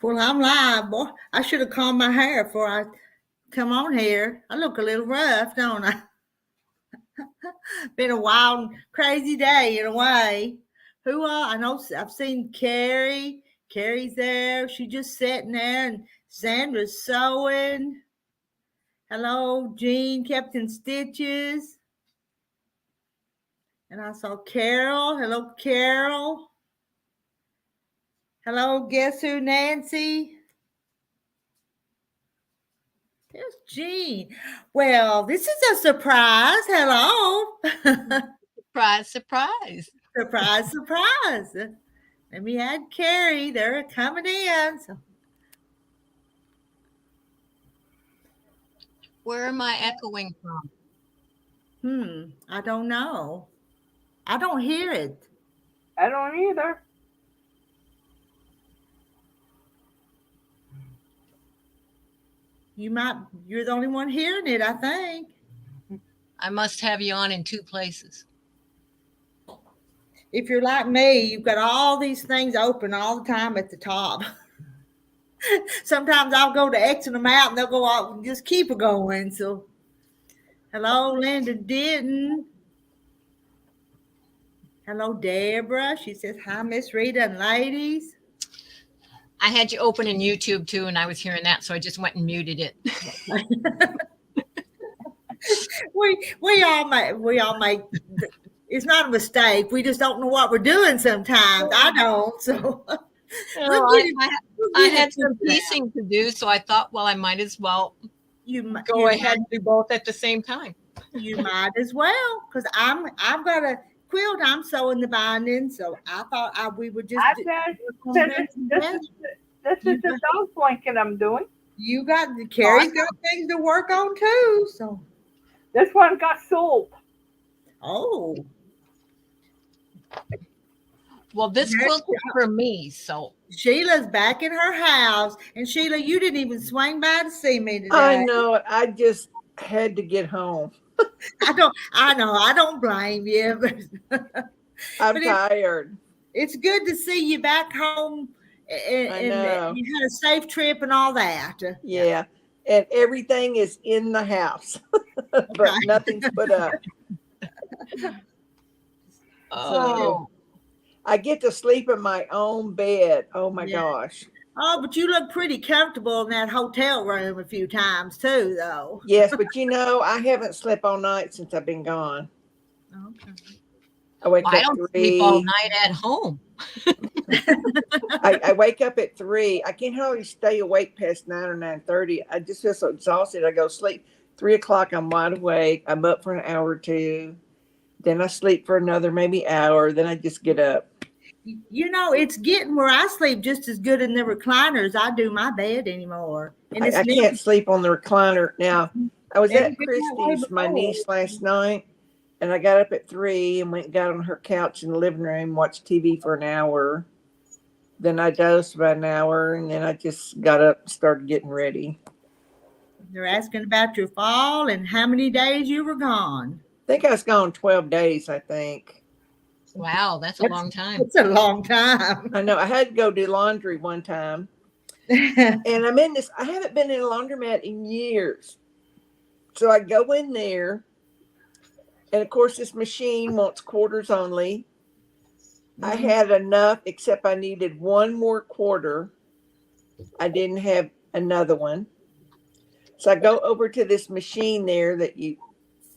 Well, I'm live, boy. I should have combed my hair before I come on here. I look a little rough, don't I? Been a wild, crazy day in a way. Who I know I've seen Carrie. Carrie's there. She just sitting there, and Sandra's sewing. Hello, Jean, Captain Stitches. And I saw Carol. Hello, Carol. Hello, guess who, Nancy? There's Jean. Well, this is a surprise. Hello. Surprise, surprise. Surprise, surprise. Let me add Carrie. They're coming in. So. Where am I echoing from? I don't know. I don't hear it. I don't either. You're the only one hearing it, I think. I must have you on in two places. If you're like me, you've got all these things open all the time at the top. Sometimes I'll go to Xing them out and they'll go out and just keep it going. So, hello, Linda Denton. Hello, Deborah. She says, hi, Miss Rita and ladies. I had you open in YouTube too, and I was hearing that, so I just went and muted it. we all make it's not a mistake. We just don't know what we're doing sometimes. I don't. So I had some piecing to do, so I thought, well, I might as well go ahead and do both at the same time. You might as well, because I've got a quilt I'm sewing the binding, so I thought we would just. This is the dog blanket I'm doing. You got Carrie's got things to work on too. So this one got sold. Oh. Well, this quilt is for me, so Sheila's back in her house, and Sheila, you didn't even swing by to see me today. I know it. I just had to get home. I know. I don't blame you, but I'm tired. It's good to see you back home, and you had a safe trip and all that. Yeah, and everything is in the house, but nothing's put up. So I get to sleep in my own bed. Oh my gosh. Oh, but you look pretty comfortable in that hotel room a few times too, though. Yes, but I haven't slept all night since I've been gone. Okay. I don't sleep all night at home. I wake up at 3. I can't hardly stay awake past 9 or 9:30. I just feel so exhausted. I go to sleep 3 o'clock. I'm wide awake. I'm up for an hour or two. Then I sleep for another maybe hour. Then I just get up. You know, it's getting where I sleep just as good in the recliner as I do my bed anymore. And I can't sleep on the recliner. Now, I was at Christie's, my niece, last night, and I got up at 3 and went and got on her couch in the living room, watched TV for an hour. Then I dozed about an hour, and then I just got up and started getting ready. They're asking about your fall and how many days you were gone. I think I was gone 12 days, I think. Wow, that's a long time. It's a long time. I know. I had to go do laundry one time. And I haven't been in a laundromat in years. So I go in there. And of course, this machine wants quarters only. Mm-hmm. I had enough, except I needed one more quarter. I didn't have another one. So I go over to this machine there that you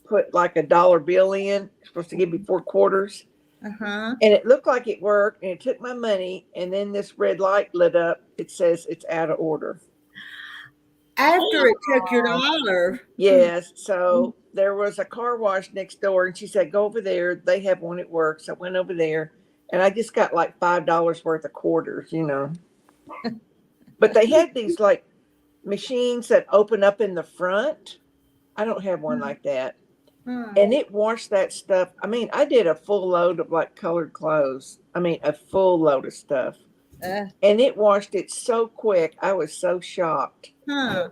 put like a dollar bill in. It's supposed to give you 4 quarters. And it looked like it worked, and it took my money, and then this red light lit up. It says it's out of order. After it took your dollar. Yes. So there was a car wash next door, and she said, go over there. They have one at work. So I went over there, and I just got like $5 worth of quarters, But they had these like machines that open up in the front. I don't have one like that. And it washed that stuff. I mean, I did a full load of like colored clothes. I mean, a full load of stuff. And it washed it so quick. I was so shocked. Yeah.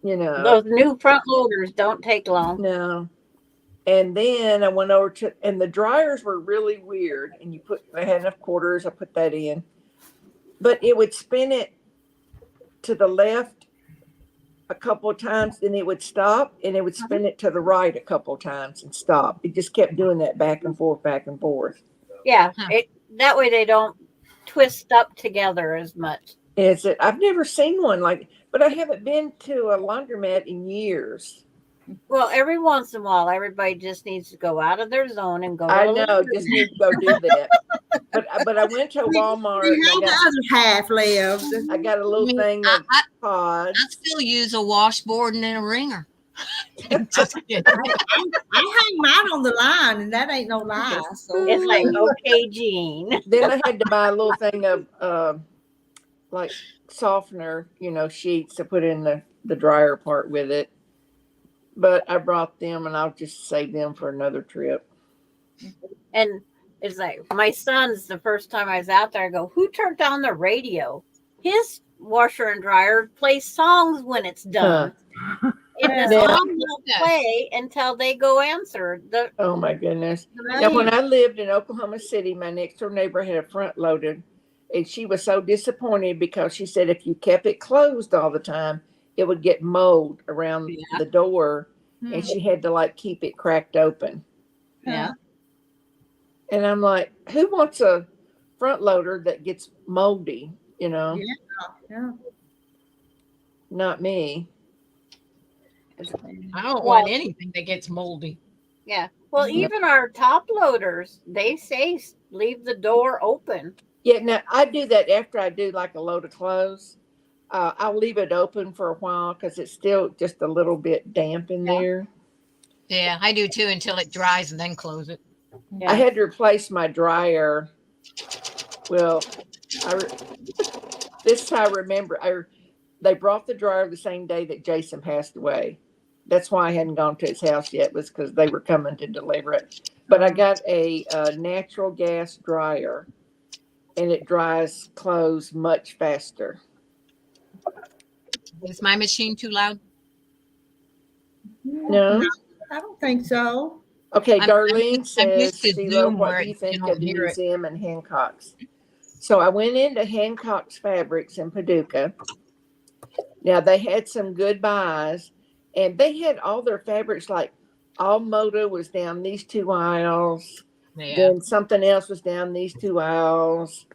Those new front loaders don't take long. No. And then I went over and the dryers were really weird. And I had enough quarters. I put that in. but it would spin it to the left a couple of times, then it would stop, and it would spin it to the right a couple of times and stop. It just kept doing that back and forth, back and forth. Yeah, that way they don't twist up together as much. Is it? I've never seen one like, but I haven't been to a laundromat in years. Well, every once in a while, everybody just needs to go out of their zone and go. I know, just need to go do that. But I went to Walmart. How the other half lived. I got a little thing of pods. I still use a washboard and then a wringer. Just kidding. I hang mine on the line, and that ain't no lie. So. It's like, okay, Jean. Then I had to buy a little thing of like softener, sheets to put in the dryer part with it. But I brought them, and I'll just save them for another trip. And it's like, my son's, the first time I was out there, I go, who turned on the radio? His washer and dryer plays songs when it's done. And the song will play until they go answer. Oh, my goodness. Now, when I lived in Oklahoma City, my next door neighbor had a front loaded, and she was so disappointed because she said if you kept it closed all the time, it would get mold around the door, and she had to keep it cracked open. Yeah. And I'm like, who wants a front loader that gets moldy, Yeah. Not me. I don't want anything that gets moldy. Yeah. Well, even our top loaders, they say leave the door open. Yeah, now I do that after I do a load of clothes. I'll leave it open for a while because it's still just a little bit damp in there. Yeah, I do too until it dries and then close it. Yeah. I had to replace my dryer. Well, this I remember. They brought the dryer the same day that Jason passed away. That's why I hadn't gone to his house yet, was because they were coming to deliver it. But I got a natural gas dryer, and it dries clothes much faster. Is my machine too loud? No, I don't think so. Okay, Darlene I'm says, used to "Sheila, Zoom what where do you you think don't of the hear it." museum and Hancock's?" So I went into Hancock's Fabrics in Paducah. Now they had some good buys, and they had all their fabrics. Like all Moda was down these two aisles. Yeah. Then something else was down these two aisles,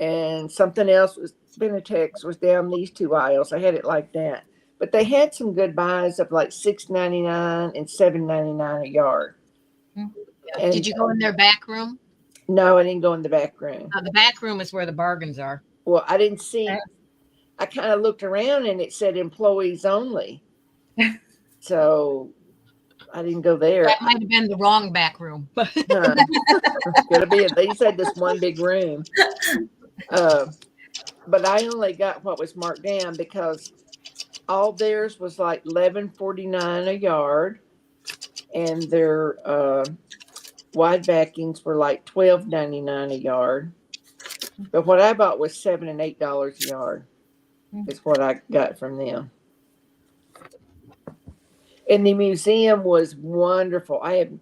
and something else was Benetex was down these two aisles. I had it like that. But they had some good buys of like $6.99 and $7.99 a yard. And Did you go in their back room? no, I didn't go in the back room. The back room is where the bargains are. Well, I didn't see. I kind of looked around and it said employees only. So I didn't go there. That might have been the wrong back room. Huh. Could have been. They said this one big room. But I only got what was marked down because all theirs was like $11.49 a yard, and their wide backings were like $12.99 a yard. But what I bought was $7 and $8 a yard. Is what I got from them. And the museum was wonderful. I'm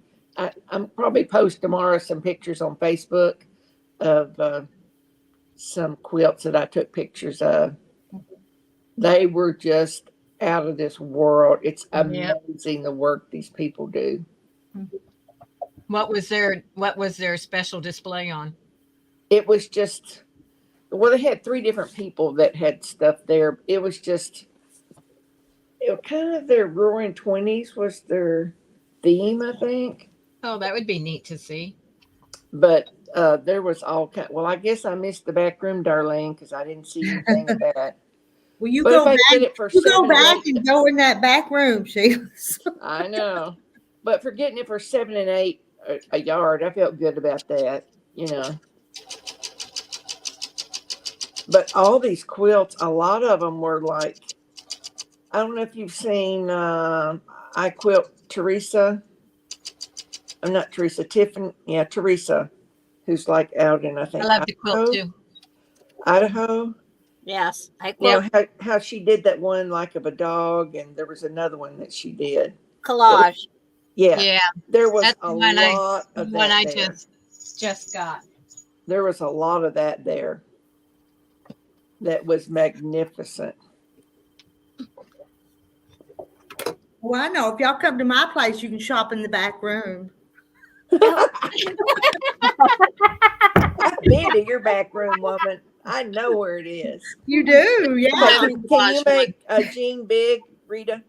probably post tomorrow some pictures on Facebook of some quilts that I took pictures of. They were just out of this world. It's amazing the work these people do. What was their special display on? It was just, well, they had 3 different people that had stuff there. It was kind of their roaring 20s was their theme, I think. Oh, that would be neat to see. But there was all kind. Well, I guess I missed the back room, Darlene, because I didn't see anything of that. Well, you But go if I back. get it for You go $7 back and go in that back room, Sheila. I know, but for getting it for $7 and $8 a yard, I felt good about that, But all these quilts, a lot of them were like, I don't know if you've seen I Quilt Teresa. I'm not Teresa, Tiffany. Yeah, Teresa, who's like out in, I think, I love to quilt too. Idaho. Yes, I Yeah, quote how she did that one like of a dog, and there was another one that she did. collage. Yeah, Yeah, there was that's a the one lot of that I there. just got. There was a lot of that there. that was magnificent. Well, I know if y'all come to my place, you can shop in the back room. I've been to your back room, woman. I know where it is. You do, yeah. Okay, can you make Jean big, Rita?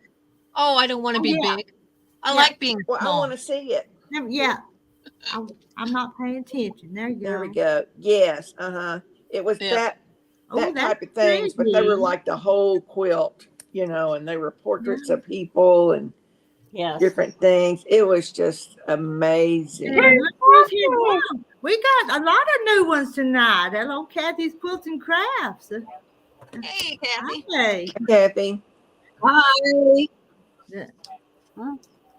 Oh, I don't want to be yeah. big. I Yeah. like being Well, small. I want to see it. Yeah. I'm not paying attention. There you go. There we go. Yes. It was Yeah. that type of things, but they were like the whole quilt, and they were portraits of people and Yes. different things. It was just amazing. We got a lot of new ones tonight. Hello, Kathy's Quilts and Crafts. Hey, Kathy. Hey. Kathy. Hi.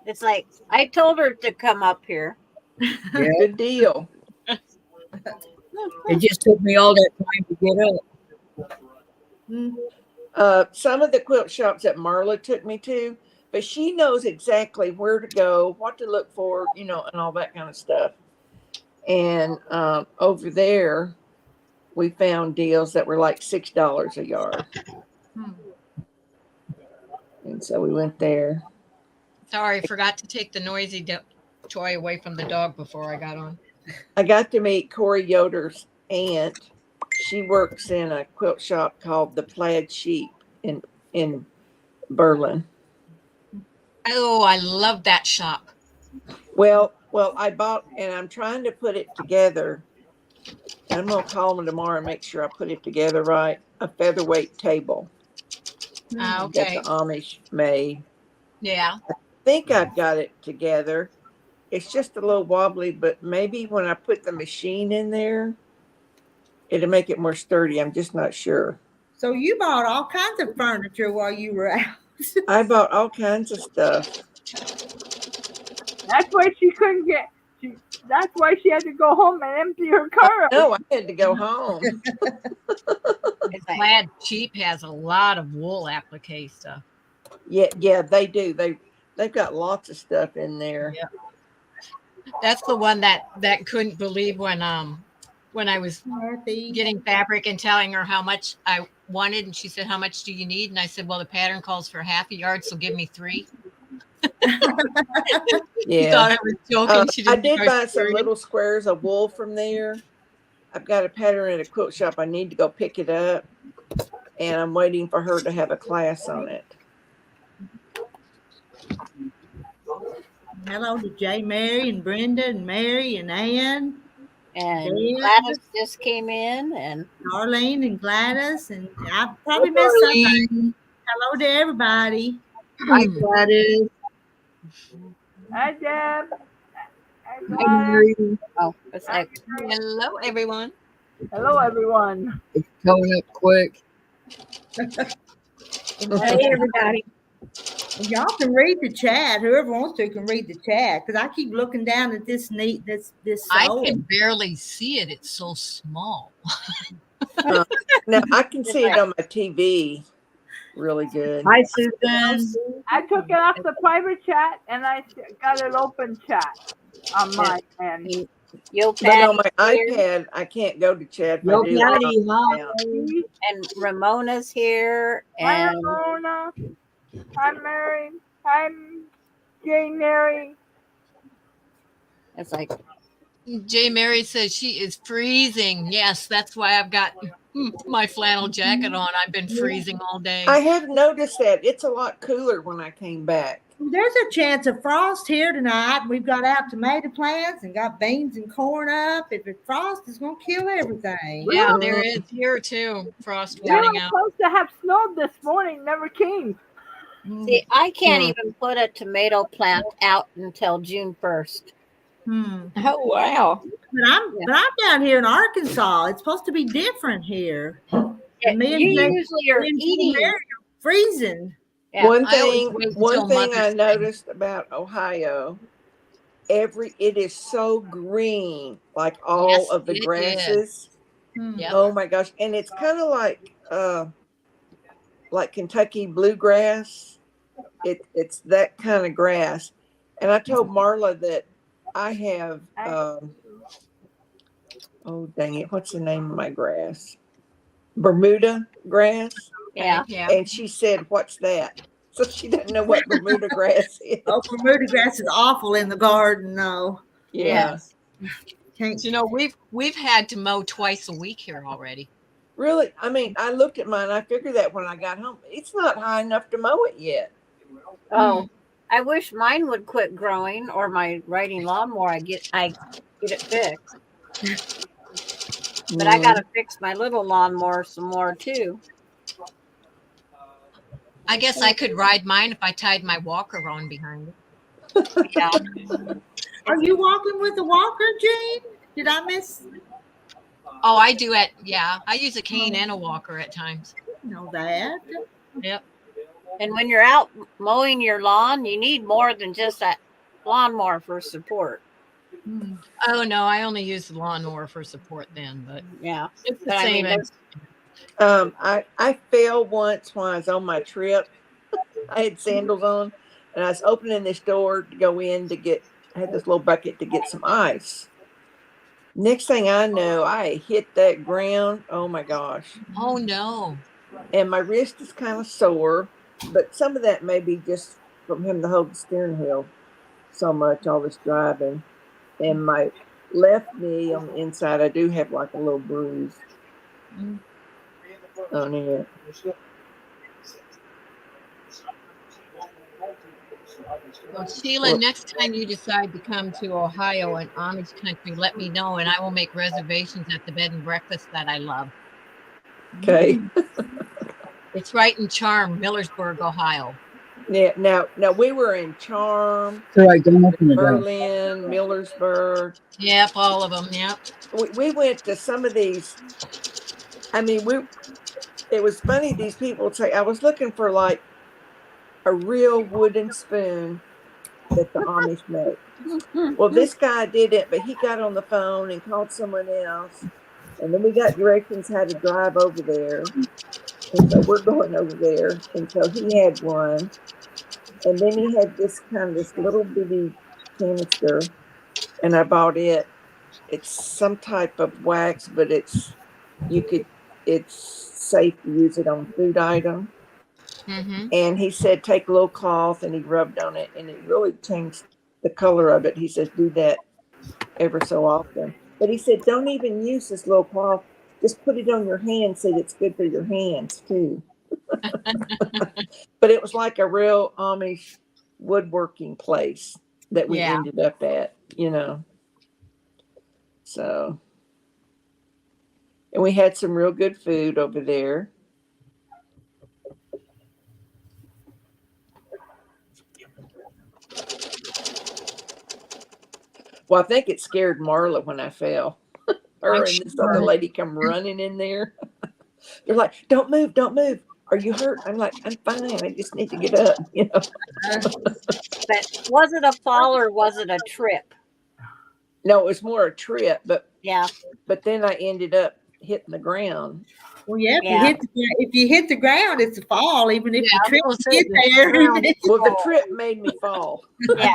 It's like I told her to come up here. Good deal. It just took me all that time to get up. Some of the quilt shops that Marla took me to, but she knows exactly where to go, what to look for, and all that kind of stuff. And over there, we found deals that were like $6 a yard. And so we went there. Sorry, forgot to take the noisy toy away from the dog before I got on. I got to meet Corey Yoder's aunt. She works in a quilt shop called the Plaid Sheep in Berlin. Oh, I love that shop. Well, I bought, and I'm trying to put it together. I'm going to call them tomorrow and make sure I put it together right. A featherweight table. Okay. That the Amish made. Yeah. I think I've got it together. It's just a little wobbly, but maybe when I put the machine in there, it'll make it more sturdy. I'm just not sure. So you bought all kinds of furniture while you were out. I bought all kinds of stuff. That's why she couldn't get. That's why she had to go home and empty her car. No, I had to go home. Plaid Sheep has a lot of wool applique stuff. Yeah, they do. They've got lots of stuff in there. Yeah. That's the one that couldn't believe when I was getting fabric and telling her how much I wanted, and she said, "How much do you need?" And I said, "Well, the pattern calls for half a yard, so give me 3." Yeah. She thought I was joking. She I didn't did buy some little squares of wool from there. I've got a pattern at a quilt shop. I need to go pick it up, and I'm waiting for her to have a class on it. Hello to Jay, Mary, and Brenda, and Mary, and Ann. And Gladys just came in, and Darlene and Gladys, and I probably missed somebody. Hello to everybody. Hi, Gladys. Hi, Deb. Hi, Hi, Mary. oh, it's like Hello, everyone. Hello, everyone. It's coming up quick. hey everybody. Y'all can read the chat. Whoever wants to can read the chat, because I keep looking down at this I can barely see it. It's so small. Now I can see it on my TV really good. Hi, Susan. I took it off the private chat and I got an open chat on my end. But on my iPad, I can't go to chat. Yo, Patty, hi. And Ramona's here. Hi, And Ramona. I'm Mary. I'm Jane Mary. it's like Jay Mary says she is freezing. Yes, that's why I've got my flannel jacket on. I've been freezing all day. I have noticed that it's a lot cooler when I came back. There's a chance of frost here tonight. We've got out tomato plants and got beans and corn up. If it's frost, it's going to kill everything. Yeah, there is here too. Frost We were warning out. supposed to have snow this morning, never came. see, I can't even put a tomato plant out until June 1st. Oh, wow. But I'm down here in Arkansas. It's supposed to be different here. Yeah, Me and you Jay- usually are me and eating. Mary are freezing. Yeah. One I always thing, wait one until thing I Mother's Day. noticed about Ohio, it is so green, like all Yes, of the it is. grasses. Yep. Oh my gosh! And it's kind of like Kentucky bluegrass. It's that kind of grass. And I told Marla that I have oh dang it, what's the name of my grass? Bermuda grass. Yeah. Yeah. And she said, "What's that?" So she doesn't know what Bermuda grass is. Oh, Bermuda grass is awful in the garden. No, Yeah. can't. You know, we've had to mow twice a week here already. Really? I mean, I looked at mine. I figured that when I got home, it's not high enough to mow it yet. Oh, I wish mine would quit growing, or my riding lawnmower. I get it fixed. But I got to fix my little lawnmower some more too. I guess I could ride mine if I tied my walker on behind it. Yeah. Are you walking with a walker, Jane? Did I miss? Oh, I do it. Yeah, I use a cane and a walker at times. Know that. Yep. And when you're out mowing your lawn, you need more than just that lawnmower for support. Oh no, I only use the lawnmower for support then, but Yeah. it's the But I mean, same. I fell once when I was on my trip. I had sandals on, and I was opening this door to go in to get. I had this little bucket to get some ice. Next thing I know, I hit that ground. Oh my gosh! Oh no. And my wrist is kind of sore, but some of that may be just from him to hold the steering wheel so much, all this driving. And my left knee on the inside, I do have like a little bruise on it. Well, Sheila, next time you decide to come to Ohio and Amish country, let me know and I will make reservations at the bed and breakfast that I love. Okay. It's right in Charm, Millersburg, Ohio. Yeah. Now we were in Charm, So I don't open the door. Berlin, Millersburg. Yep, all of them. Yep. We went to some of these. I mean, it was funny. These people would say, I was looking for like a real wooden spoon that the Amish make. Well, this guy did it, but he got on the phone and called someone else. And then we got directions how to drive over there. And so we're going over there. And so he had one. And then he had this little bitty canister. And I bought it. It's some type of wax, but it's safe to use it on food item. Mm-hmm. And he said, take a little cloth, and he rubbed on it, and it really changed the color of it. He says, do that ever so often. But he said, don't even use this little cloth. Just put it on your hands. Said it's good for your hands too. But it was like a real Amish woodworking place that we ended up at, So, and we had some real good food over there. Well, I think it scared Marla when I fell. Her and this other lady come running in there. They're like, don't move, don't move. Are you hurt? I'm like, I'm fine. I just need to get up, But was it a fall or was it a trip? No, it was more a trip, but yeah. But then I ended up hitting the ground. Well, yeah, if you hit the ground, it's a fall, even if you trip to get there. Well, the trip made me fall. Yeah.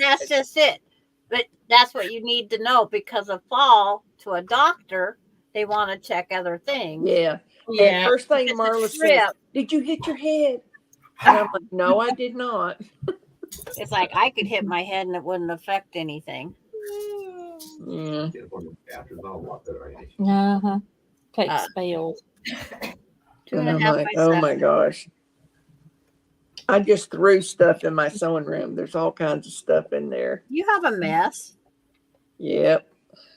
That's just it. But that's what you need to know, because a fall to a doctor, they want to check other things. Yeah. And first thing Marla says, did you hit your head? And I'm like, no, I did not. It's like I could hit my head and it wouldn't affect anything. Yeah. Take spells. And I'm like, oh my gosh. I just threw stuff in my sewing room. There's all kinds of stuff in there. You have a mess. Yep.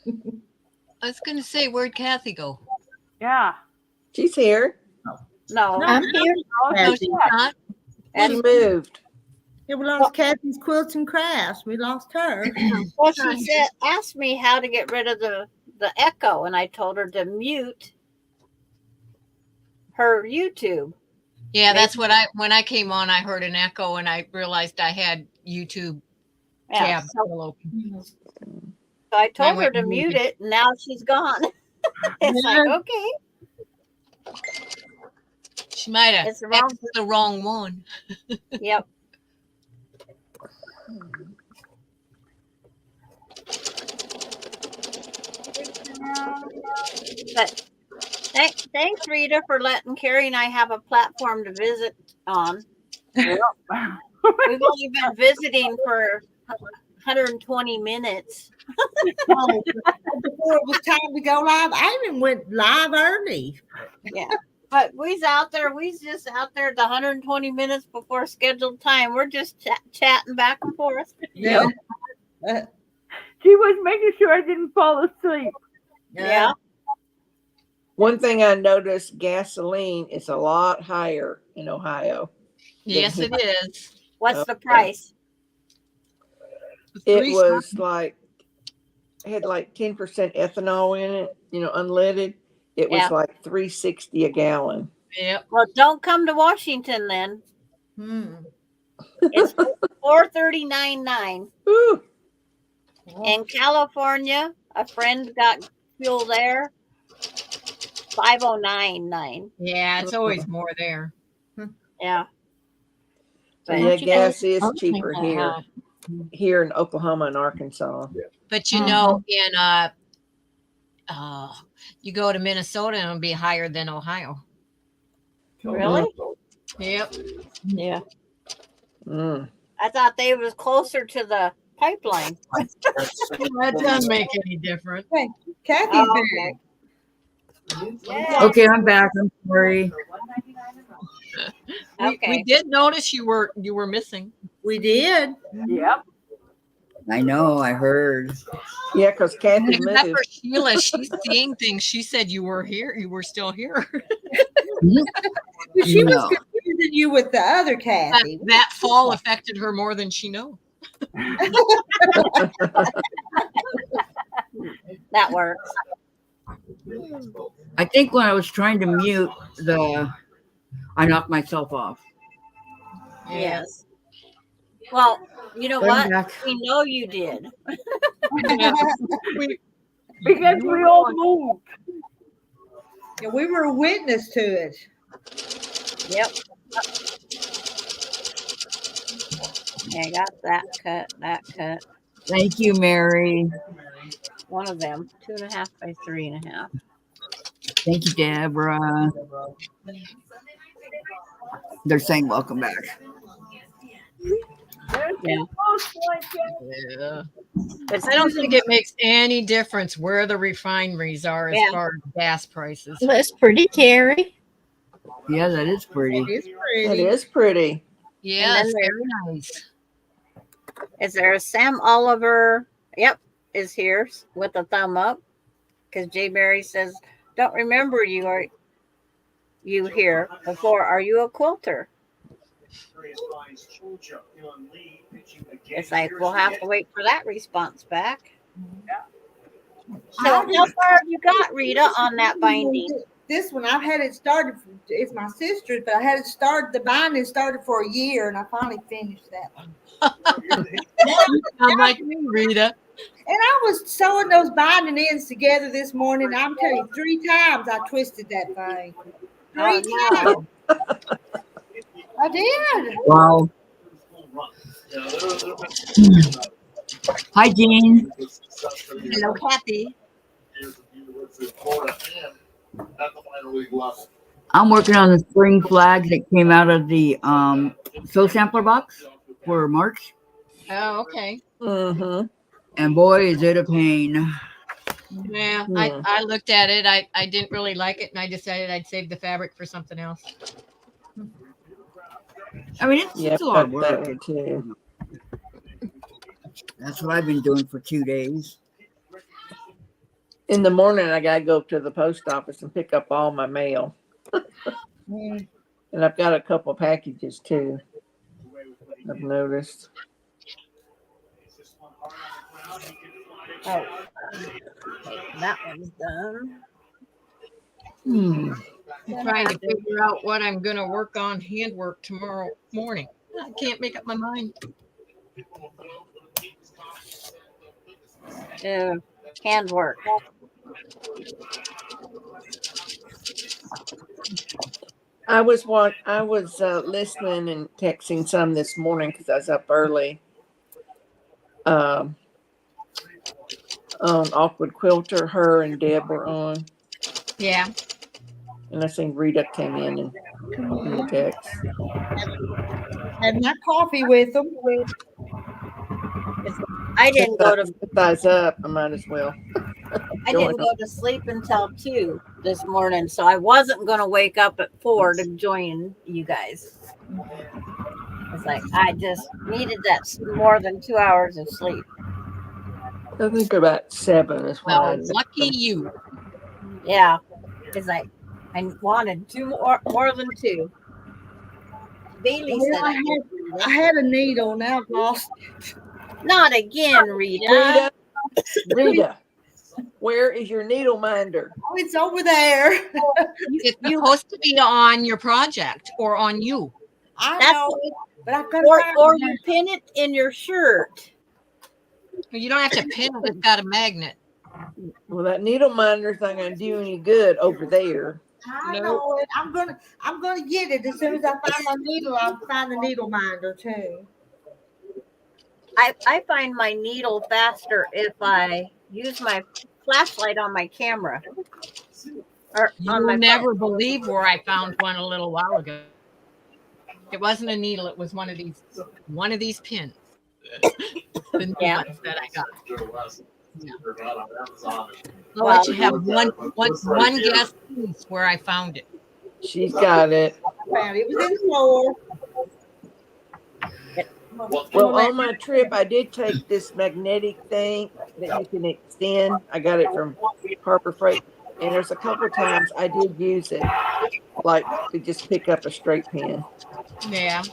I was going to say, where'd Kathy go? Yeah. She's here. No. I'm here. No, she's not. She moved. Yeah, we lost Kathy's quilts and crafts. We lost her. Well, she asked me how to get rid of the echo, and I told her to mute her YouTube. Yeah, that's what when I came on, I heard an echo and I realized I had YouTube tab still open. So I told her to mute it, and now she's gone. It's like, okay. She might have exited the wrong one. Yep. But Thanks, Rita, for letting Carrie and I have a platform to visit on. Yep. We've only been visiting for 120 minutes. Oh, before it was time to go live, I even went live early. Yeah. But we's just out there at the 120 minutes before scheduled time. We're just chatting back and forth. Yeah. She was making sure I didn't fall asleep. Yeah. One thing I noticed, gasoline is a lot higher in Ohio. Yes, it is. What's the price? It was like, had like 10% ethanol in it, unleaded. It was like $3.60 a gallon. Yep. Well, don't come to Washington then. It's $4.39.9. Ooh. In California, a friend got fuel there. $5.09.9. Yeah, it's always more there. Yeah. But yeah, gas is cheaper here in Oklahoma and Arkansas. But in you go to Minnesota and it'll be higher than Ohio. Really? Yep. Yeah. I thought they was closer to the pipeline. That doesn't make any difference. Kathy's Okay. Yeah. Okay, I'm back. I'm sorry. We did notice you were missing. We did. Yep. I know. I heard. Yeah, because Kathy Except moved. for Sheila, she's seeing things. She said you were here. You were still here. She was No. confusing you with the other Kathy. That fall affected her more than she knows. That works. I think when I was trying to mute I knocked myself off. Yes. Well, you know I'm what? back. We know you did. Yeah. Because we all moved. Yeah, we were a witness to it. Yep. Okay, got that cut. Thank you, Mary. One of them, 2.5 by 3.5. Thank you, Deborah. They're saying welcome back. Yeah. I don't think it makes any difference where the refineries are as far as gas prices. That's pretty, Carrie. Yeah, that is pretty. It's It pretty. is pretty. Yes, And then very nice. Is there a Sam Oliver? Yep, is here with a thumb up. Because Jay Mary says, "Don't remember you here before. Are you a quilter?" It's like we'll have to wait for that response back. So how far have you got, Rita, on that binding? This one, I've had it started. It's my sister's, but I had it started. The binding started for a year, and I finally finished that one. Sound like me, Rita. And I was sewing those binding ends together this morning. I'm telling you, 3 times I twisted that thing. 3 times. I did. Wow. Hi, Jean. Hello, Kathy. I'm working on the spring flag that came out of the sew sampler box for March. Oh, okay. Mm-hmm. And boy, is it a pain. Yeah, I looked at it. I didn't really like it, and I decided I'd save the fabric for something else. I mean, it's a lot of that work. one too. That's what I've been doing for 2 days. In the morning, I gotta go to the post office and pick up all my mail. And I've got a couple packages too. I've noticed. Oh, that one's done. I'm trying to figure out what I'm going to work on handwork tomorrow morning. I can't make up my mind. Handwork. I was listening and texting some this morning because I was up early. On Awkward Quilter, her and Deb were on. Yeah. And I seen Rita came in and the text. Had my coffee with them. I didn't go to Thighs up. I might as well. I didn't go to sleep until 2 this morning, so I wasn't going to wake up at 4 to join you guys. It's like I just needed that more than 2 hours of sleep. I think about 7 is when Well, lucky you. Yeah, it's like I wanted 2 more than 2. Bailey Well, said I had a needle, now I've lost it. not again, Rita. Rita, where is your needle minder? Oh, it's over there. It's supposed to be on your project or on you. I That's know it, but I've got or you pin it in your shirt. You don't have to pin it. It's got a magnet. Well, that needle minder's not going to do any good over there. I know it. I'm gonna get it as soon as I find my needle. I'll find the needle minder too. I find my needle faster if I use my flashlight on my camera. Or on my You'll never believe where I found one a little while ago. It wasn't a needle. It was one of these pins. The new ones that I got. Yeah. I'll let you have one guess please, where I found it. She's got it. I found it. It was in the floor. Well, on my trip, I did take this magnetic thing that you can extend. I got it from Harbor Freight, and there's a couple of times I did use it, like to just pick up a straight pin. Yeah.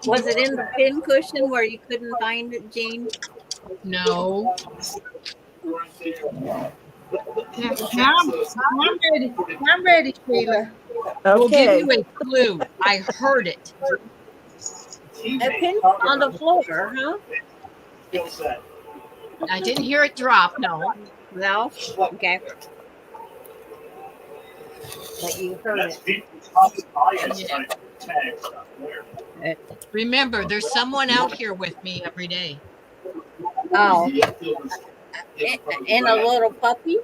Was it in the pin cushion where you couldn't find it, Jean? No. I'm ready. I'm ready, Sheila. We'll give Okay. you a clue. I heard it. A pin on the floor, huh? I didn't hear it drop. No. No? Okay. But you heard it. Yeah. Remember, there's someone out here with me every day. Oh. In a little puppy?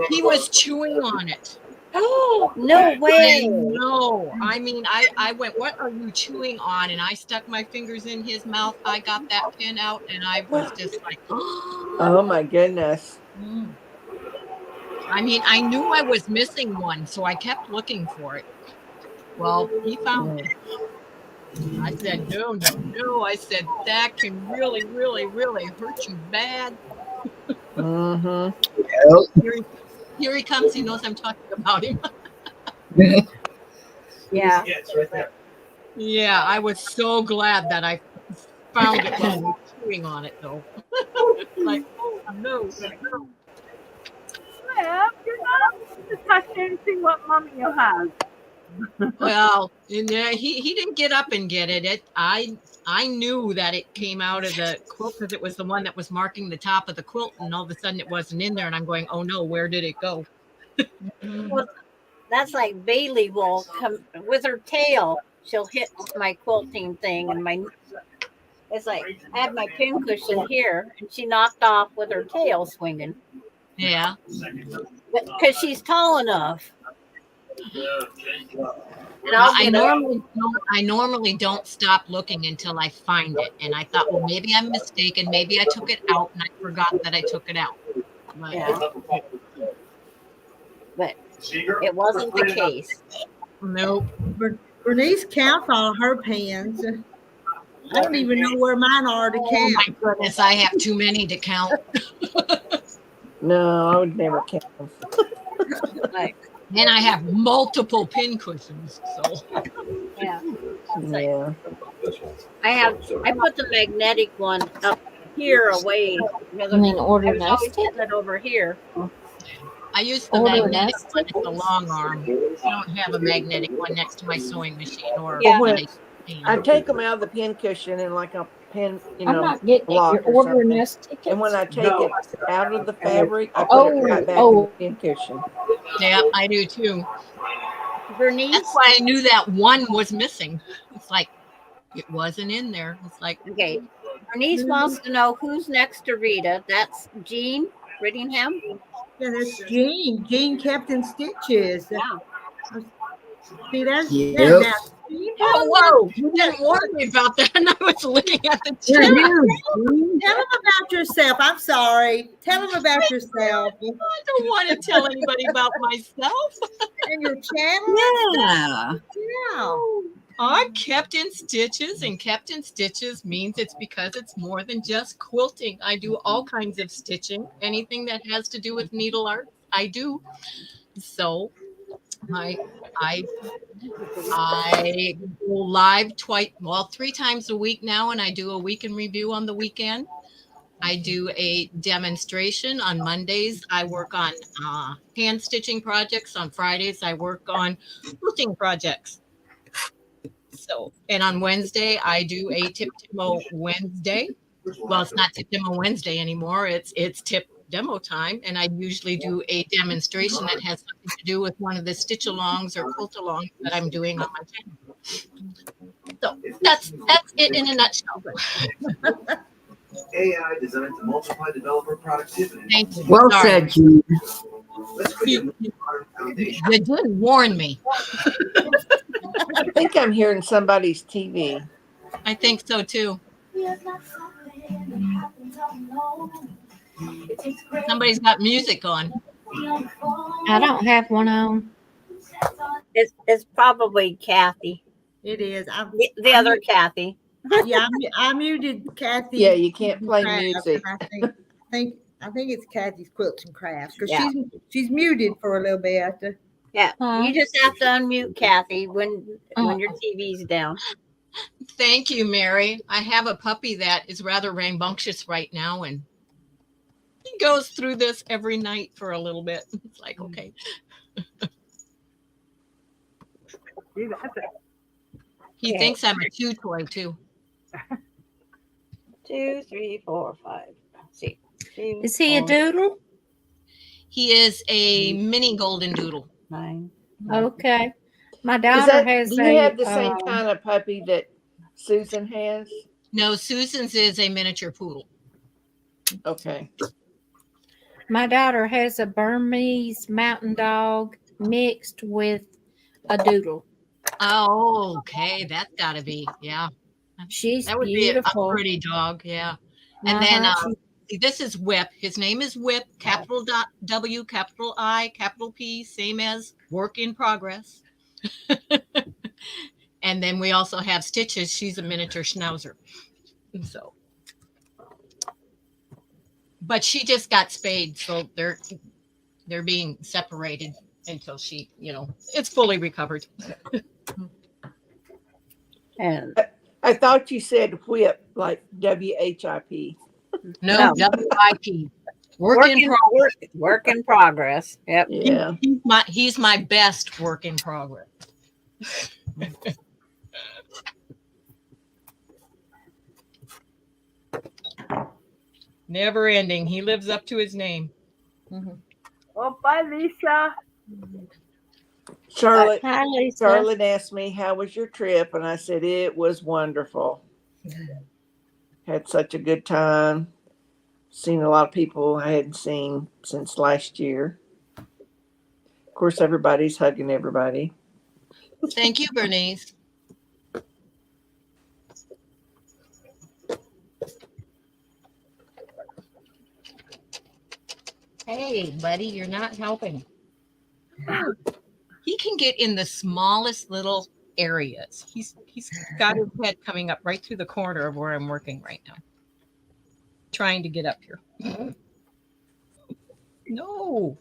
He was chewing on it. Oh, no way. No, I mean, I went, what are you chewing on? And I stuck my fingers in his mouth. I got that pin out and I was just like, Oh my goodness. I mean, I knew I was missing one, so I kept looking for it. Well, he found it. I said, no. I said, that can really, really, really hurt you bad. Mm-hmm. Here he comes. He knows I'm talking about him. Yeah. Yeah, I was so glad that I found it while we were chewing on it, though. Like, oh, no. Well, you're not supposed to touch anything what mommy has. Well, he didn't get up and get it. I knew that it came out of the quilt because it was the one that was marking the top of the quilt, and all of a sudden it wasn't in there, and I'm going, oh no, where did it go? Well, that's like Bailey will come with her tail. She'll hit my quilting thing, and it's like I had my pin cushion here, and she knocked off with her tail swinging. Yeah. Because she's tall enough. And I normally don't stop looking until I find it, and I thought, well, maybe I'm mistaken. Maybe I took it out, and I forgot that I took it out. But, yeah. But it wasn't the case. Nope. Bernice counts all her pins. I don't even know where mine are to Oh count. my goodness, I have too many to count. No, I would never count them. Like, And I have multiple pin cushions, so. yeah. Yeah. I put the magnetic one up here away. I mean, order I was always nested. hitting it over here. I use the Order magnetic nested. one, it's the long arm. I don't have a magnetic one next to my sewing machine or Yeah. a I take them out of the pin cushion and like a pin, you I'm know, not getting it. block You're or ordering something. nest tickets. And when I take it out of the fabric, I put it right back in the pin cushion. Yeah, I do too. Bernice, That's why I knew that one was missing. It's like, it wasn't in there. It's like, okay. Bernice wants to know who's next to Rita. That's Jean Brittingham. Yeah, that's Jean. Jean Captain Stitches. Yeah. See, that's Yep. now. You tell Oh, them whoa. You didn't warn me about that. And I was looking at the Yeah, chat. you. tell them about yourself. I'm sorry. Tell them about yourself I don't want to tell anybody about myself. and your channel. Yeah. Yeah. I'm kept in stitches, and kept in stitches means it's because it's more than just quilting. I do all kinds of stitching. Anything that has to do with needle art, I do. So I I go live three times a week now, and I do a week in review on the weekend. I do a demonstration on Mondays. I work on hand stitching projects. On Fridays, I work on quilting projects. So, and on Wednesday, I do a tip demo Wednesday. Well, it's not tip demo Wednesday anymore. It's tip demo time, and I usually do a demonstration that has something to do with one of the stitch alongs or quilt alongs that I'm doing on my channel. So that's it in a nutshell. AI designed to multiply developer productivity. Thank you. Well Sorry. said, Jean. Let's create a modern foundation. You didn't warn me. I think I'm hearing somebody's TV. I think so too. Somebody's got music on. I don't have one on. It's probably Kathy, It is. the other Kathy. Yeah, I muted Kathy. Yeah, you can't play Crafts, music. and I think it's Kathy's Quilts and Crafts because Yeah. she's muted for a little bit. Yeah, Huh? you just have to unmute Kathy when your TV's down. Thank you, Mary. I have a puppy that is rather rambunctious right now, and he goes through this every night for a little bit. It's like, okay. See, that's it. He thinks I'm a chew toy too. 2, 3, 4, 5, 6. Is he a doodle? He is a mini golden doodle. 9. Okay. My Is daughter that, has do you have the a, same kind of puppy that Susan has? No, Susan's is a miniature poodle. Okay. my daughter has a Burmese mountain dog mixed with a doodle. Oh, okay. That's got to be, yeah. She's That would beautiful. be a pretty dog, yeah. And then Uh-huh. this is Whip. His name is Whip, capital W, capital I, capital P, same as work in progress. And then we also have Stitches. She's a miniature schnauzer. So, but she just got spayed, so they're being separated until she, it's fully recovered. And I thought you said whip, like WHIP. No, No. WIP. Work in progress. Work in progress. Yep. Yeah. He's my best work in progress. Never ending. He lives up to his name. Well, bye, Lisa. Charlotte Hi, Lisa. Charlotte asked me, how was your trip? And I said, it was wonderful. Had such a good time. Seen a lot of people I hadn't seen since last year. Of course, everybody's hugging everybody. Thank you, Bernice. Hey, buddy, you're not helping. He can get in the smallest little areas. He's got his head coming up right through the corner of where I'm working right now. Trying to get up here. No.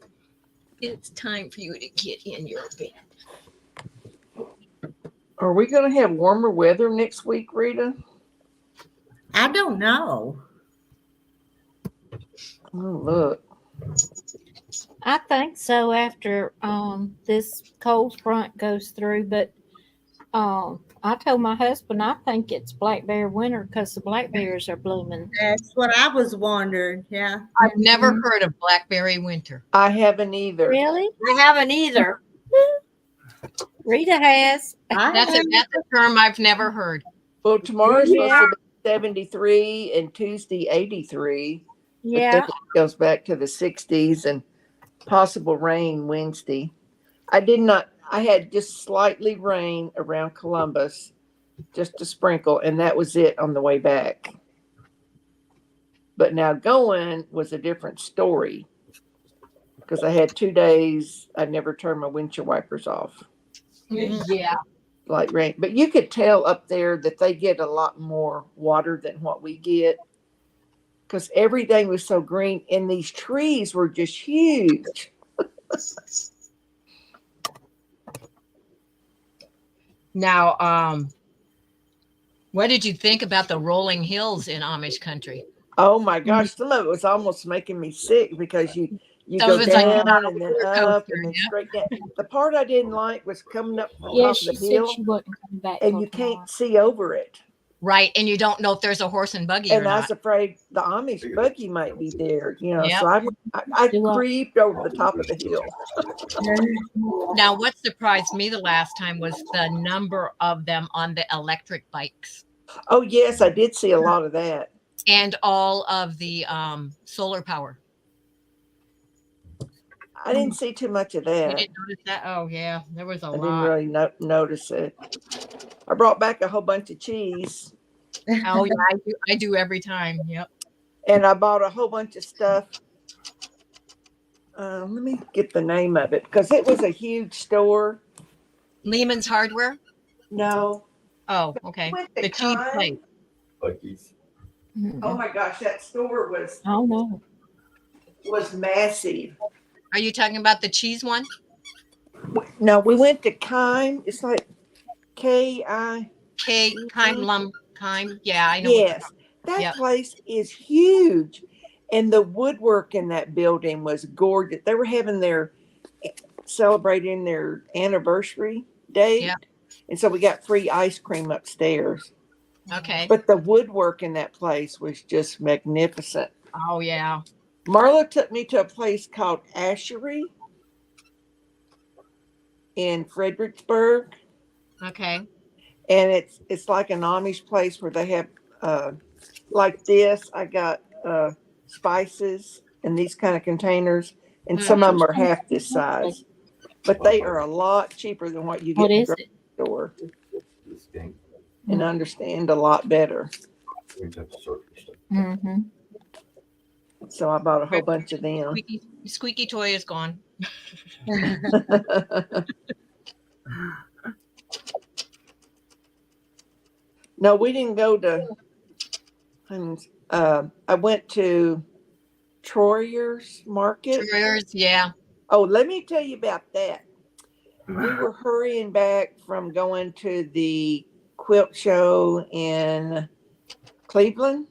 It's time for you to get in your bed. Are we going to have warmer weather next week, Rita? I don't know. Oh, look. I think so after this cold front goes through, but I told my husband I think it's blackberry winter because the blackberries are blooming. That's what I was wondering. Yeah. I've never heard of blackberry winter. I haven't either. Really? I haven't either. Rita has. That's a term I've never heard. Well, tomorrow's supposed to be 73 and Tuesday 83. But Yeah. then it goes back to the 60s. And possible rain Wednesday. I had just slightly rain around Columbus, just a sprinkle, and that was it on the way back. But now going was a different story because I had 2 days. I never turned my windshield wipers off. Yeah. Like rain. But you could tell up there that they get a lot more water than what we get because everything was so green and these trees were just huge. Now, what did you think about the rolling hills in Amish country? Oh my gosh, some of it was almost making me sick because you Some go of it's like down on a and then roller up coaster, and then yeah. straight down. The part I didn't like was coming up to the Yeah, top of she the said hill she wasn't coming back and till you tomorrow. can't see over it. Right, and you don't know if there's a horse and buggy or And I was not. afraid the Amish buggy might be there, Yep. So I Do I? creeped over the top of the hill. Now, what surprised me the last time was the number of them on the electric bikes Oh yes, I did see a lot of that. and all of the solar power. I didn't see too much of You that. didn't notice that? Oh, yeah, there was a I lot. didn't really notice it. I brought back a whole bunch of cheese. Oh, yeah, I do every time. Yep. And I bought a whole bunch of stuff. Let me get the name of it because it was a huge store. Lehman's Hardware. No. Oh, okay. Went to The cheese Kai. place. Oh my gosh, that store was Oh no. massive. Are you talking about the cheese one? No, we went to Kime. It's like K-I. Kime. Yeah, I know. Yes, that Yep. place is huge, and the woodwork in that building was gorgeous. They were having celebrating their anniversary date, Yep. and so we got free ice cream upstairs. Okay. But the woodwork in that place was just magnificent. Oh, yeah. Marla took me to a place called Ashery in Fredericksburg. Okay. And it's like an Amish place where they have like this. I got spices in these kind of containers, and some of them are half this size, but they are a lot cheaper than what you get What in the is grocery it? store, and understand a lot better. Mm-hmm. So I bought a whole bunch of them. Squeaky toy is gone. No, we didn't go to. I went to Troyer's Market. Troyer's, yeah. Oh, let me tell you about that. We were hurrying back from going to the quilt show in Cleveland,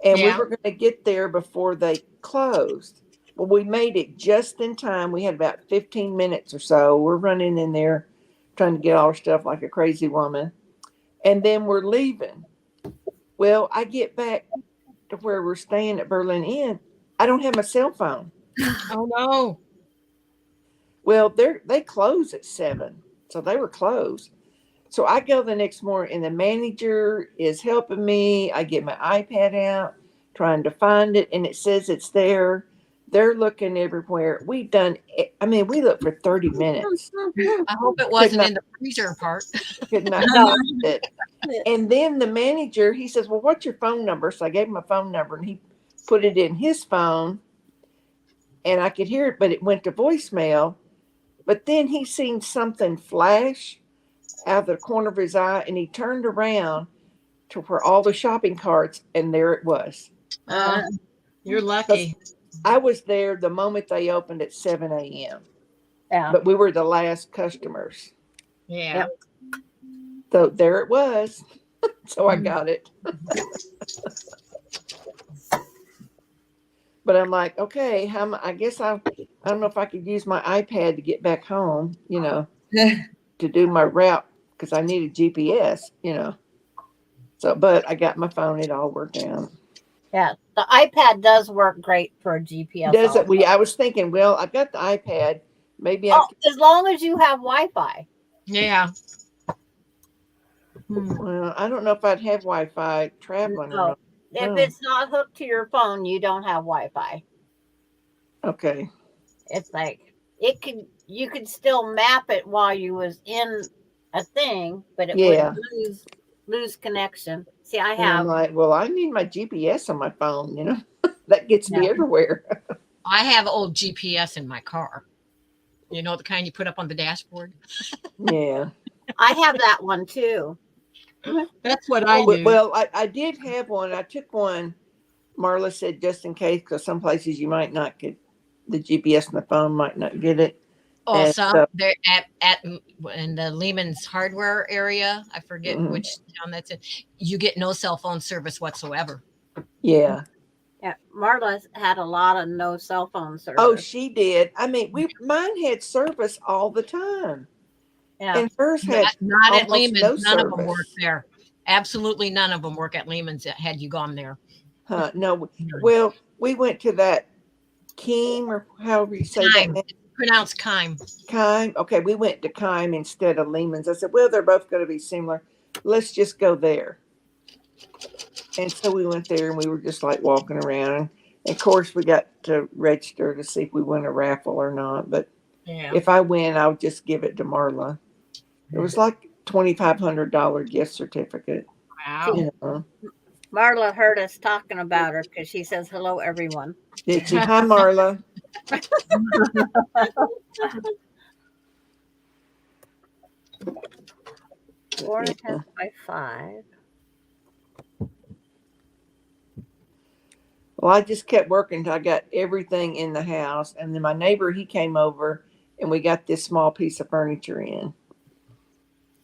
and we Yeah. were going to get there before they closed. Well, we made it just in time. We had about 15 minutes or so. We're running in there trying to get all our stuff like a crazy woman. And then we're leaving. Well, I get back to where we're staying at Berlin Inn. I don't have my cell phone. Oh, no. Well, they close at 7, so they were closed. So I go the next morning, and the manager is helping me. I get my iPad out, trying to find it, and it says it's there. They're looking everywhere. We looked for 30 minutes. I hope it wasn't in the freezer part. Could not find it. And then the manager, he says, well, what's your phone number? So I gave him my phone number, and he put it in his phone, and I could hear it, but it went to voicemail. But then he seen something flash out of the corner of his eye, and he turned around to where all the shopping carts, and there it was. You're lucky. I was there the moment they opened at 7 a.m. Yeah. But we were the last customers. Yeah. Yep. So there it was. So I got it. But I'm like, okay, I guess I don't know if I could use my iPad to get back home, to do my route because I needed GPS, So, but I got my phone. It all worked out. Yeah. The iPad does work great for a GPS. Does also. it? I was thinking, well, I've got the iPad. Maybe as long as you have Wi-Fi. Yeah. Well, I don't know if I'd have Wi-Fi traveling or No. not. If it's not hooked to your phone, you don't have Wi-Fi. Okay. it's like you could still map it while you was in a thing, but it Yeah. would lose connection. See, I And I'm have like, well, I need my GPS on my phone, you know. That gets me Yeah. everywhere. I have old GPS in my car. You know, the kind you put up on the dashboard. Yeah. I have that one too. That's what I use. Well, I did have one. I took one. Marla said just in case, because some places you might not get the GPS on the phone, might not get it. And Also, so, they're in the Lehman's hardware area. I forget Mhm. which town that's in. You get no cell phone service whatsoever. yeah. Yeah, Marla's had a lot of no cell phone service. Oh, she did. I mean, mine had service all the time, yeah. and hers had Not at almost Lehman's. no None of them work service. there. Absolutely none of them work at Lehman's. Had you gone there? Huh? No. Well, we went to that Keem, or however you say that Kime. name. It's pronounced Kime. Kime. Okay, we went to Kime instead of Lehman's. I said, well, they're both going to be similar. Let's just go there. And so we went there, and we were just like walking around. And of course, we got to register to see if we win a raffle or not. But Yeah. if I win, I'll just give it to Marla. It was like $2,500 gift certificate. Wow. You know. Marla heard us talking about her because she says hello, everyone. Did she? Hi, Marla. 4.5 by 5. Well, I just kept working until I got everything in the house. And then my neighbor, he came over, and we got this small piece of furniture in.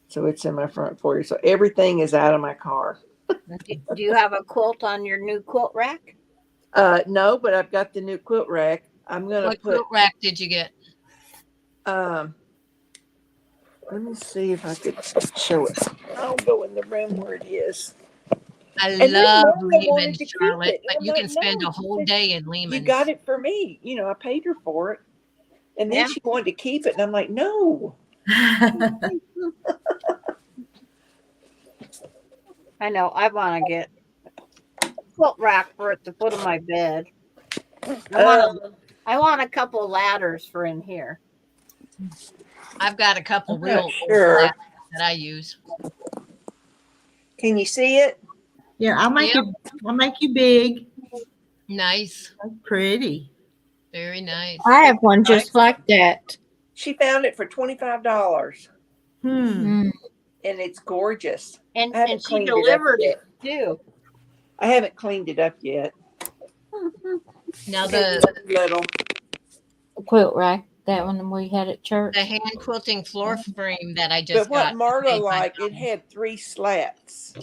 So it's in my front porch. So everything is out of my car. Do you have a quilt on your new quilt rack? No, but I've got the new quilt rack. I'm going to What put, quilt rack did you get? let me see if I could show it. I'll go in the room where it is. I And then love Martha wanted Lehman's, to keep Charlotte, it. And but I'm you like, can spend no. a She whole said, day in Lehman's. you got it for me. You know, I paid her for it. And then Yeah. she wanted to keep it. And I'm like, no. I know. I want to get a quilt rack for at the foot of my bed. I want a couple ladders for in here. I've got a couple I'm real not sure. ladders that I use. Can you see it? Yeah, I'll make Yep. I'll make you big. Nice. That's pretty. Very nice. I have one just like that. She found it for $25. Hmm. And it's gorgeous. And I haven't she cleaned it up delivered yet. it too. I haven't cleaned it up yet. Now It's little. Quilt rack, that one we had at church. the hand quilting floor frame that I But just what got. Marla liked, it had 3 slats,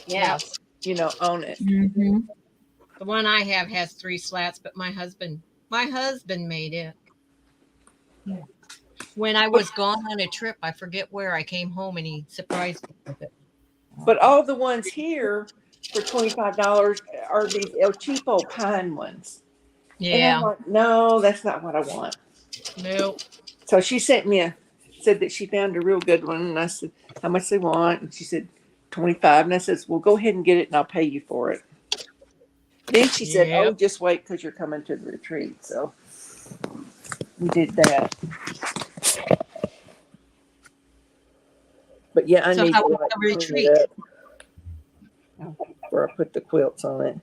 Yeah. you know, on it. Mm-hmm. The one I have has 3 slats, but my husband made it. When I was gone on a trip, I forget where, I came home and he surprised me with it. But all the ones here for $25 are these El Cheapo pine ones. And I'm Yeah. like, no, that's not what I want. Nope. So she said that she found a real good one. And I said, how much they want? And she said, 25. And I said, well, go ahead and get it and I'll pay you for it. Then she said, oh, Yep. just wait because you're coming to the retreat. So we did that. But yeah, I So need how to was like, the clean retreat? it up before I put the quilts on it.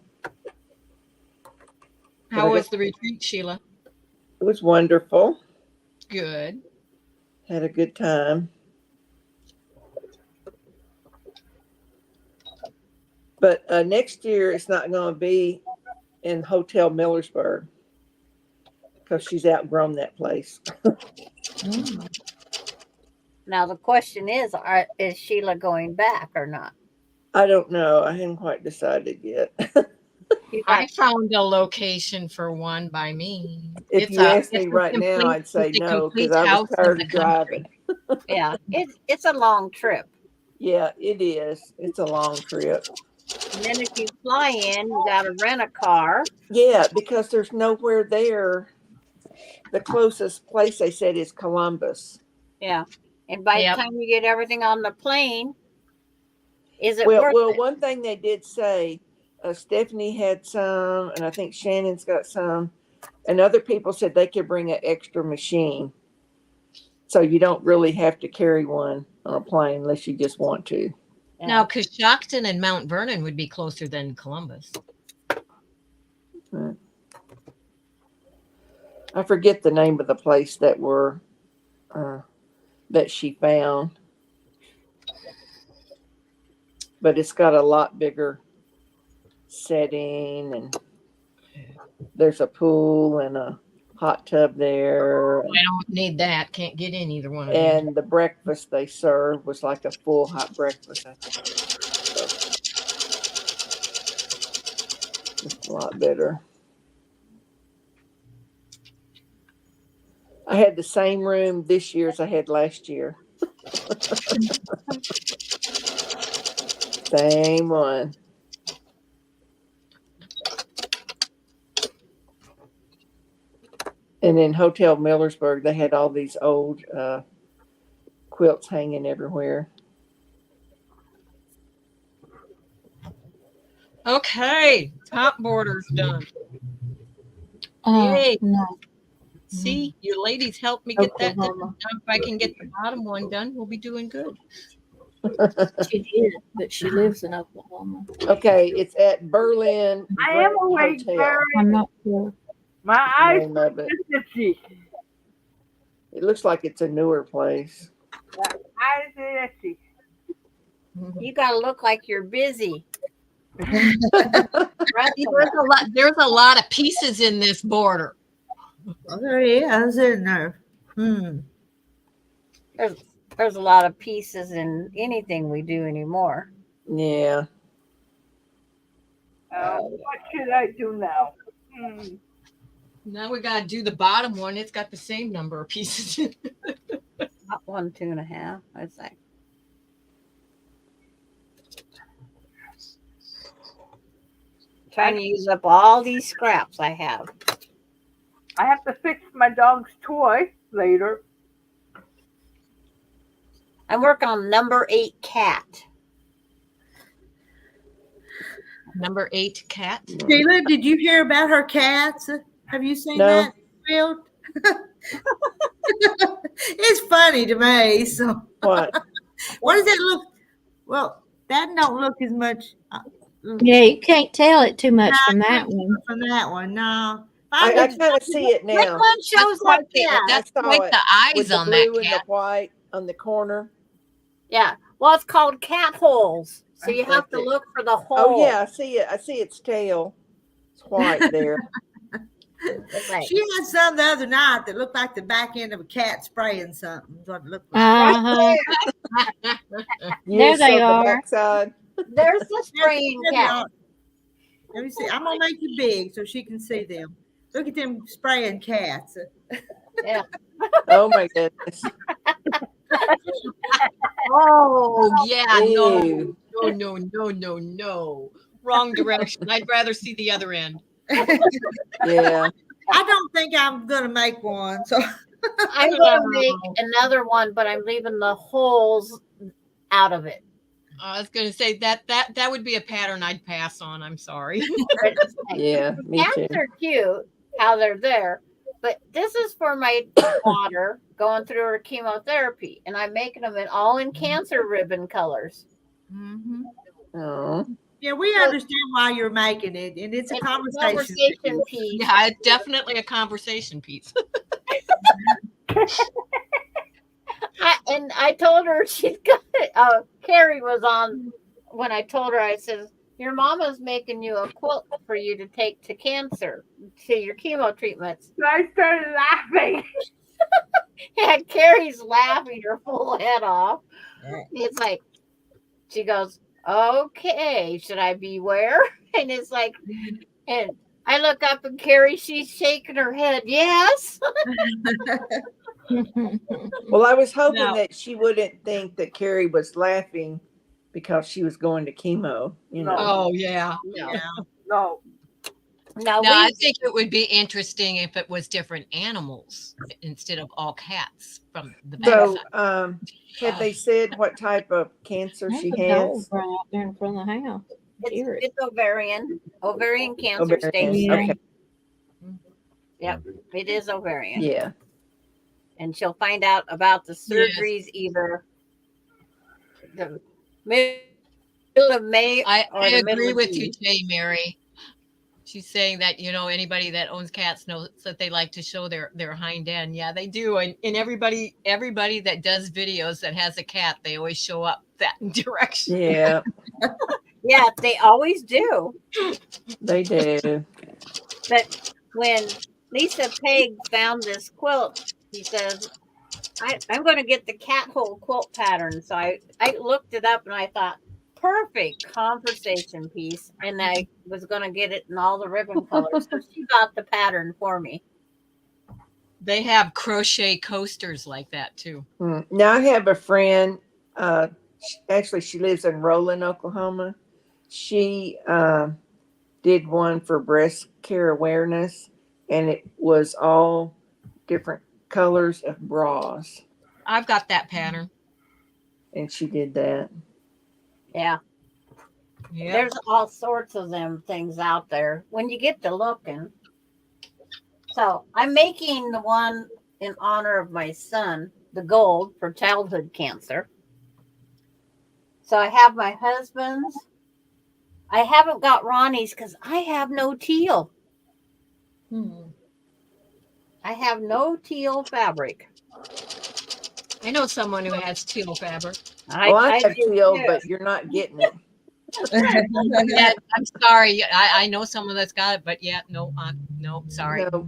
How was the retreat, Sheila? It was wonderful. Good. Had a good time. But next year it's not going to be in Hotel Millersburg because she's outgrown that place. Now the question is Sheila going back or not? I don't know. I hadn't quite decided yet. I found a location for one by me. If you asked me right now, I'd say it's a no complete because I house was in tired the of driving. Yeah, it's a long trip. Yeah, it is. It's a long trip. And then if you fly in, you got to rent a car. Yeah, because there's nowhere there. The closest place they said is Columbus. Yeah, and by Yep. the time you get everything on the plane, is it Well, worth it? one thing they did say, Stephanie had some, and I think Shannon's got some, And other people said they could bring an extra machine. So you don't really have to carry one on a plane unless you just want to. Yeah. Now, Coshocton and Mount Vernon would be closer than Columbus. I forget the name of the place that that she found, but it's got a lot bigger setting, and there's a pool and a hot tub there. I don't need that. Can't get in either one of them. And the breakfast they served was like a full hot breakfast. So, it's a lot better. I had the same room this year as I had last year. Same one. And in Hotel Millersburg, they had all these old quilts hanging everywhere. Okay, top border's done. Uh, Yay. no. See, you ladies helped me get that done. Oklahoma. Now, if I can get the bottom one done, we'll be doing good. She did, but she lives in Oklahoma. Okay, it's at Berlin I am Grand awake, Hotel. Barry. I'm not sure. My eyes Name of it. are itchy. It looks like it's a newer place. Eyes are itchy. You gotta look like you're busy. There's a lot of pieces in this border. Oh, there he is, isn't there? There's a lot of pieces in anything we do anymore. Yeah. What should I do now? Now we gotta do the bottom one. It's got the same number of pieces in it. Not 1, 2.5. I'd say. Trying to use up all these scraps I have. I have to fix my dog's toy later. I'm working on number 8 cat. Number 8 cat. Sheila, did you hear about her cats? Have you seen No. that, Phil? It's funny to me. So What? what does that look? Well, that don't look as much Yeah, you can't tell it too much from that one. from that one. No. I kind of see it Which now. one shows quite like the, that? that's I saw quite it the With eyes the on blue that and the cat. white on the corner. Yeah. Well, it's called cat holes. So you have to Okay. look for the hole. Oh yeah, I see it. I see its tail. It's white there. It's like- She had some the other night that looked like the back end of a cat spraying something. Is what it looked like. Uh-huh. You There just they saw the are. backside. There's the spraying cat. Let me see. I'm gonna make it big so she can see them. Look at them spraying cats. Yeah. Oh my goodness. Oh yeah, no, Ew. no. Wrong direction. I'd rather see the other end. Yeah. I don't think I'm gonna make one. So I'm going to make another one, but I'm leaving the holes out of it. I was going to say that would be a pattern I'd pass on. I'm sorry. Yeah. Me Cats too. are cute, how they're there. But this is for my daughter going through her chemotherapy, and I'm making them all in cancer ribbon colors. Oh. yeah, we understand why you're making it, and it's a conversation. piece. Yeah, it's definitely a conversation piece. I told her she's got it. Carrie was on when I told her. I said, "Your mama's making you a quilt for you to take to cancer, to your chemo treatments." So I started laughing. And Carrie's laughing her full head off. It's like, she goes, "Okay, should I beware?" And it's like, and I look up and Carrie, she's shaking her head. Yes. Well, I was hoping No. that she wouldn't think that Carrie was laughing because she was going to chemo. You know. Oh yeah. No. No. No, No, I think it would be interesting if it was different animals instead of all cats from the So, backside. had they said what type of cancer she There's a dog has? right out there in front of the house. Hear it. it's ovarian cancer Ovarian, stage Yeah. 3. okay. Yep, it is ovarian. Yeah. And she'll find out about the Yes. surgeries either the middle of May I or the middle agree of with you, June. Jay, Mary. She's saying that, anybody that owns cats knows that they like to show their hind end. Yeah, they do. And everybody that does videos that has a cat, they always show up that direction. Yeah, Yeah, they always do. they do. But when Lisa Peg found this quilt, she says, I'm going to get the cat hole quilt pattern. So I looked it up and I thought, perfect conversation piece. And I was going to get it in all the ribbon colors. So she got the pattern for me. They have crochet coasters like that too. Now I have a friend. Actually, she lives in Roland, Oklahoma. She did one for breast care awareness, and it was all different colors of bras, I've got that pattern. and she did that. Yeah. Yeah. There's all sorts of them things out there when you get to looking. So I'm making the one in honor of my son, the gold for childhood cancer. So I have my husband's. I haven't got Ronnie's because I have no teal. I have no teal fabric. I know someone who has teal fabric. I have do teal, too. but you're not getting it. Yeah, I'm sorry. I know someone that's got it, but yeah, no, sorry. No,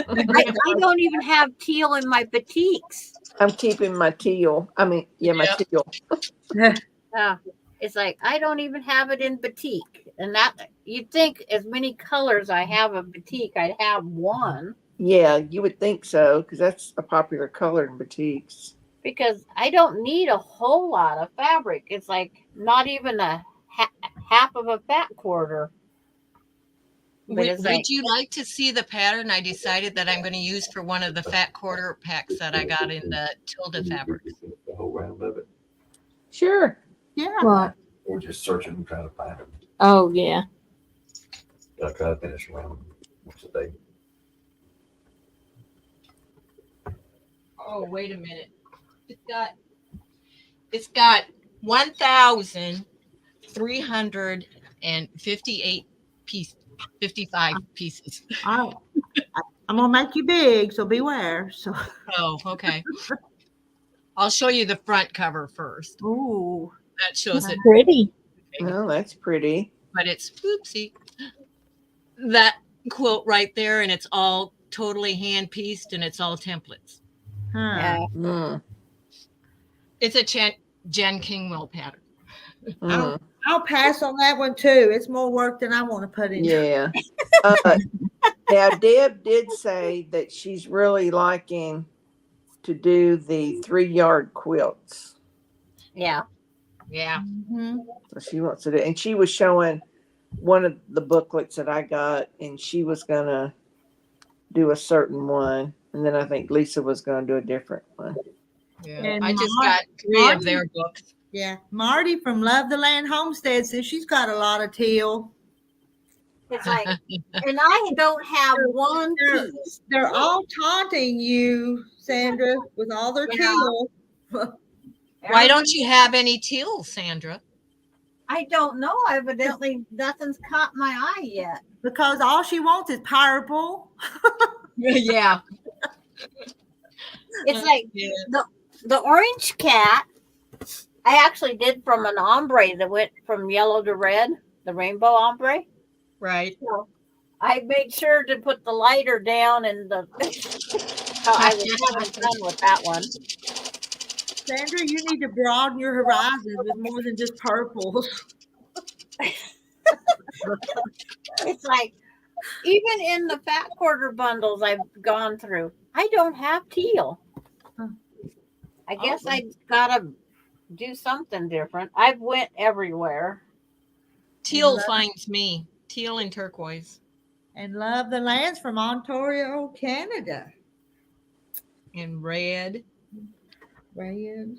I don't even have teal in my batiks. I'm keeping my teal. I mean, my teal. It's like I don't even have it in batik. And that you'd think as many colors I have of batik, I'd have one. Yeah, you would think so, because that's a popular color in batiks. Because I don't need a whole lot of fabric. It's like not even a half of a fat quarter. Would you like to see the pattern I decided that I'm going to use for one of the fat quarter packs that I got in the Tilda fabrics? The whole round of it. Sure. Yeah. What? Or just searching and trying to find them. Oh, yeah. I try to finish around once a day. Oh, wait a minute. It's got 1,358 55 pieces. I'm gonna make you big, so beware. So. Oh, okay. I'll show you the front cover first. Ooh. That shows it. Pretty. Well, that's pretty. But it's oopsie. That quilt right there, and it's all totally hand pieced, and it's all templates. Yeah. It's a Jen Kingwell pattern. I'll pass on that one too. It's more work than I want to put in. Yeah. Now, Deb did say that she's really liking to do the 3-yard quilts. Yeah. Yeah. Mm-hmm. So she wants to do, and she was showing one of the booklets that I got, and she was gonna do a certain one, and then I think Lisa was gonna do a different one. Yeah. And I just got 3 of their books. Yeah, Marty from Love the Land Homestead says she's got a lot of teal. It's like, and I don't have one piece. They're all taunting you, Sandra, with all their teal. Why don't you have any teal, Sandra? I don't know. Evidently, nothing's caught my eye yet. Because all she wants is purple. Yeah. It's like the orange cat. I actually did from an ombre that went from yellow to red, the rainbow ombre. Right. So I made sure to put the lighter down and I was having fun with that one. Sandra, you need to broaden your horizons with more than just purples. It's like, even in the fat quarter bundles I've gone through, I don't have teal. I guess I gotta do something different. I've went everywhere. Teal finds me. Teal and turquoise. And Love the Lands from Ontario, Canada. And red. Red.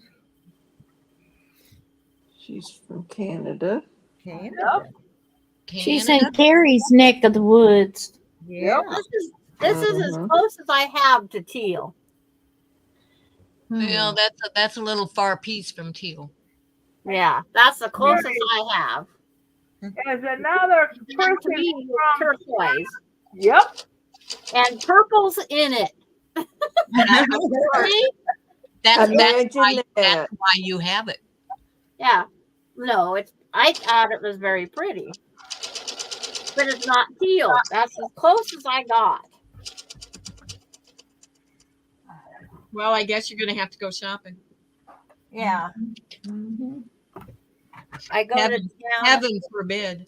She's from Canada. Canada. She's in Carrie's neck of the woods. Yeah. This is as Mhm. close as I have to teal. Well, that's a little far piece from teal. Yeah, that's the closest I have. There's another To person me, from. turquoise Yep. and purple's in it. See? That's Imagine that's that. why you have it. Yeah. No, I thought it was very pretty. But it's not teal. That's as close as I got. Well, I guess you're gonna have to go shopping. Yeah. Mhm. I go Heaven, to town. heaven forbid.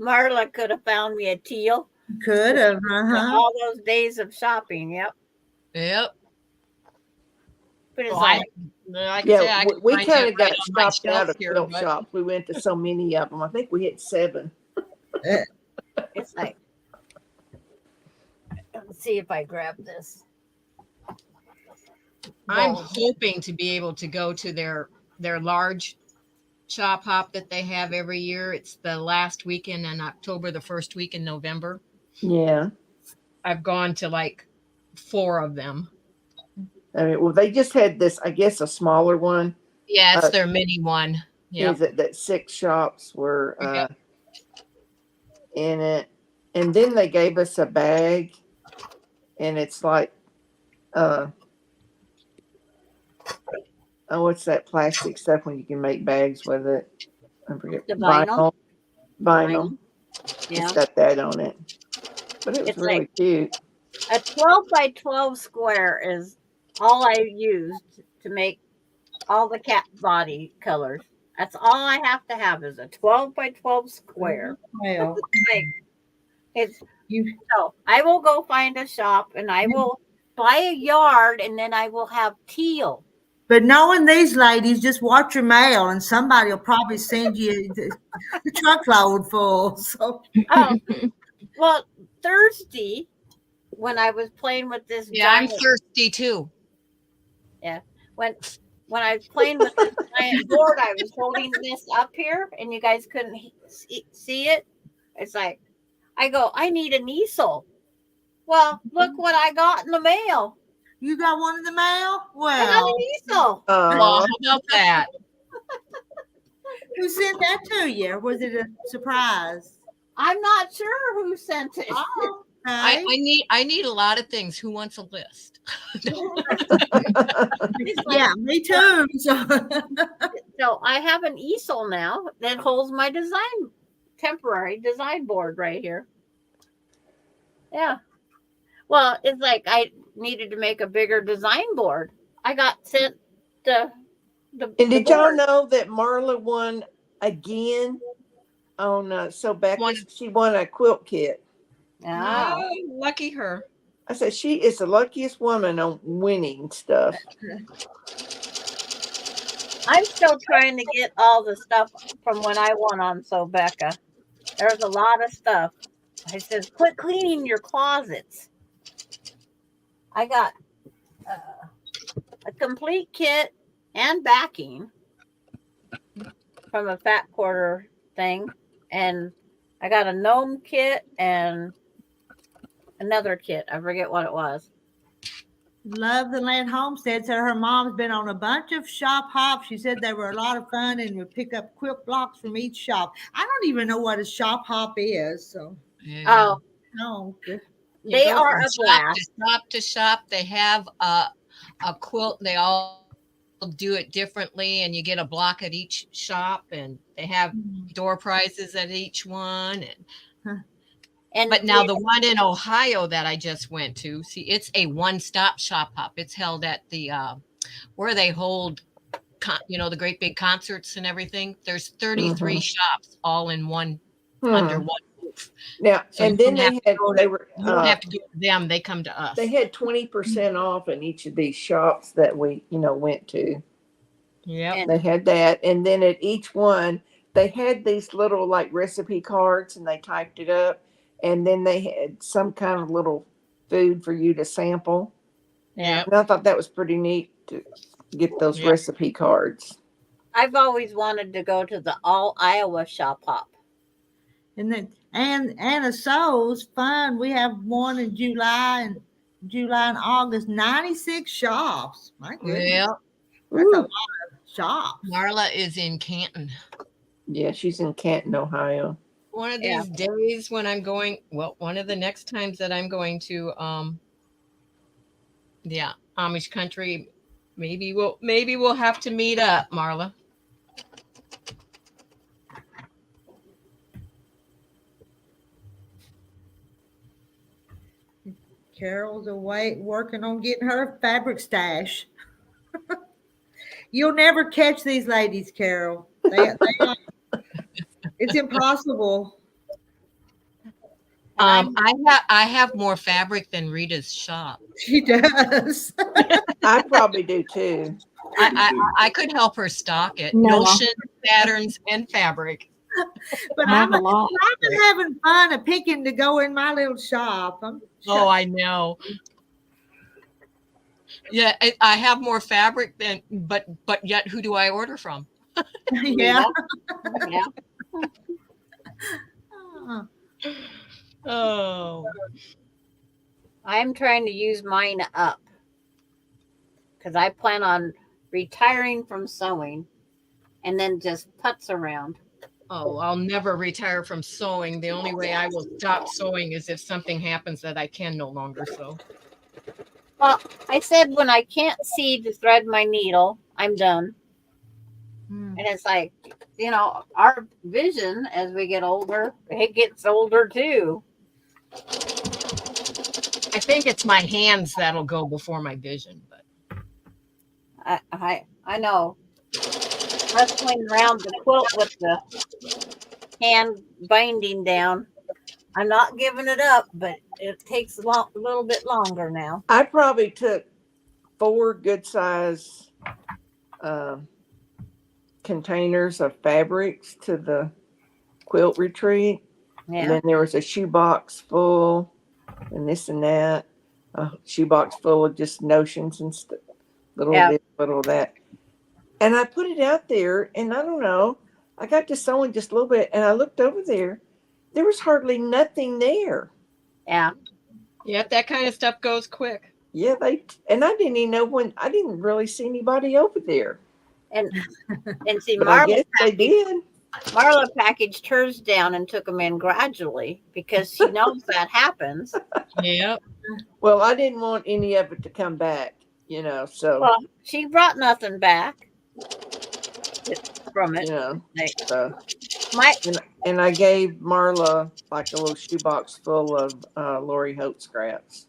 Marla could have found me a teal Could have. for all those days of shopping. Yep. Yep. But it's Well, I, like, like I say, Yeah, I could we find kind it of right got on my stopped out shelf of here, quilt but shops. We went to so many of them. I think we hit 7. it's like, let's see if I grab this. I'm Bulb. hoping to be able to go to their large shop hop that they have every year. It's the last weekend in October, the first week in November. Yeah. I've gone to like 4 of them. I mean, well, they just had this, I guess, a smaller one. Yeah, it's their mini one. Yeah. Is it that 6 shops were Yep. in it? And then they gave us a bag, and it's like, what's that plastic stuff when you can make bags with it? I forget. The vinyl. Vinyl. Yeah. It's got that on it. But it was It's really like cute. a 12 by 12 square is all I used to make all the cat body colors. That's all I have to have is a 12 by 12 square. Well, Like, it's you so I will go find a shop and I will buy a yard and then I will have teal. but knowing these ladies, just watch your mail and somebody will probably send you the truckload full. So Well, Thursday when I was playing with this Yeah, I'm giant, thirsty too. when I was playing with this giant board, I was holding this up here and you guys couldn't see it. It's like I go, I need an easel. Well, look what I got in the mail. you got one in the mail? I got Well, an easel. Well, how about that? who sent that to you? Was it a surprise? I'm not sure who sent it. Oh, I okay. need a lot of things. Who wants a list? It's like, Yeah, me too. So, so I have an easel now that holds my temporary design board right here. Yeah. Well, it's like I needed to make a bigger design board. I got sent the And did y'all board. know that Marla won again on she won a quilt kit. Ah. Oh, lucky her. I said she is the luckiest woman on winning stuff. I'm still trying to get all the stuff from when I won on Becca. There's a lot of stuff. I said, quit cleaning your closets. I got a complete kit and backing from a fat quarter thing. And I got a gnome kit and another kit. I forget what it was. Love the Land Homestead said her mom's been on a bunch of shop hops. She said they were a lot of fun and would pick up quilt blocks from each shop. I don't even know what a shop hop is. So, Yeah. no. They go are from a shop blast. to shop to shop. They have a quilt. They all do it differently, and you get a block at each shop, and they have door prizes at each one. But now the one in Ohio that I just went to, see, it's a one-stop shop hop. It's held at the where they hold, the great big concerts and everything. There's 33 shops all in one under one roof. Now, So and then you don't have to go to them; they come to us. They had 20% off in each of these shops that we, went to. Yeah, they had that, and then at each one they had these little like recipe cards, and they typed it up, and then they had some kind of little food for you to sample. Yeah, and I thought that was pretty neat to get those recipe cards. I've always wanted to go to the All Iowa Shop Hop. And then Anna Sews fun. We have one in July and August. 96 shops. My goodness, Well, that's a Ooh. lot of shops. Marla is in Canton. Yeah, she's in Canton, Ohio. One of Yeah. these days when I'm going, well, one of the next times that I'm going to Amish country, maybe we'll have to meet up, Marla. Carol's away working on getting her fabric stash. You'll never catch these ladies, Carol. It's impossible. I have more fabric than Rita's shop. She does. I probably do too. I could help her stock it. No. Notion, patterns, and fabric. But I have I'm a lot. been having fun of picking to go in my little shop. Oh, I know. Yeah, I have more fabric than, but yet who do I order from? Yeah. Yeah. Oh, I'm trying to use mine up because I plan on retiring from sewing and then just putz around. oh, I'll never retire from sewing. The only way I will stop sewing is if something happens that I can no longer sew. Well, I said when I can't see to thread my needle, I'm done. Hmm. And it's like, our vision as we get older, it gets older too. I think it's my hands that'll go before my vision, but I know. Wrestling around the quilt with the hand binding down. I'm not giving it up, but it takes a little bit longer now. I probably took 4 good size containers of fabrics to the quilt retreat. And Yeah. then there was a shoebox full and this and that. A shoebox full of just notions and stuff. Little Yeah. this, little that. And I put it out there, and I don't know. I got to sewing just a little bit, and I looked over there. There was hardly nothing there. Yeah. yep, that kind of stuff goes quick. Yeah, and I didn't even know when. I didn't really see anybody over there. And see, But I guess they did. Marla packaged hers down and took them in gradually because she knows that happens. Yep. Well, I didn't want any of it to come back, so, Well, she brought nothing back from it. Like, so. My And I gave Marla like a little shoebox full of Lori Hope scraps.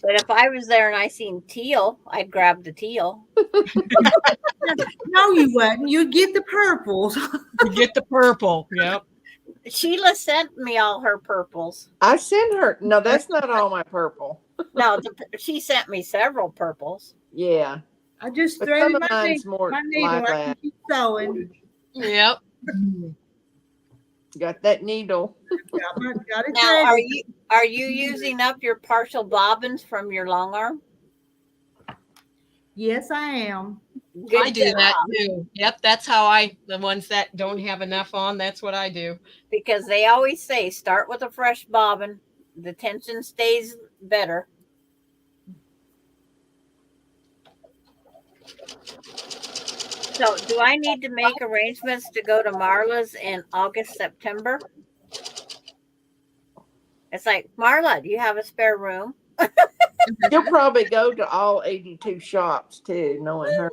But if I was there and I seen teal, I'd grab the teal. No, you wouldn't. You'd get the purples. You get the purple. Yep. Sheila sent me all her purples. I sent her. No, that's not all my purple. No, she sent me several purples. Yeah. I just But threaded some of my mine's more needle. I lilac. can keep sewing. Yep. Got that needle. Got it Now, threaded. are you using up your partial bobbins from your long arm? Yes, I am. Good I do job. that too. Yep, that's how the ones that don't have enough on, that's what I do. Because they always say start with a fresh bobbin. The tension stays better. So do I need to make arrangements to go to Marla's in August, September? It's like, Marla, do you have a spare room? You'll probably go to all 82 shops too, knowing her.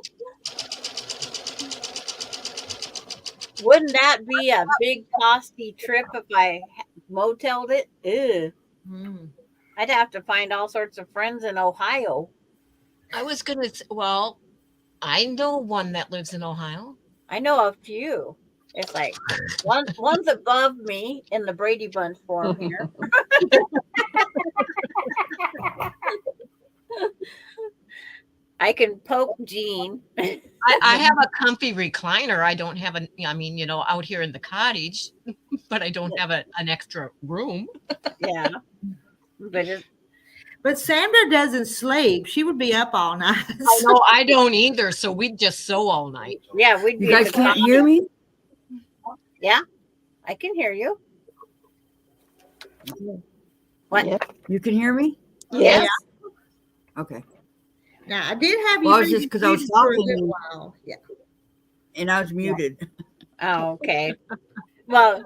Wouldn't that be a big costly trip if I moteled it? Ew. Hmm. I'd have to find all sorts of friends in Ohio. I was gonna. Well, I know one that lives in Ohio. I know a few. It's like one's above me in the Brady Bunch form here. I can poke Jean. I have a comfy recliner. I don't have out here in the cottage, but I don't have an extra room. Yeah. But But Sandra doesn't sleep. She would be up all night. I know I don't either, so we'd just sew all night. Yeah, we'd You be at guys the can't top. hear me? Yeah, I can hear you. What? Yeah. You can hear me? Yes. Okay. Now I did have you. Well, it's just because I was muted for a talking little and- while. Yeah. And I was muted. Oh, okay. Well,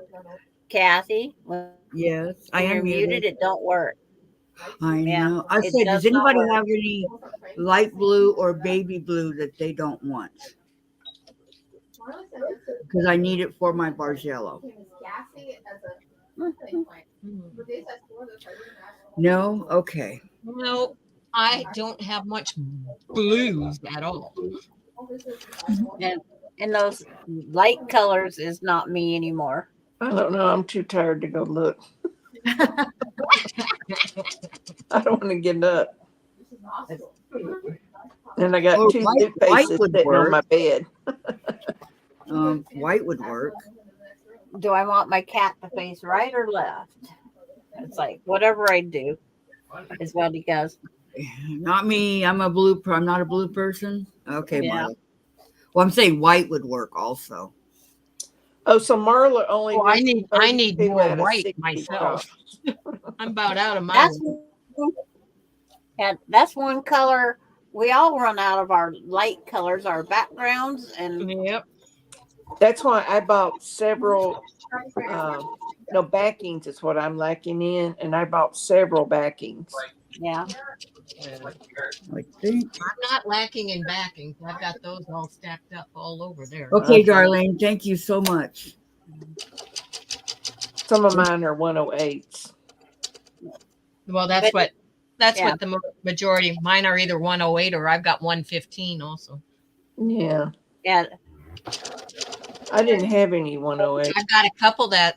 Kathy, when Yes, I you're am muted, it don't work. I Yeah, know. I it said, does does not anybody work. have any light blue or baby blue that they don't want? Because I need it for my Bargello. No? Okay. No, I don't have much blues at all. And those light colors is not me anymore. I don't know. I'm too tired to go look. I don't want to get up. And I got Oh, two white suitcases would sitting on my work. bed. White would work. Do I want my cat to face right or left? It's like whatever I do is what he does. Not me. I'm a blue. I'm not a blue person. Okay, Yeah. Marla. Well, I'm saying white would work also. Oh, so Marla only. Well, I went need 32 more out of white 60 myself. drops. I'm about out of my. That's one color. We all run out of our light colors, our backgrounds, and Yep. That's why I bought several. No, backings is what I'm lacking in, and I bought several backings. yeah. I think. I'm not lacking in backing. I've got those all stacked up all over there. Okay, Darlene. Thank you so much. Some of mine are 108s. Well, that's But- what the majority. Mine are either 108 or I've got 115 also. Yeah, Yeah. I didn't have any 108. I've got a couple that.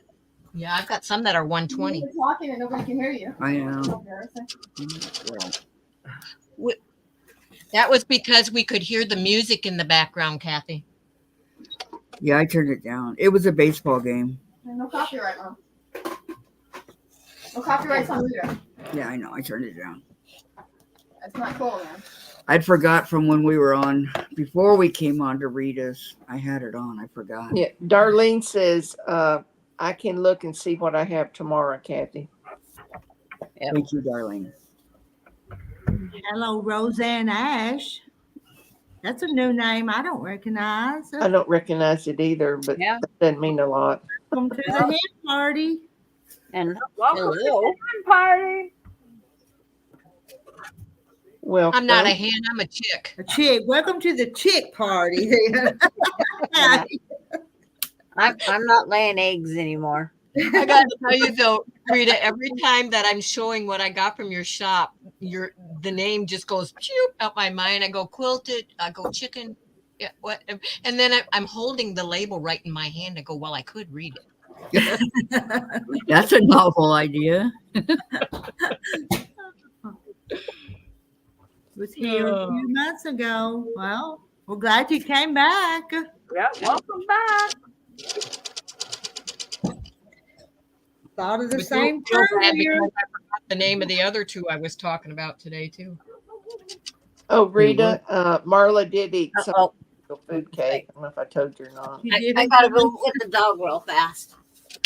Yeah, I've got some that are 120. You're talking and nobody can hear you. I am. That was because we could hear the music in the background, Kathy. Yeah, I turned it down. It was a baseball game. No copyright, Mom. No copyrights on video. Yeah, I know. I turned it down. That's not cool, man. I'd forgot from when we were on before we came on to read us. I had it on. I forgot. Yeah, Darlene says I can look and see what I have tomorrow, Kathy. Thank you, darling. Hello, Roseanne Ash. That's a new name I don't recognize. I don't recognize it either, but Yeah. that doesn't mean a lot. Welcome to the hen party. And Welcome to hello. the hen party. Well, I'm not a hen, I'm a chick. A chick. Welcome to the chick party. Yeah. I'm not laying eggs anymore. I got to tell you though, Rita, every time that I'm showing what I got from your shop, the name just goes pew out my mind. I go quilted, I go chicken, yeah, what? And then I'm holding the label right in my hand. I go, well, I could read it. That's a novel idea. Was here a few months ago. Well, we're glad you came back. Yep, welcome back. Thought of the But same real bad career. because I forgot the name of the other two I was talking about today too. Oh, Rita, Marla did eat some Oh, food cake. I don't know if I told you or not. You I didn't- gotta go get the dog real fast.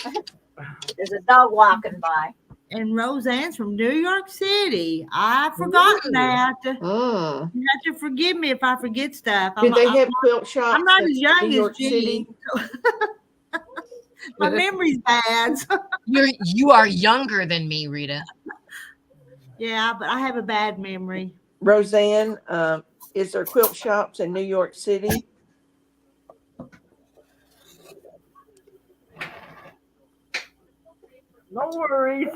There's a dog walking by. And Roseanne's from New York City. I've forgotten that. You Mm. have to forgive me if I forget stuff. Do they have quilt shops? I'm not in as young New as York Jean. City? My memory's bad. You are younger than me, Rita. Yeah, but I have a bad memory. Roseanne, is there quilt shops in New York City? No worries.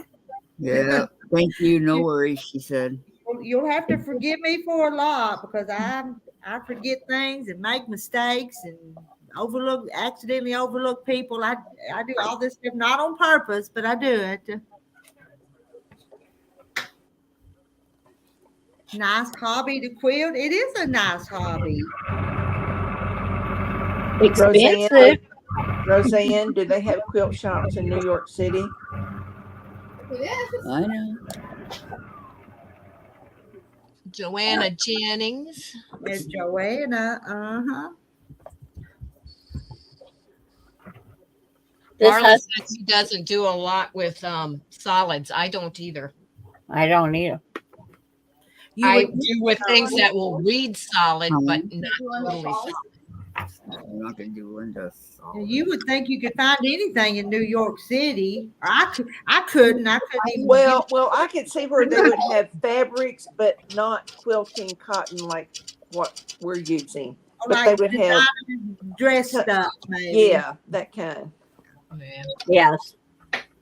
Yeah. Thank you. No worries, she said. You'll have to forgive me for a lot because I forget things and make mistakes and accidentally overlook people. I do all this stuff not on purpose, but I do it. Nice hobby to quilt. It is a nice hobby. Expensive. Roseanne, do they have quilt shops in New York City? It is. I know. Joanna Jennings. There's Joanna. Uh-huh. This Marla has, says she doesn't do a lot with solids. I don't either. I don't either. You I would do with things that will read solid, but not totally solid. I'm not gonna do Linda's. you would think you could find anything in New York City. Or I couldn't even Well, I could see where they would have fabrics, but not quilting cotton like what we're using. get, But like they would have, dress stuff, maybe. yeah, that kind. Yeah. Yes.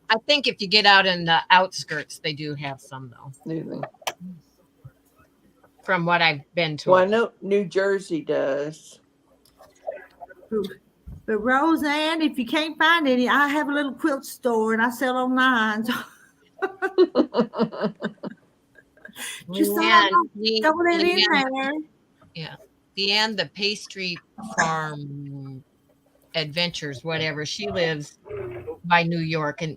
I think if you get out in the outskirts, they do have some though, Really. from what I've been told. Well, I know New Jersey does. But Roseanne, if you can't find any, I have a little quilt store and I sell online. So just throw it in there. Yeah. Deanne, the pastry farm adventures, whatever. She lives by New York, and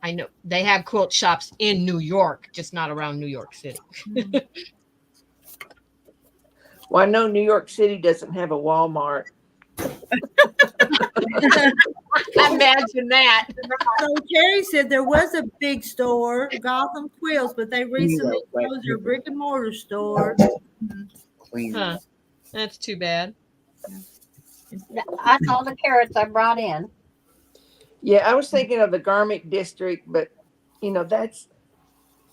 I know they have quilt shops in New York, just not around New York City. Well, I know New York City doesn't have a Walmart. Imagine that. So Terry said there was a big store, Gotham Quilts, but they recently closed their brick and mortar store. Huh. That's too bad. That's all the carrots I brought in. Yeah, I was thinking of the garment district, but you know, that's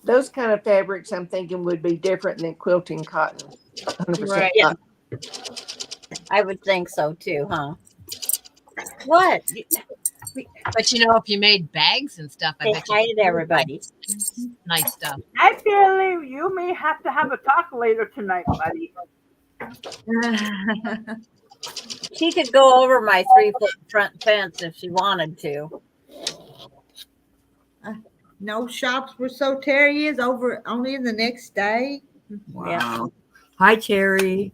those kind of fabrics I'm thinking would be different than quilting cotton. 100% Right. Yeah. cotton. I would think so too, huh? What? But you know, if you made bags and stuff, I Say bet hi you to everybody. nice stuff. I feel you may have to have a talk later tonight, buddy. She could go over my 3-foot front fence if she wanted to. No shops where So Terry is over only in the next day. Wow. Yeah. Hi, Terry.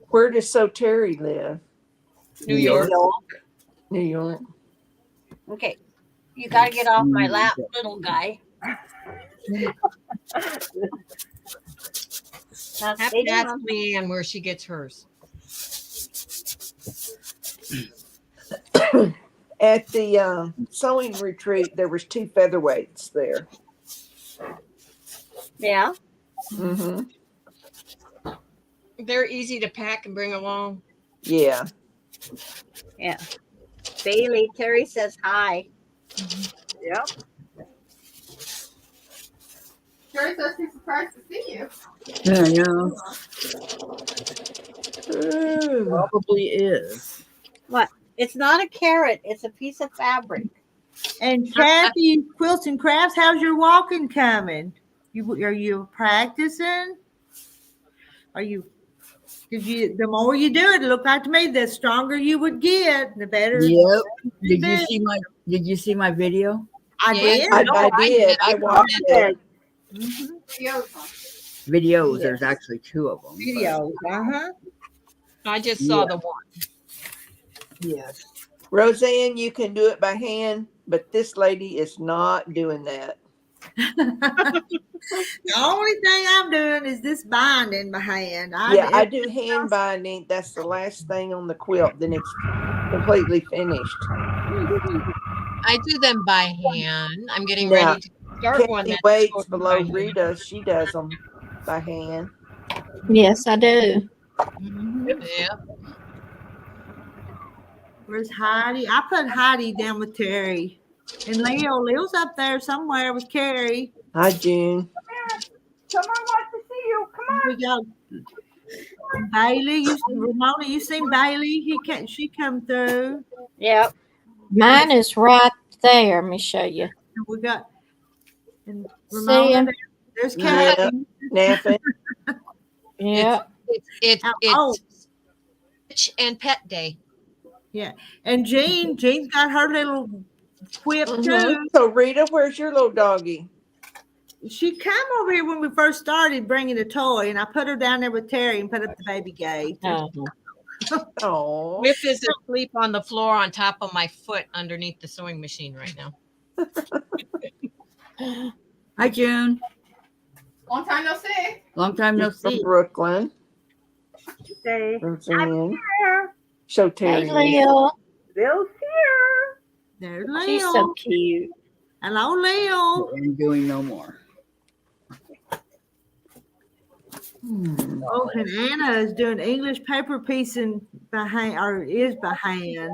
Where does So Terry live? New York. New York. Okay. You got to get off my lap, little guy. Have to ask Leanne where she gets hers. At the sewing retreat, there was 2 featherweights there. Yeah. Mm-hmm. They're easy to pack and bring along. Yeah. Yeah. Bailey, Terry says hi. Yep. Terry says he's surprised to see you. Yeah, I know. Ooh. Probably is. What? It's not a carrot. It's a piece of fabric. And Kathy, Quilts and Crafts, how's your walking coming? Are you practicing? The more you do it, it looked like to me, the stronger you would get, the better. Yep. Did you see my video? I did. I did. I watched it. Videos. There's actually 2 of them. Videos. I just saw the one. Yes. Roseanne, you can do it by hand, but this lady is not doing that. The only thing I'm doing is this binding by hand. I do hand binding. That's the last thing on the quilt. Then it's completely finished. I do them by hand. I'm getting ready to start one. Kathy That's waits going below by hand. Rita. She does them by hand. Yes, I do. Yeah. Where's Heidi? I put Heidi down with Terry. And Leo's up there somewhere with Carrie. Hi, June. Someone wants to see you. Come on. We got Bailey. Ramona, you seen Bailey? She come through. Yep. Mine is right there. Let me show you. And we got and See Ramona. him? There's Yeah. Kathy. Napping. Yeah. It's Oh. Stitch and Pet Day. And Jean's got her little whip too. So, Rita, where's your little doggy? She came over here when we first started bringing a toy, and I put her down there with Terry and put up the baby gate. Oh, Whip is asleep on the floor on top of my foot underneath the sewing machine right now. Hi, June. Long time no see. Long time no She's from see. Brooklyn. Say, Roseanne. here. Show Hey, Terry. Leo. Bill's here. There's She's Leo. so cute. Hello, Leo. I'm doing no more. Oh, and Anna is doing English paper piecing by hand, or is by hand.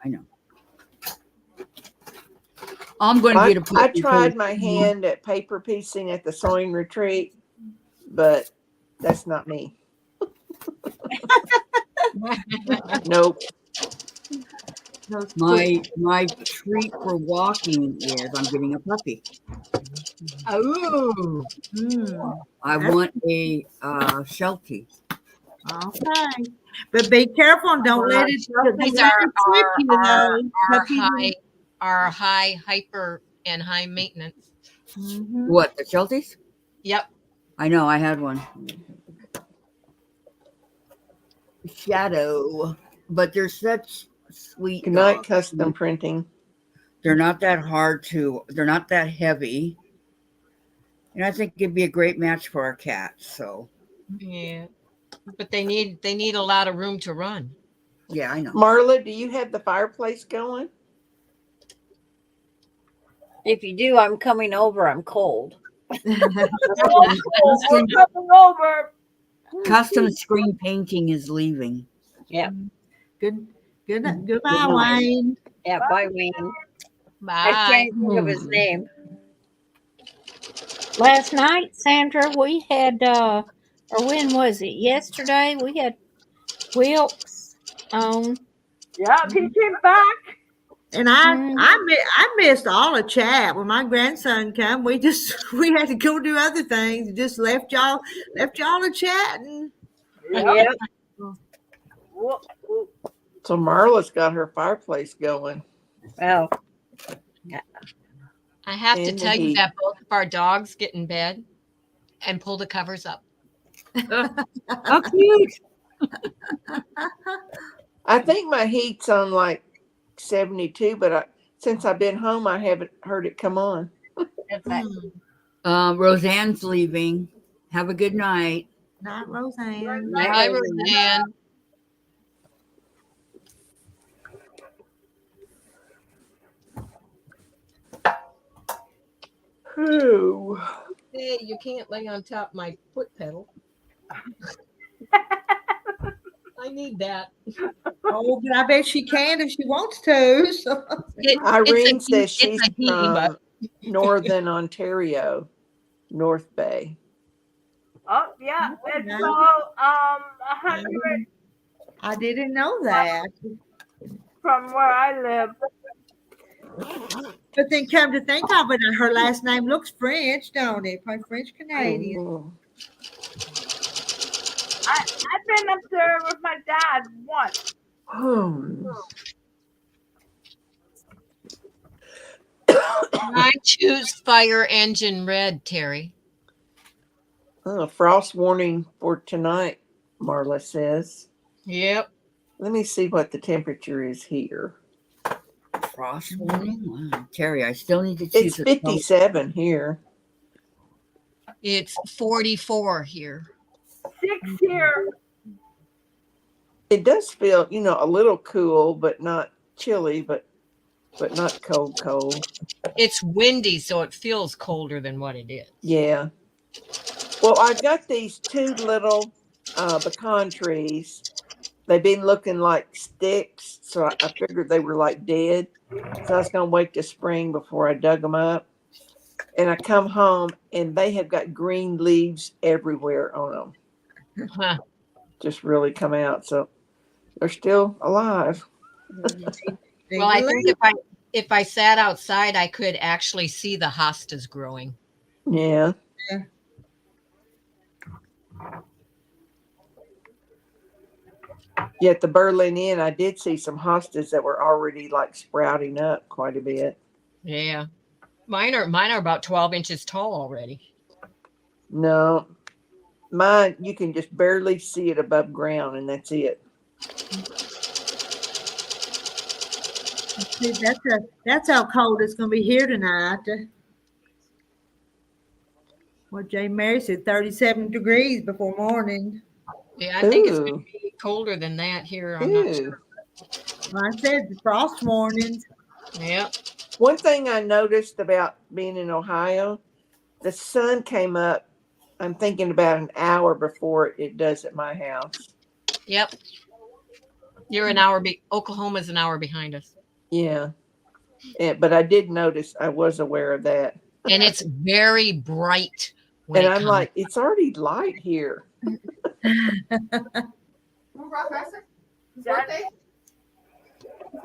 I know. I'm going to I, get a put I because- tried my hand at paper piecing at the sewing retreat, but that's not me. Nope. My treat for walking is I'm getting a puppy. Oh, I want a Sheltie. Okay, but be careful and don't let it. these don't let it trip you, though. are high hyper and high maintenance. Mhm. What, the Shelties? Yep. I know, I had one. Shadow. But they're such sweet Good night, dogs. custom printing. They're not that hard to, they're not that heavy. And I think it'd be a great match for our cats. So Yeah. But they need a lot of room to run. yeah, I know. Marla, do you have the fireplace going? If you do, I'm coming over. I'm cold. We're coming over. Custom screen painting is leaving. Yep. Goodbye, Good night. Wayne. Yeah. Bye, Wayne. I Bye. can't think of his name. Last night, Sandra, we had, or when was it? Yesterday, we had Wilkes on. Yeah, he came back. And I missed all the chat when my grandson came. We had to go do other things. Just left y'all a chatting. Yep. So Marla's got her fireplace going. Well, I have to In the tell you heat. that both of our dogs get in bed and pull the covers up. How cute. I think my heat's on like 72, but since I've been home, I haven't heard it come on. that's that. Roseanne's leaving. Have a good night. Not Roseanne. Bye, Roseanne. Ooh. Hey, you can't lay on top of my foot pedal. I need that. Oh, but I bet she can if she wants to. So. Irene says she's it's a he, but from Northern Ontario, North Bay. Oh yeah, it's nice. about 100 I didn't know that. from where I live. But then come to think of it, her last name looks French, don't it? Probably French Canadian. Ooh. I've been up there with my dad once. I choose fire engine red, Terry. Frost warning for tonight, Marla says. Yep. Let me see what the temperature is here. Frost warning? Wow. Terry, I still need to choose It's 57 here. It's 44 here. 6 here. It does feel, a little cool, but not chilly, but not cold. It's windy, so it feels colder than what it is. Yeah. Well, I've got these 2 little pecan trees. They've been looking like sticks, so I figured they were like dead. So I was going to wait till spring before I dug them up. And I come home, and they have got green leaves everywhere on them. Huh. Just really come out. So they're still alive. Well, I think if I sat outside, I could actually see the hostas growing. Yeah. Yeah, at the Berlin Inn, I did see some hostas that were already like sprouting up quite a bit. Yeah. Mine are about 12 inches tall already. No, mine, you can just barely see it above ground, and that's it. See, that's how cold it's going to be here tonight. What Jay Mary said, 37 degrees before morning. Yeah, I think it's going Ooh. to be colder than that here. I'm not Ew. sure. Well, I said the frost warnings. Yeah. One thing I noticed about being in Ohio, the sun came up, I'm thinking about an hour before it does at my house. Yep. You're Oklahoma's an hour behind us. Yeah. But I did notice, I was aware of that. And it's very bright when And it I'm comes. like, it's already light here. Rock Master? His birthday?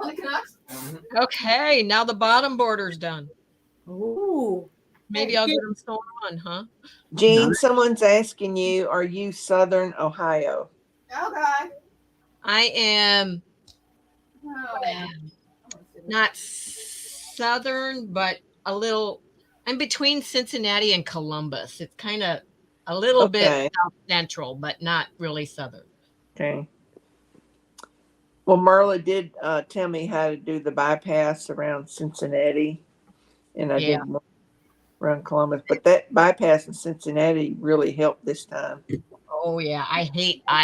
On the Canucks? Okay, now the bottom border's done. Ooh. Maybe I'll get them sewn on, huh? Jean, someone's asking you, are you Southern Ohio? Okay. I am Oh. not southern, but I'm between Cincinnati and Columbus. It's kind of a little bit south central, but not really southern. Okay. Well, Marla did tell me how to do the bypass around Cincinnati, and I did around Columbus. But that bypass in Cincinnati really helped this time. Oh yeah, I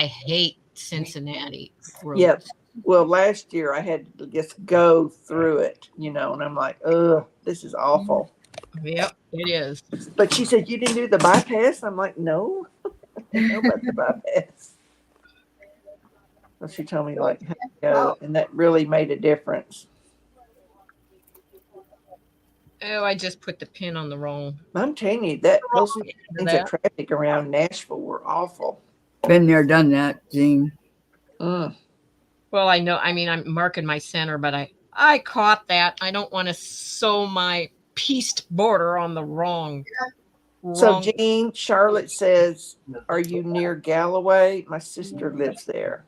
hate Cincinnati roads. Yep. Well, last year I had to just go through it, and I'm like, ugh, this is awful. Yep, it is. But she said, you didn't do the bypass? I'm like, no, I didn't know about the bypass. So she told me like how to go, and that really made a difference. Oh, I just put the pin on the wrong. I'm telling you those things of traffic around Nashville were awful. Been there, done that, Jean. Mm. Well, I know. I mean, I'm marking my center, but I caught that. I don't want to sew my pieced border on the wrong. So, Jean, Charlotte says, are you near Galloway? My sister lives there.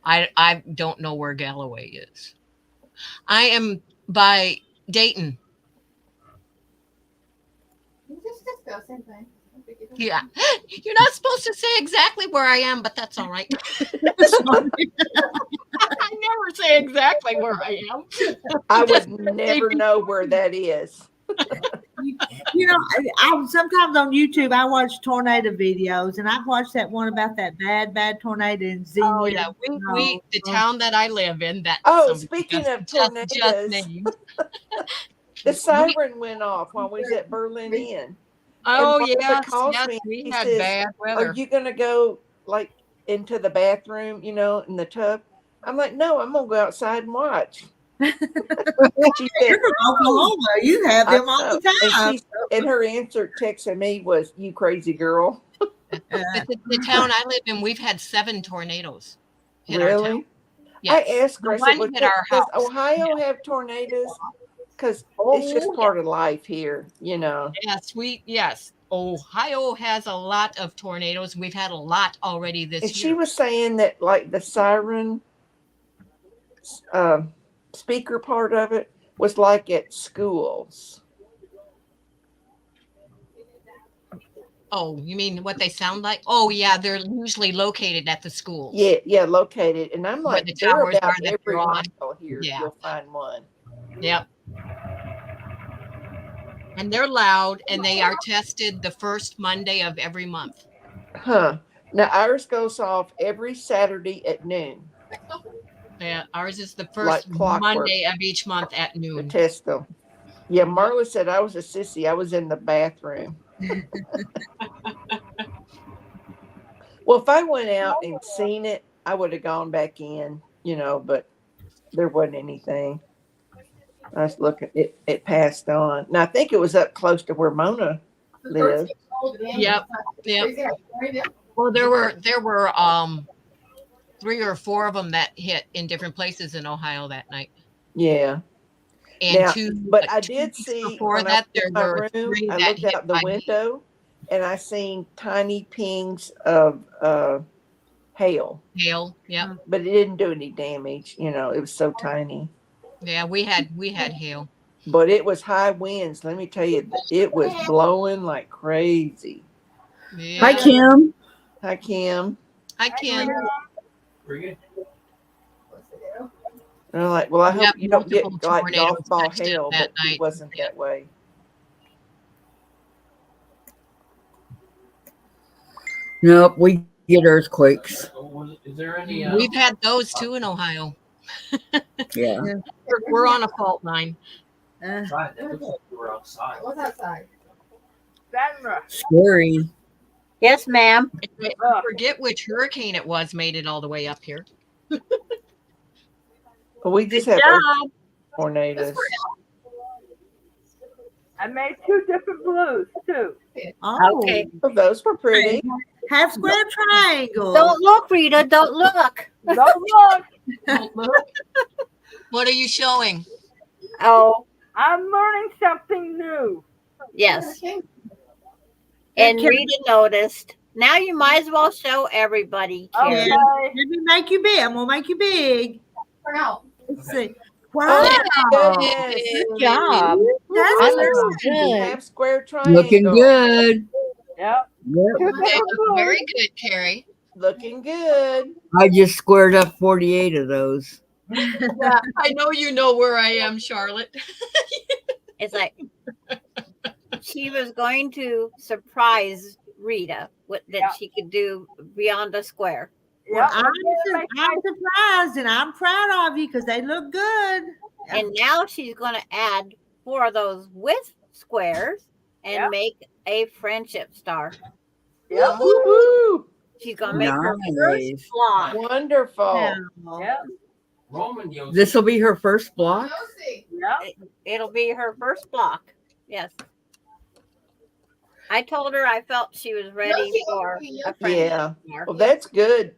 I don't know where Galloway is. I am by Dayton. Just same thing. Yeah. You're not supposed to say exactly where I am, but that's all right. I never say exactly where I am. I would never know where that is. I sometimes on YouTube I watch tornado videos, and I've watched that one about that bad tornado in Xenia. Oh yeah, we the town that I live in. That speaking of tornadoes, the siren went off while we was at Berlin Inn. Oh yeah, we had says, bad weather. Are you gonna go like into the bathroom, in the tub? I'm like, no, I'm gonna go outside and watch. She said, You're from Oklahoma. You have them all the time. And her answer text to me was, "You crazy girl." But the town I live in, we've had 7 tornadoes hit really? our town. Yes. I asked her, does Ohio have tornadoes? Because it's just part of life here, Yes. Ohio has a lot of tornadoes. We've had a lot already this year. And she was saying that like the siren speaker part of it was like at schools. Oh, you mean what they sound like? Oh yeah, they're usually located at the schools. Yeah, located. And I'm like, they're about every mile here. Yeah. You'll find one. Yep. And they're loud, and they are tested the first Monday of every month. Huh. Now ours goes off every Saturday at noon. Yeah, ours is the first Monday of each month at noon. To test them. Yeah, Marla said I was a sissy. I was in the bathroom. Well, if I went out and seen it, I would have gone back in, but there wasn't anything. I was looking, it passed on. Now, I think it was up close to where Mona lives. Yep. Well, there were 3 or 4 of them that hit in different places in Ohio that night. Yeah. And but I did see before that there were 3 I that looked out the window and I seen tiny pings of hail. Yeah. But it didn't do any damage. It was so tiny. Yeah, we had hail. But it was high winds. Let me tell you, it was blowing like crazy. Yeah. Hi, Kim. Hi, Kim. Hi, Kim. And I'm like, well, I hope you don't get like golf ball hail, but it wasn't that way. Nope, we get earthquakes. Is there any? We've had those too in Ohio. Yeah. We're on a fault line. Outside. It looks like you were outside. What's outside? Sandra. Scary. Yes, ma'am. I forget which hurricane it was made it all the way up here. But we just Good have earth job. tornadoes. I made 2 different blues too. Oh, Okay. Oh, those were pretty. half square triangle. Don't look, Rita. Don't look. Don't look. What are you showing? Oh, I'm learning something new. yes. And Rita noticed. Now you might as well show everybody, Carrie. Okay. Let me make you big. I'm gonna make you big. For now. Let's see. Wow, Goodness. Good job. that's That good. looks good. Half square triangle. Looking good. Yep. Yep. That was very good, Carrie. Looking good. I just squared up 48 of those. Yeah, I know you know where I am, Charlotte. It's like she was going to surprise Rita with that Yeah. she could do beyond a square. Well, Yep. I'm surprised and I'm proud of you because they look good. And now she's going to add 4 of those with squares and Yep. make a friendship star. Yep. Woo-hoo. She's going to make her first Nice. block. Wonderful. Yep. Roman Yosi. This will be her first block. Josie. Yep. It'll be her first block. Yes. I told her I felt she was ready Josie, for a yeah. friendship Yeah. star. Well, that's good,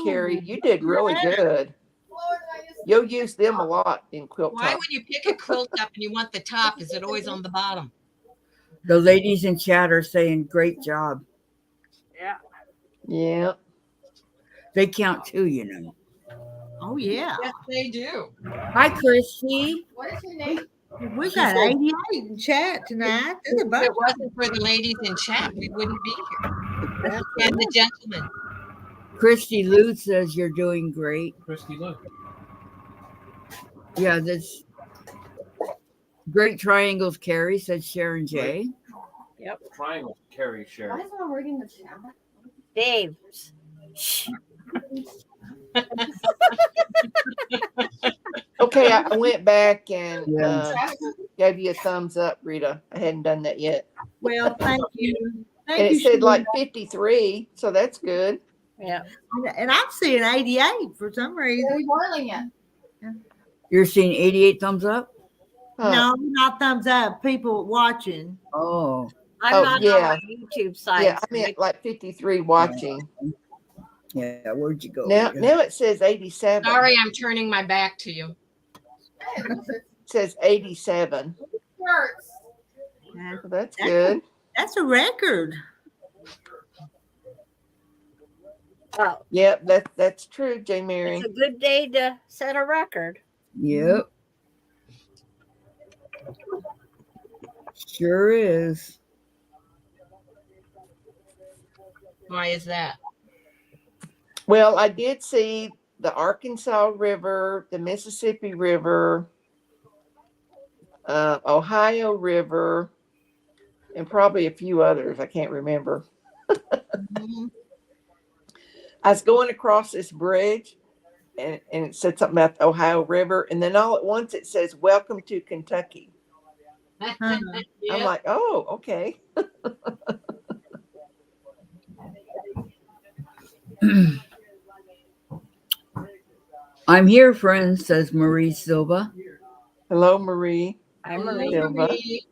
Carrie. You did really good. Lord, I just- You'll use them a lot in quilt Why, top. when you pick a quilt up and you want the top, is it always on the bottom? The ladies in chat are saying great job. Yeah. Yeah. They count too, you know. Oh yeah. Yes, they do. Hi, Christy. What is your name? We got 88 in chat tonight. There's a If bunch. it wasn't for the ladies in chat, we wouldn't be here. And the gentlemen. Christy Lou says you're doing great. Christy, look. Yeah, that's great triangles, Carrie, said Sharon J. Triangle. Carrie Why share. is someone reading the chat? Dave. Shh. Okay, I went back and Yeah. gave you a thumbs up, Rita. I hadn't done that yet. Well, thank you. Thank And you, it said Sharon. like 53, so that's good. Yeah. And I'm seeing 88 for some Are reason. we boiling yet? You're seeing 88 thumbs up? Huh. No, not thumbs up. People watching. Oh, I'm Oh, not yeah. on my YouTube site. Yeah, I meant like 53 watching. yeah. Where'd you go? Now, Rita? now it says 87. Sorry, I'm turning my back to you. Hey, It says 87. shirts. So that's good. That's a record. Oh, Yep, that's true, J. Mary. it's a good day to set a record. Yep. Sure is. Why is that? Well, I did see the Arkansas River, the Mississippi River, Ohio River, and probably a few others. I can't remember. Mhm. I was going across this bridge and it said something about the Ohio River. And then all at once it says, "Welcome to Kentucky." I'm Yep. like, oh, okay. I'm here, friends, says Marie Silva. Hello, Marie. I'm Hello, Marie. Silva. Marie.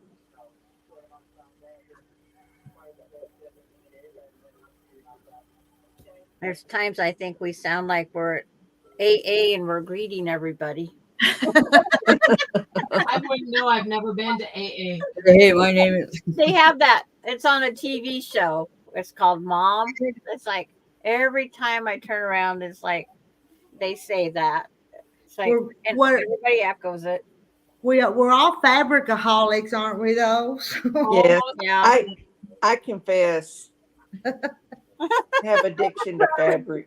There's times I think we sound like we're at AA and we're greeting everybody. I wouldn't know. I've never been to AA. Hey, my name is. They have that. It's on a TV show. It's called Mom. It's like every time I turn around, it's like they say that. It's like We're- and what- everybody echoes it. We're all fabricaholics, aren't we? Those. Yeah, Yeah. I confess, have addiction to fabric.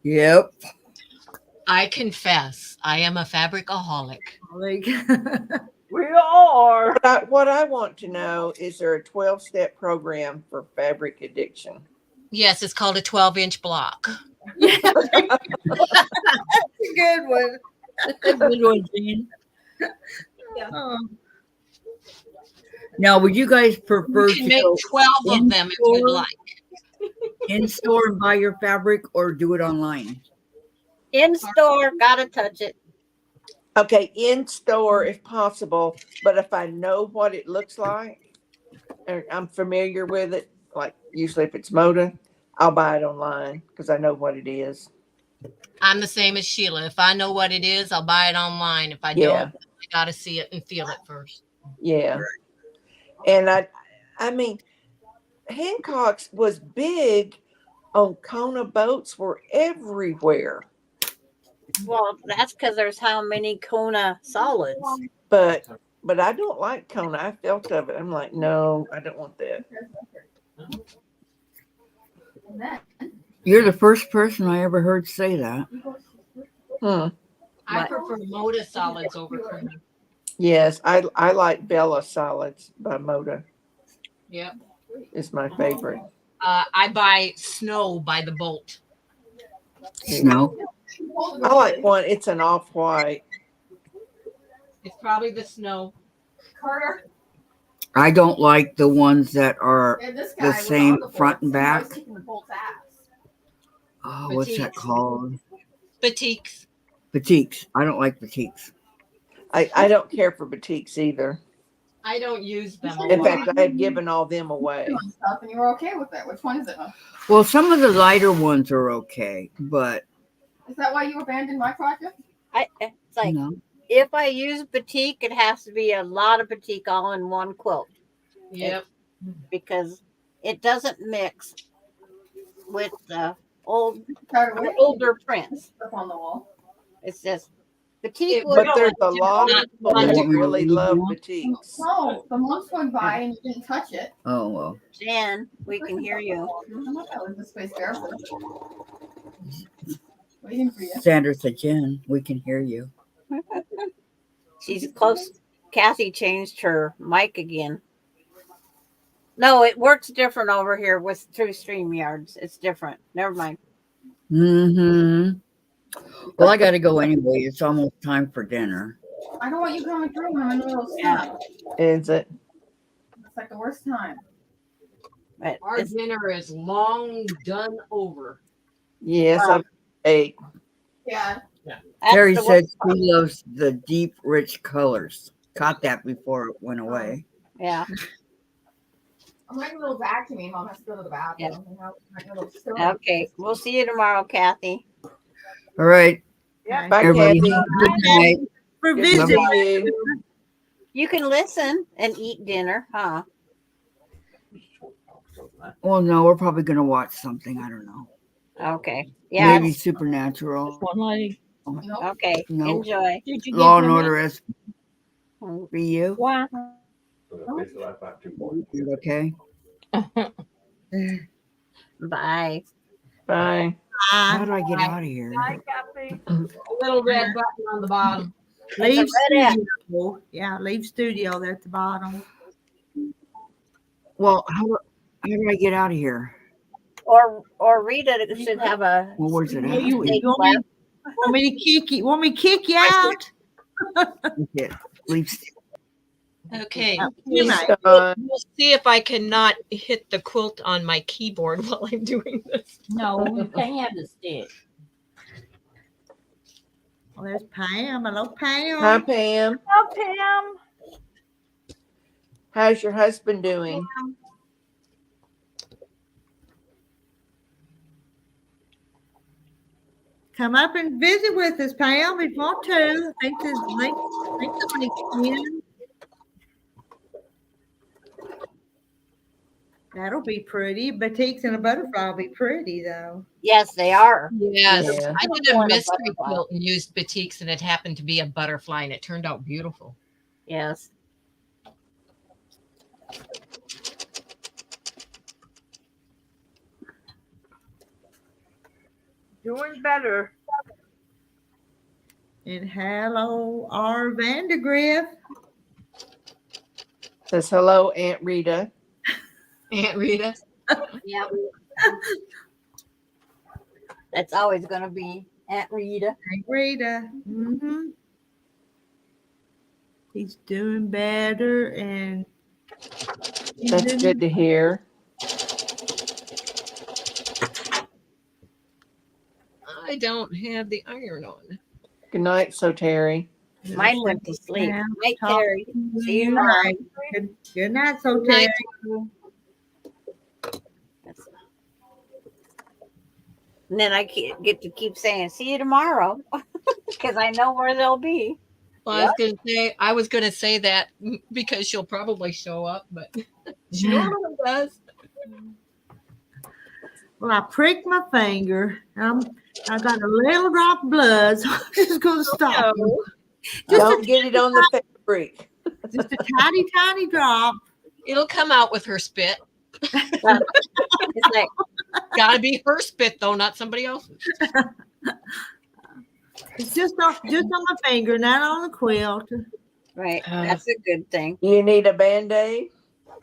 Yep. I confess, I am a fabricaholic. Like, We all or What I want to know is there a 12-step program for fabric addiction? Yes, it's called a 12-inch block. Yeah, that's a good one. Good one, Jean. Oh, Now, would you guys You prefer can to make go 12 of them if you'd in-store? like. In store and buy your fabric, or do it online? In store, gotta touch it. Okay, in store if possible, but if I know what it looks like, or I'm familiar with it, like usually if it's Moda, I'll buy it online because I know what it is. I'm the same as Sheila. If I know what it is, I'll buy it online. If I Yeah. don't, I gotta see it and feel it first. Yeah. And I mean, Hancock's was big on Kona boats were everywhere. Well, that's because there's how many Kona solids. But I don't like Kona. I felt of it. I'm like, no, I don't want that. And then You're the first person I ever heard say that. Hmm. I But- prefer Moda solids over Kona. Yes, I like Bella Solids by Moda. Yep. It's my favorite. I buy Snow by the bolt. Snow. I like one. It's an off-white. It's probably the Snow. Carter I don't like the ones that are and this the guy was same on the front and Bolts. I was back. kicking the Bolts' ass. Oh, what's that Batiks. called? Batiks. Batiks. I don't like batiks. I don't care for boutiques either. I don't use them a In lot. fact, I have given all them away. And stuff, and you were okay with it. Which one is it? Well, some of the lighter ones are okay, but Is that why you abandoned my project? It's like, you know, if I use batik, it has to be a lot of batik all in one quilt Yep. because it doesn't mix with the Carter, what older prints. stuff on the wall? It's just batik It- would But there's a lot of people You that want me to really read love now? boutiques. No, the months went by and you didn't touch it. oh well. Jan, we can hear you. I'm not that was the space barefoot. Waiting for you. Sandra said, Jen, we can hear you. She's close. Kathy changed her mic again. No, it works different over here with through StreamYards. It's different. Never mind. Mm-hmm. Well, I got to go anyway. It's almost time for dinner. I don't want you coming through when I'm in the middle of Yeah. snap. Is it? It's like the worst time. But Our dinner is long done over. Yes, I ate. Yeah. that's Terry the said worst she loves the deep, rich colors. Caught that before it went away. Yeah. I'm like a little vacuuming. Mom has to go to the bathroom. Yeah. You know, like a little still. Okay. We'll see you tomorrow, Kathy. All right, Bye, everybody. Kathy. Have a good night. for Good to visiting. see you. You can listen and eat dinner, huh? Well, no, we're probably going to watch something. I don't know. Okay. Yeah. Maybe Supernatural. One lady. Nope. Okay. No. Enjoy. Did you Law give and him Order SVU. Why? You okay? Bye. Bye. How do I get out of here? Hi, Kathy. A little red button on the bottom. Leave It's a red studio. Yeah, leave studio there at the bottom. Well, how do I get out of here? Or Rita should have a Well, where's it Oh, at? you stage want left. me to kick you? Want me to kick you out? Okay. Leave. Okay. You He's know. done. We'll see if I cannot hit the quilt on my keyboard while I'm doing this. No, you can't have the stick. Well, there's Pam. Hello, Pam. Hi, Pam. Oh, Pam. How's your husband doing? Come up and visit with us, Pam, if you want to. I think somebody can. That'll be pretty. Batiks and a butterfly will be pretty, though. Yes, they are. Yes. Yeah. I did a Want a mystery butterfly. quilt and used batiks, and it happened to be a butterfly, and it turned out beautiful. Yes. Doing better. And hello, R. Vandergrift. Says hello, Aunt Rita. Aunt Rita. Yep. That's always going to be Aunt Rita. Aunt Rita. Mm-hmm. He's doing better, and That's good to hear. I don't have the iron on. Good night, so Terry. Mine went to sleep. Yeah, Night, talk Terry. to See you you tomorrow. later. Good night, so Good night. Terry. And then I get to keep saying, see you tomorrow, because I know where they'll be. Well, I was gonna say that because she'll probably show up, but she normally does. Well, I pricked my finger. I got a little drop of blood, so I'm just going to stop. No. Don't get it on the fabric. Just a tiny, tiny drop. It'll come out with her spit. It's like, Gotta be her spit though, not somebody else's. It's just on my finger, not on the quilt. right. That's a good thing. You need a Band-Aid?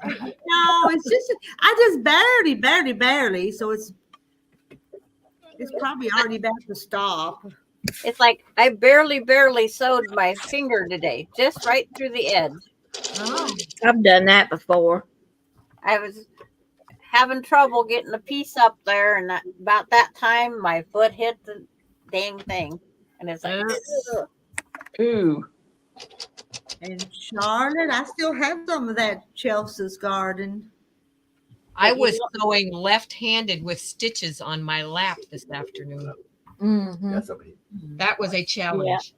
No, it's just I just barely. So it's probably already about to stop. It's like I barely sewed my finger today, just right through the edge. Oh, I've done that before. I was having trouble getting the piece up there, and about that time, my foot hit the dang thing, and it's like, ugh. Ooh. and Charlotte, I still have some of that Chelsea's garden. I was sewing left-handed with stitches on my lap this afternoon. Mm-hmm. Got somebody. That was a challenge.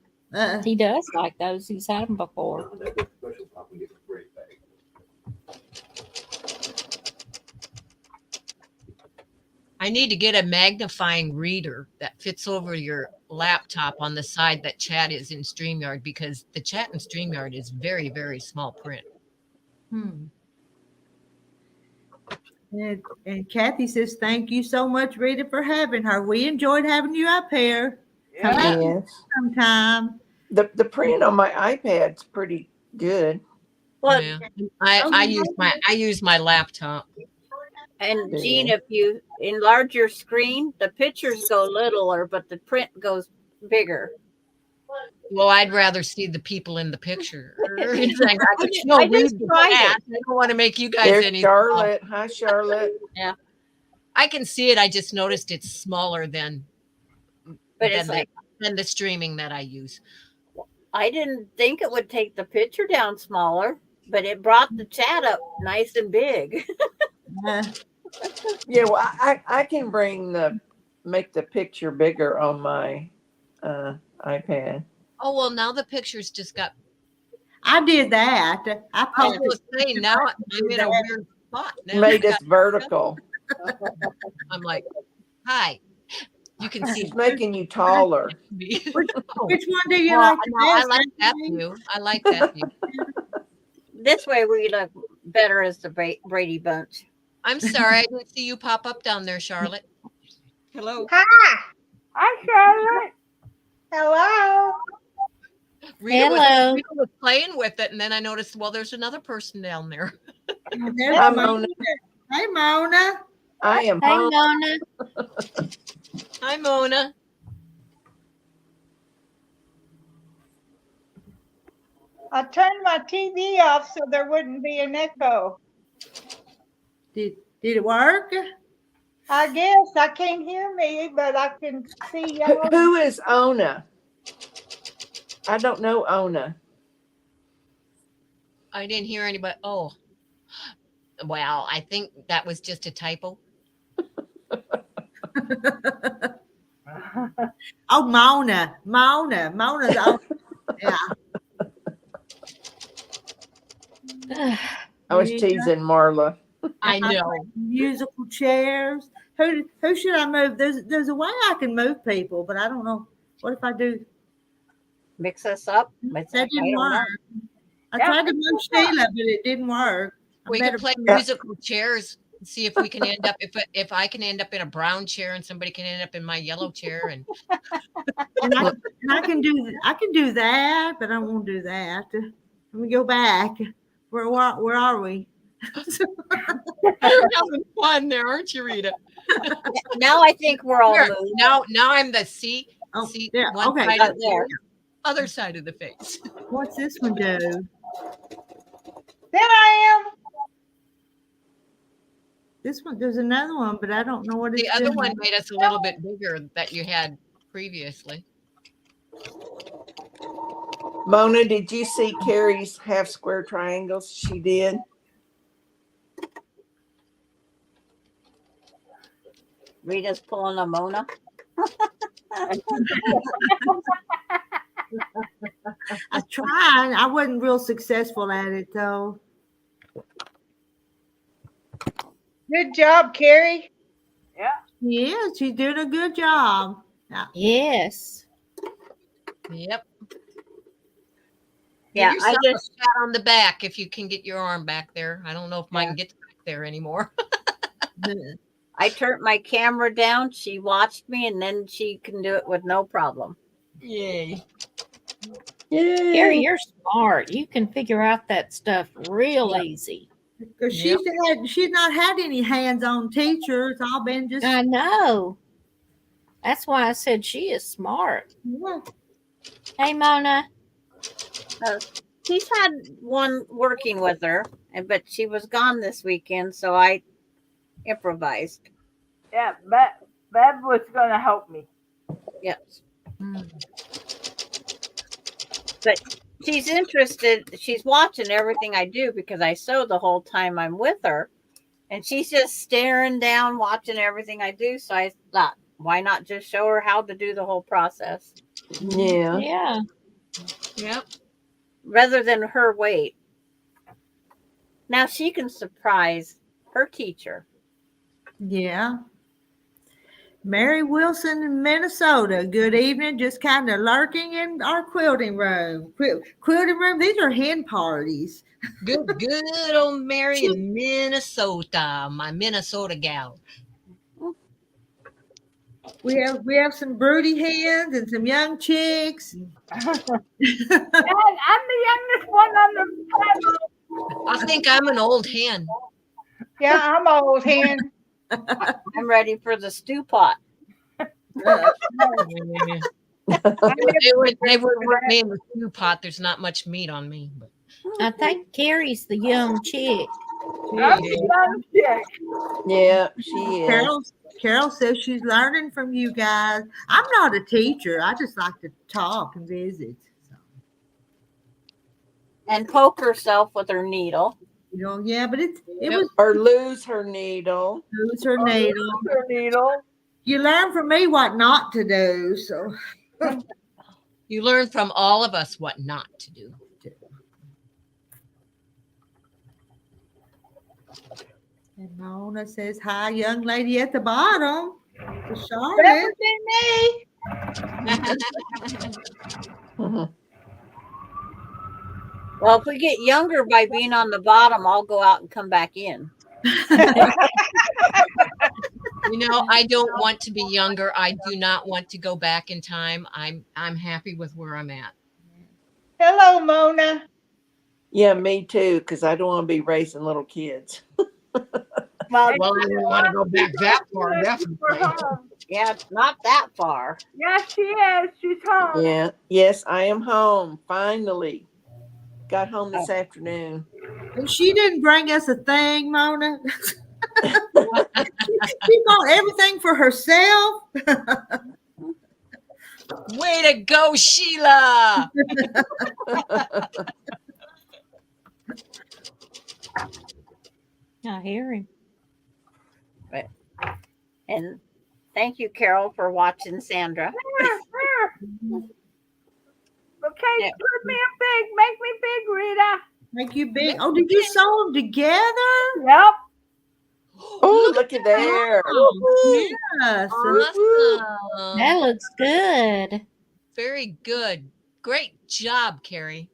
He does like those. He's had them before. Special pop, we get a great bag. I need to get a magnifying reader that fits over your laptop on the side that chat is in StreamYard, because the chat in StreamYard is very, very small print. And Kathy says, thank you so much, Rita, for having her. We enjoyed having you up here. Come out Yes. sometime. The print on my iPad's pretty good. Well, Yeah. I use my laptop. and Jean, if you enlarge your screen, the pictures go littler, but the print goes bigger. Well, I'd rather see the people in the picture. It's like, I no, just tried it. I don't want to make you guys There's any. Charlotte. Hi, Charlotte. I can see it. I just noticed it's smaller than, But it's like, than the streaming that I use. I didn't think it would take the picture down smaller, but it brought the chat up nice and big. Yeah, well, I can make the picture bigger on my iPad. Oh, well, now the pictures just got. I did that. I I was posted. going to say, now I'm in a weird spot. Now Made us vertical. I'm like, hi. You can see She's making you taller. me. Which one do you Well, like the No, I best? like that view. I like that view. This way we look better as the Brady Bunch. I'm sorry, I didn't see you pop up down there, Charlotte. Hello. Hi, Charlotte. Hello. Rita Hello. Rita was playing with it, and then I noticed, well, there's another person down there. There's Hi, Mona. Mona. Hey, Mona. I am Hey, home. Mona. Hi, Mona. I turned my TV off so there wouldn't be an echo. Did it work? I guess I can't hear me, but I can see y'all. Who is Ona? I don't know Ona. I didn't hear anybody. Oh, well, I think that was just a typo. Oh, Mona. Mona's on. Yeah. I was Yeah. teasing Marla. I know. Musical chairs. Who should I move? There's a way I can move people, but I don't know. What if I do? Mix us up. It's That like, I didn't don't know. work. I tried to move Sheila, but it didn't work. I We better- can play musical chairs and see if we can end up if I can end up in a brown chair and somebody can end up in my yellow chair, and and I can do that, but I won't do that. Let me go back. Where are we? You're having fun there, aren't you, Rita? Now I think we're all Here, moved. now I'm the see Oh, see there. one Okay. side Right of the there. face, other side of the face. What's this one do? There I am. This one, there's another one, but I don't know what it's The other doing. one made us a little bit bigger that you had previously. Mona, did you see Carrie's half square triangles she did? Rita's pulling a Mona. I tried. I wasn't real successful at it though. Good job, Carrie. Yeah, she's doing a good job. Yes. Yep. Yeah, Give I yourself just a pat on the back if you can get your arm back there. I don't know if mine gets back there anymore. I turned my camera down. She watched me, and then she can do it with no problem. Yay. Carrie, you're smart. You can figure out that stuff real easy. Because she's not had any hands-on teacher. It's all been just I know. That's why I said she is smart. yeah. Hey, Mona. She's had one working with her, but she was gone this weekend, so I improvised. Yeah, Bev was gonna help me. Yes. But she's interested. She's watching everything I do because I sew the whole time I'm with her. And she's just staring down, watching everything I do. So I thought, why not just show her how to do the whole process? Yeah. Yeah. Yep. Rather than her wait. Now she can surprise her teacher. Yeah. Mary Wilson in Minnesota. Good evening. Just kind of lurking in our quilting room. Quilting room. These are hen parties. Good old Mary in Minnesota, my Minnesota gal. We have some broody hens and some young chicks. And I'm the youngest one on the panel. I think I'm an old hen. Yeah, I'm old hen. I'm ready for the stew pot. They would work me in the stew pot. There's not much meat on me. But. I think Carrie's the young chick. I'm the young chick. Yeah, she is. Carol says she's learning from you guys. I'm not a teacher. I just like to talk and visit. So. And poke herself with her needle. You know, yeah, but it was Or lose her needle. lose her needle. Her needle. You learn from me what not to do. So You learn from all of us what not to do. And Mona says, hi, young lady at the bottom. To That Charlotte. was me. Well, if we get younger by being on the bottom, I'll go out and come back in. You know, I don't want to be younger. I do not want to go back in time. I'm happy with where I'm at. Hello, Mona. Yeah, me too, because I don't want to be raising little kids. Well, I don't want to go back that far, definitely. yeah, it's not that far. Yes, she is. She's home. Yeah. Yes, I am home. Finally. Got home this afternoon. And she didn't bring us a thing, Mona. She bought everything for herself. Way to go, Sheila. I hear him. And thank you, Carol, for watching Sandra. Okay, Yeah. put me up big. Make me big, Rita. Make you big. Oh, did you sew them together? Yep. Oh, look at there. Yes. Awesome. That looks good. Very good. Great job, Carrie.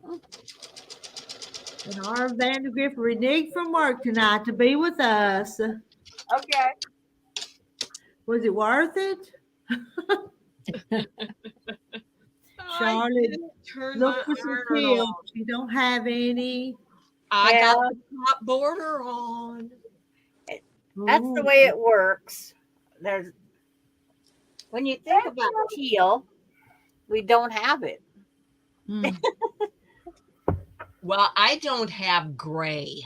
And our Vandergrift reneged from work tonight to be with us. Okay. Was it worth it? Charlotte, Turn look my for some iron teal. on. She don't have any. I Yeah. got the top border on. That's the way it works. There's when you think about teal, we don't have it. Mm. Well, I don't have gray.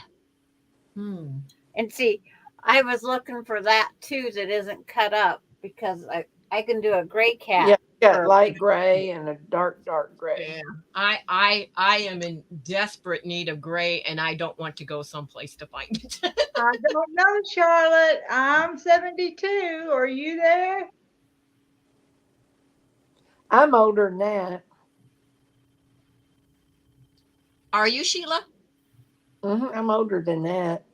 Mm. And see, I was looking for that too that isn't cut up because I can do a gray cat. Yeah, got for- light gray and a dark gray. Yeah. I am in desperate need of gray, and I don't want to go someplace to find it. I don't know, Charlotte. I'm 72. Are you there? I'm older than that. Are you, Sheila? I'm older than that.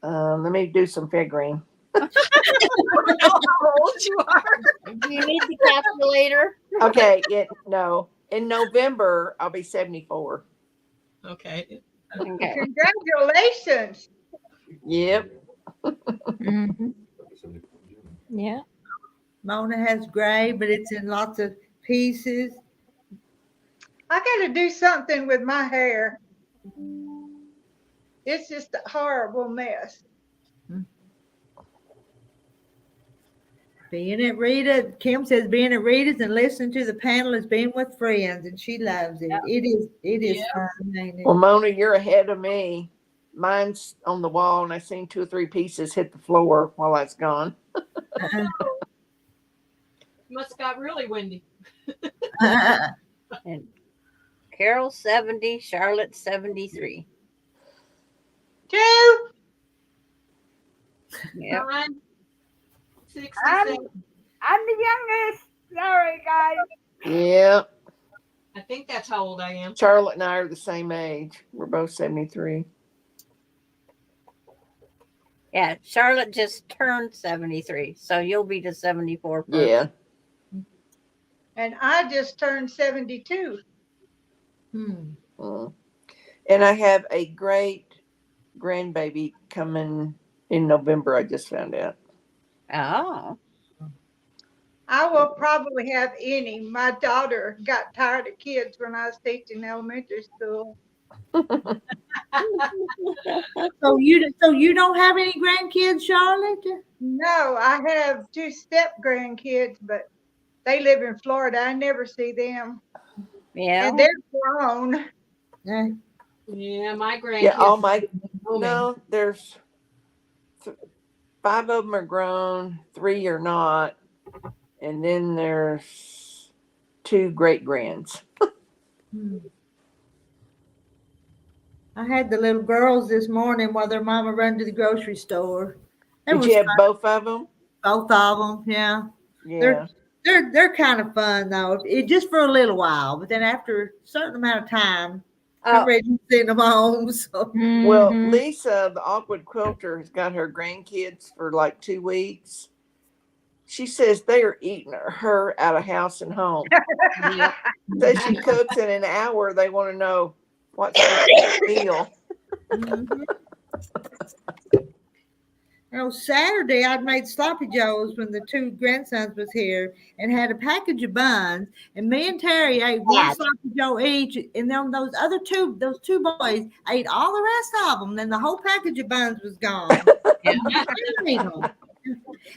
Let me do some figuring. I don't know how old you are. Do you need the calculator? Okay, no. In November, I'll be 74. Okay. Okay. Congratulations. Yep. Mhm. Yeah. Mona has gray, but it's in lots of pieces. I got to do something with my hair. It's just a horrible mess. Being at Rita, Kim says being at Rita's and listening to the panel is being with friends, and she loves it. It is fun, ain't it? Well, Mona, you're ahead of me. Mine's on the wall, and I seen 2 or 3 pieces hit the floor while I was gone. Must have got really windy. And Carol 70, Charlotte 73. 2. Yep. 67. I'm the youngest. Sorry, guys. Yep. I think that's how old I am. Charlotte and I are the same age. We're both 73. Yeah, Charlotte just turned 73, so you'll be the 74 person. Yeah. And I just turned 72. Hmm. And I have a great grandbaby coming in November. I just found out. Oh. I will probably have any. My daughter got tired of kids when I was teaching elementary school. So you don't have any grandkids, Charlotte? No, I have 2 step grandkids, but they live in Florida. I never see them. Yeah. And they're grown. Yeah, my grandkids. Yeah, all my grown. no, there's 5 of them are grown, 3 are not, and then there's 2 great grands. I had the little girls this morning while their mama run to the grocery store. Did you have both of them? Both of them, yeah. Yeah. They're kind of fun though. It just for a little while, but then after a certain amount of time, Oh. I'm ready to send them home. So Well, Mhm. Lisa, the awkward quilter, has got her grandkids for like 2 weeks. She says they are eating her out of house and home. Yeah. So she cooks in an hour. They want to know what's the meal. You know, Saturday I'd made sloppy joes when the 2 grandsons was here and had a package of buns. And me and Terry ate one Yes. sloppy joe each, and then those two boys ate all the rest of them. Then the whole package of buns was gone. Yeah.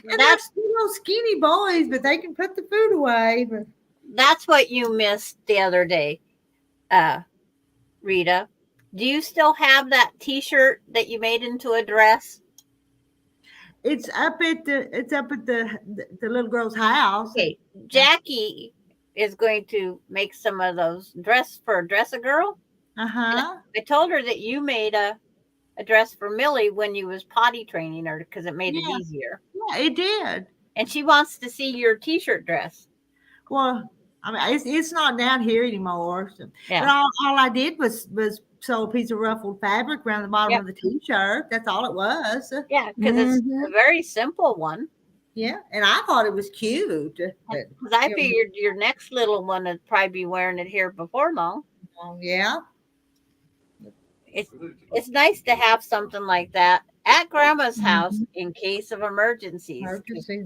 And they're still little skinny boys, but they can put the food away. But That's what you missed the other day, Rita. Do you still have that T-shirt that you made into a dress? it's up at the little girl's house. Okay, Jackie is going to make some of those dress a girl. Uh-huh. I told her that you made a dress for Millie when you was potty training her because it made it easier. Yeah, it did. And she wants to see your T-shirt dress. Well, I mean, it's not down here anymore. So. Yeah. But all I did was sew a piece of ruffled fabric around the bottom of the T-shirt. That's all it was. Yeah, because it's a very simple one. Yeah, and I thought it was cute. Because I figured your next little one would probably be wearing it here before long. Yeah. It's nice to have something like that at Grandma's house in case of emergencies.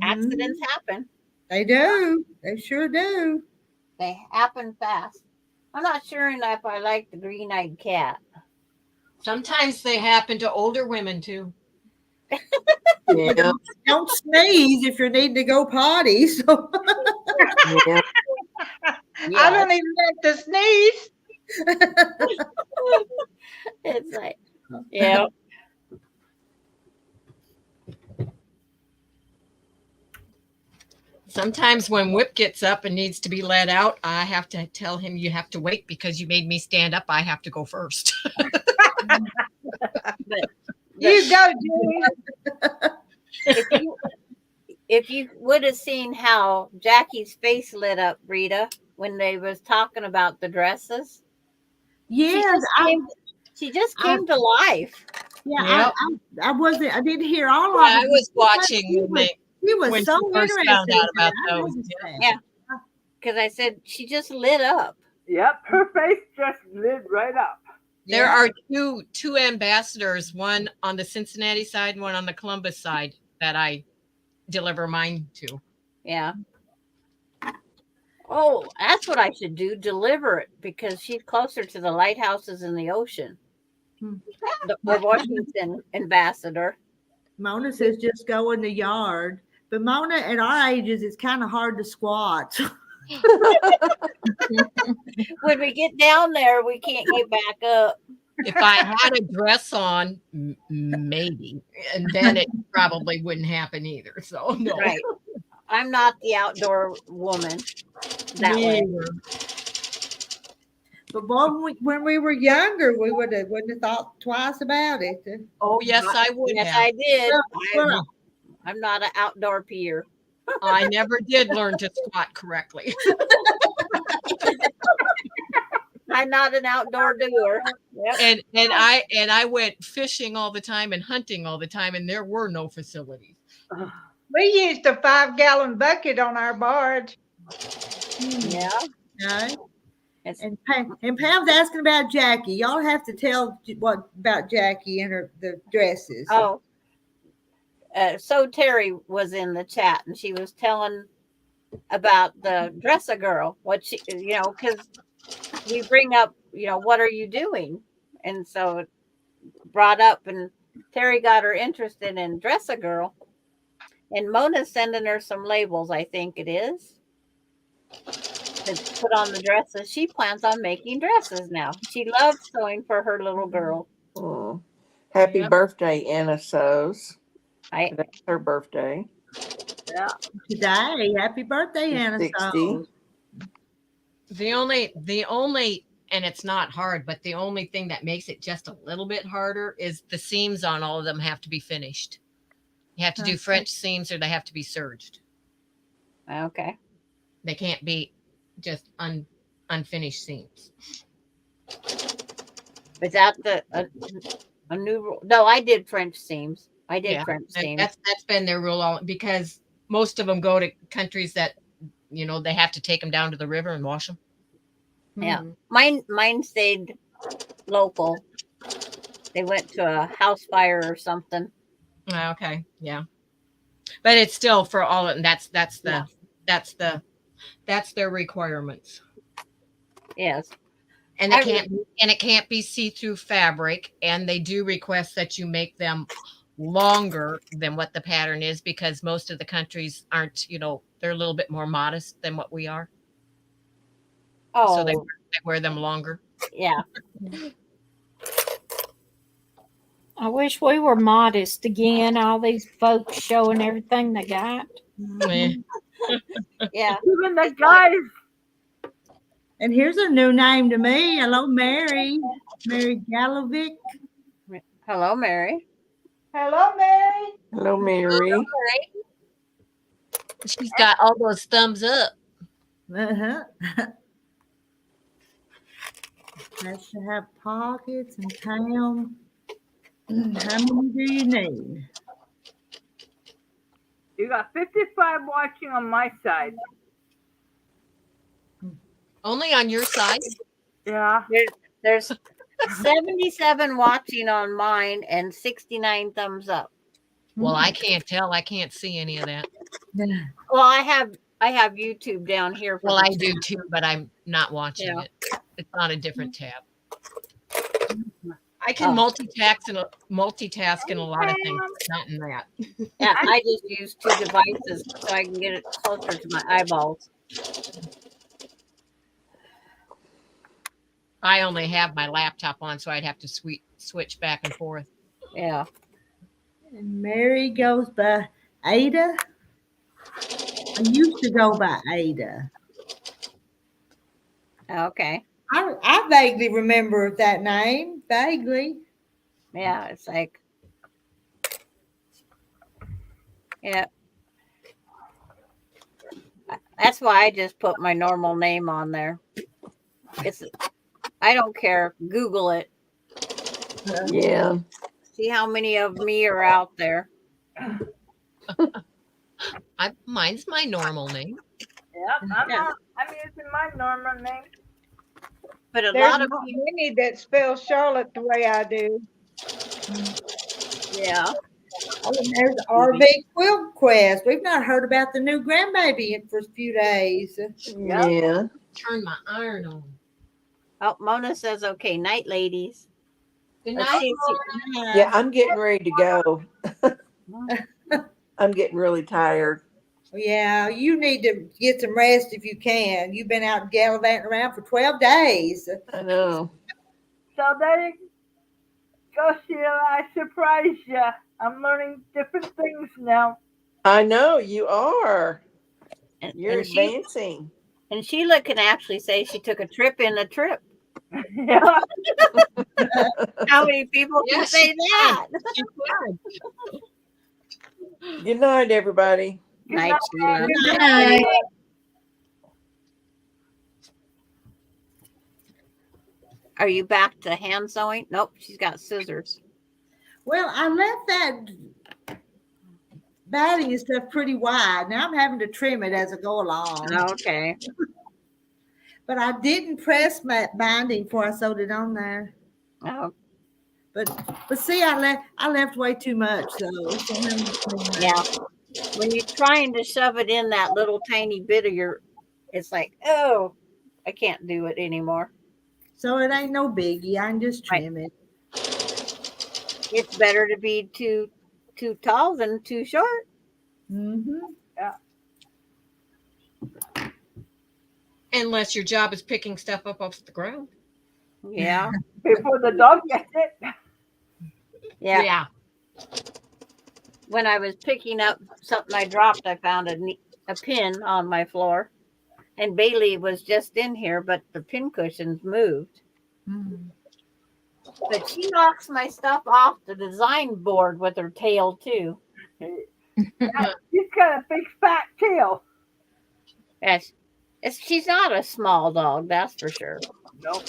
Accidents happen. They do. They sure do. They happen fast. I'm not sure if I like the green-eyed cat. Sometimes they happen to older women too. Yeah. Don't sneeze if you're needing to go potty. So Yeah. I don't even like to sneeze. It's like, yeah. Sometimes when Whip gets up and needs to be let out, I have to tell him, you have to wait because you made me stand up. I have to go first. You go, Julie. If you would have seen how Jackie's face lit up, Rita, when they was talking about the dresses, yes, she just came to life. yeah, Yep. I wasn't. I didn't hear all Yeah, of it. I was watching when He was when so she first interested. found out in about it. I those. noticed that. Yeah. Because I said she just lit up. Yep, her face just lit right up. There are two ambassadors, one on the Cincinnati side, one on the Columbus side, that I deliver mine to. Yeah. Oh, that's what I should do. Deliver it because she's closer to the lighthouses in the ocean. The Washington ambassador. Mona says just go in the yard. But Mona, at our ages, it's kind of hard to squat. When we get down there, we can't get back up. If I had a dress on, maybe, and then it probably wouldn't happen either. So no, Right. I'm not the outdoor woman that Me way. either. But boy, when we were younger, we wouldn't have thought twice about it. Oh yes, I would Yes, have. I did. Well, I'm not an outdoor peer. I never did learn to squat correctly. I'm not an outdoor doer. Yep. And I went fishing all the time and hunting all the time, and there were no facilities. We used a 5-gallon bucket on our barge. Yeah. no. It's, And Pam's asking about Jackie. Y'all have to tell what about Jackie and the dresses. oh. So Terry was in the chat and she was telling about the dresser girl, what she, because we bring up, what are you doing? And so it brought up, and Terry got her interested in dresser girl. And Mona's sending her some labels, I think it is, to put on the dresses. She plans on making dresses now. She loves sewing for her little girl. Oh. Happy birthday, Anna Sews. That's her birthday. Yeah. Today, happy birthday, Anna. 60. The only, and it's not hard, but the only thing that makes it just a little bit harder is the seams on all of them have to be finished. You have to do French seams or they have to be serged. Okay. They can't be just unfinished seams. Is that a new rule? No, I did French seams. I did French seams. That's been their rule all, because most of them go to countries that they have to take them down to the river and wash them. Yeah, mine stayed local. They went to a house fire or something. Okay, yeah, but it's still for all, and that's their requirements. Yes, and it can't be see-through fabric, and they do request that you make them longer than what the pattern is, because most of the countries aren't, they're a little bit more modest than what we are. Oh, so they wear them longer. Yeah. I wish we were modest again. All these folks showing everything they got. Yeah. Even the guys. And here's a new name to me. Hello, Mary. Mary Galovic. Hello, Mary. Hello, Mary. Hello, Mary. She's got all those thumbs up. Uh-huh. That should have pockets and tam. How many do you need? You got 55 watching on my side. Only on your side? Yeah. There's 77 watching on mine and 69 thumbs up. Well, I can't tell. I can't see any of that. Well, I have I have YouTube down here. For Well, the I do too, but I'm not watching Yeah. it. It's on a different tab. I can Oh. multitask in a lot of things, but not in that. Yeah, I just use 2 devices so I can get it closer to my eyeballs. I only have my laptop on, so I'd have to switch back and forth. Yeah. And Mary goes by Ada. I used to go by Ada. Okay. I vaguely remember that name. Vaguely. Yeah, it's like, yeah. That's why I just put my normal name on there. I don't care. Google it. Yeah. See how many of me are out there. Mine's my normal name. Yep, I'm using my normal name. But a There's lot of not people, many that spell Charlotte the way I do. yeah. Oh, and there's RV Quilt Quest. We've not heard about the new grandbaby for a few days. Yeah. Turn my iron on. Oh, Mona says, okay, night, ladies. Good Let's night. see. Yeah, I'm getting ready to go. I'm getting really tired. Yeah, you need to get some rest if you can. You've been out gallivanting around for 12 days. I know. So there you go, Sheila. I surprised you. I'm learning different things now. I know you are. You're And she advancing. and Sheila can actually say she took a trip in a trip. Yeah. How many people can Yes, say she that? She could. Good night, everybody. Night, Sheila. Good night. Are you back to hand sewing? Nope, she's got scissors. Well, I left that batting and stuff pretty wide. Now I'm having to trim it as I go along. Okay. But I didn't press my binding before I sewed it on there. Oh, But see, I left way too much, so yeah. When you're trying to shove it in that little tiny bit of it's like, oh, I can't do it anymore. So it ain't no biggie. I can just trim it. It's better to be too tall than too short. Mm-hmm. Yeah. Unless your job is picking stuff up off the ground. Yeah. Before the dog gets it. Yeah. When I was picking up something I dropped, I found a pin on my floor. And Bailey was just in here, but the pin cushions moved. Mm-hmm. But she knocks my stuff off the design board with her tail, too. She's got a big fat tail. Yes. She's not a small dog, that's for sure. Nope.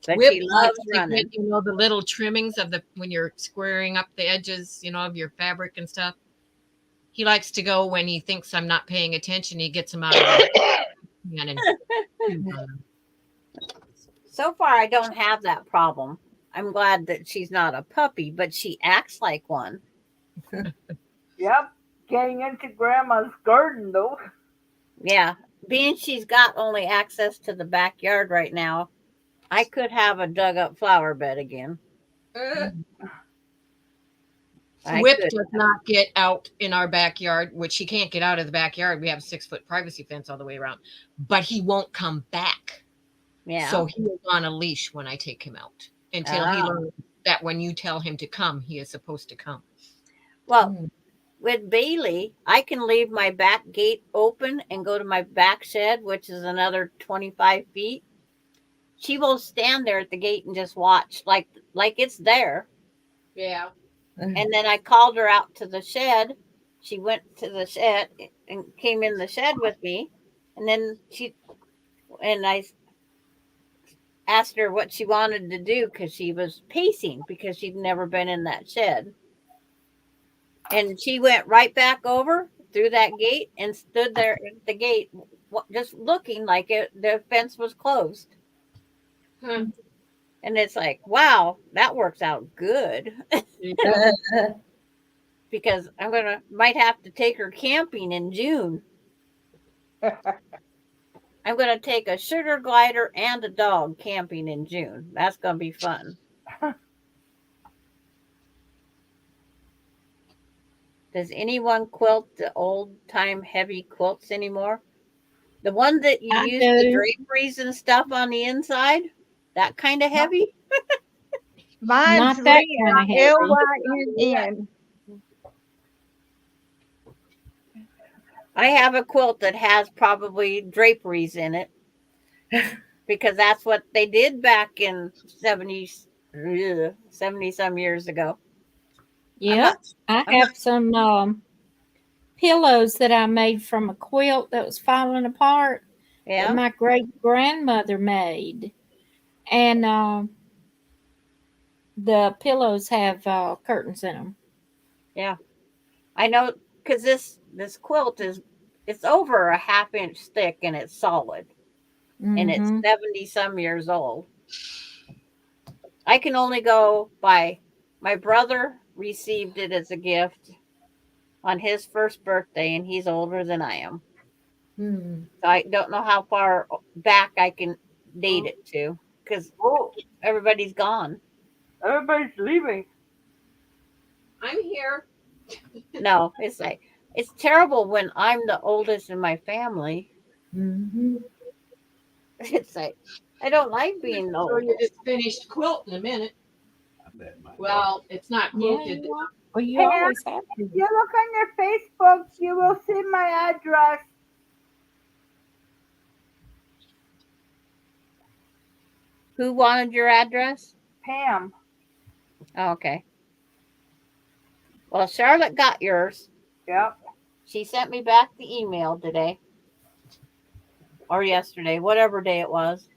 But Whip she loves likes to running. get, the little trimmings of when you're squaring up the edges, of your fabric and stuff. He likes to go when he thinks I'm not paying attention. He gets them out of the hand and So far, I don't have that problem. I'm glad that she's not a puppy, but she acts like one. Yep. Getting into Grandma's garden, though. Yeah. Being she's got only access to the backyard right now, I could have a dug up flower bed again. Whip does not get out in our backyard, which he can't get out of the backyard. We have a 6-foot privacy fence all the way around, but he won't come back. Yeah. So he is on a leash when I take him out until he learns that when you tell him to come, he is supposed to come. Well, with Bailey, I can leave my back gate open and go to my back shed, which is another 25 feet. She will stand there at the gate and just watch like it's there. Yeah. And then I called her out to the shed. She went to the shed and came in the shed with me. And then I asked her what she wanted to do because she was pacing because she'd never been in that shed. And she went right back over through that gate and stood there at the gate just looking like the fence was closed. And it's like, wow, that works out good. because might have to take her camping in June. I'm gonna take a sugar glider and a dog camping in June. That's gonna be fun. Does anyone quilt the old time heavy quilts anymore? The one that you I use the do. draperies and stuff on the inside? That kind of heavy? Mine's Not that kind of heavy. Lynn. I have a quilt that has probably draperies in it because that's what they did back in 70 some years ago. Yeah, I I'm have some pillows that I made from a quilt that was falling apart that Yeah. my great grandmother made, and the pillows have curtains in them. Yeah. I know because this quilt it's over a half-inch thick and it's solid and it's Mhm. 70 some years old. I can only go by my brother received it as a gift on his first birthday and he's older than I am. Hmm. So I don't know how far back I can date it to because everybody's gone. Everybody's leaving. I'm here. No, it's terrible when I'm the oldest in my family. Mhm. It's like I don't like being the So you oldest. just finished quilt in a minute. I bet my Well, it's not Yeah, quilted. you are. Well, you Pam, always have to. if you look on your Facebook, you will see my address. Who wanted your address? Pam. Oh, okay. Well, Charlotte got yours. Yep. She sent me back the email today or yesterday, whatever day it was.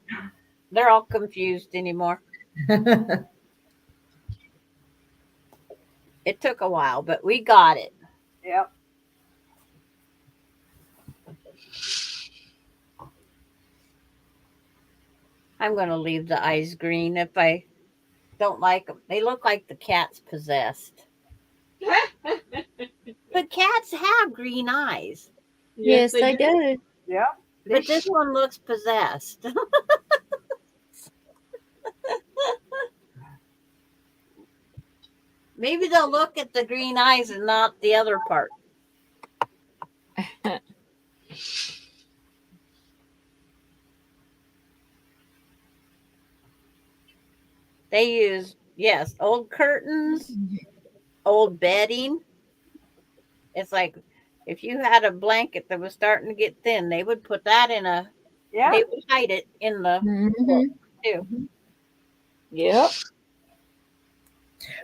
They're all confused anymore. It took a while, but we got it. Yep. I'm going to leave the eyes green if I don't like them. They look like the cat's possessed. But cats have green eyes. Yes, they do. Yep. But this one looks possessed. Maybe they'll look at the green eyes and not the other part. They use, yes, old curtains, old bedding. It's like if you had a blanket that was starting to get thin, they would put that in they would hide it in the quilt too. Yep.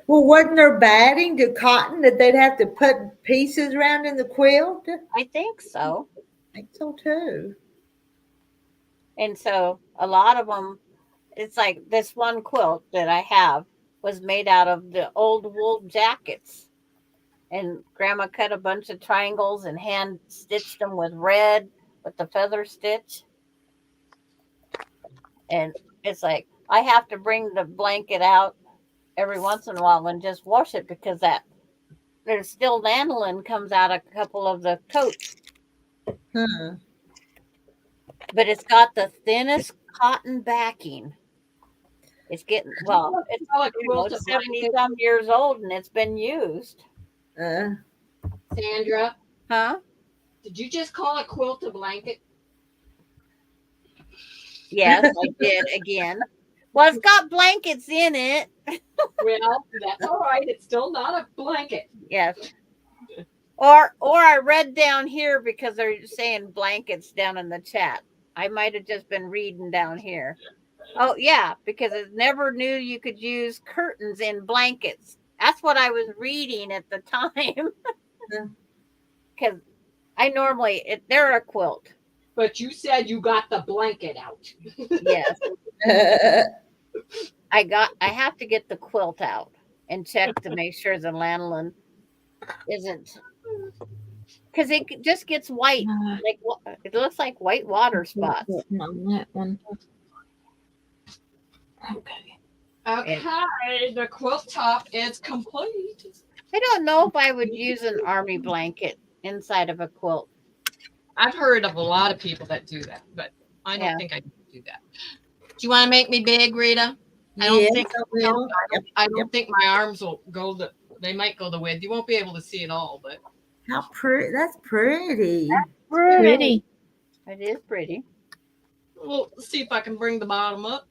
Well, wasn't there batting to cotton that they'd have to put pieces around in the quilt? I think so. I think so too. And so a lot of them, it's like this one quilt that I have was made out of the old wool jackets. And grandma cut a bunch of triangles and hand stitched them with red with the feather stitch. And it's like I have to bring the blanket out every once in a while and just wash it because there's still lanolin comes out a couple of the coats. Huh. But it's got the thinnest cotton backing. It's getting it's 70 some years old and it's been used. Sandra, Huh? did you just call a quilt a blanket? Yes, I did again. Well, it's got blankets in it. Well, that's all right. It's still not a blanket. Yes. Or I read down here because they're saying blankets down in the chat. I might have just been reading down here. Oh yeah, because I never knew you could use curtains in blankets. That's what I was reading at the time. Because I normally they're a quilt. But you said you got the blanket out. Yes. I have to get the quilt out and check to make sure the lanolin isn't, because it just gets white. Like it looks like white water spots. On that one. Okay. Okay, the quilt top is complete. I don't know if I would use an army blanket inside of a quilt. I've heard of a lot of people that do that, but I don't Yeah. think I can do that. Do you want to make me big, Rita? I Yes, don't think I will. I don't think my arms will go they might go the width. You won't be able to see it all, but How pretty. That's pretty. Pretty. It is pretty. we'll see if I can bring the bottom up.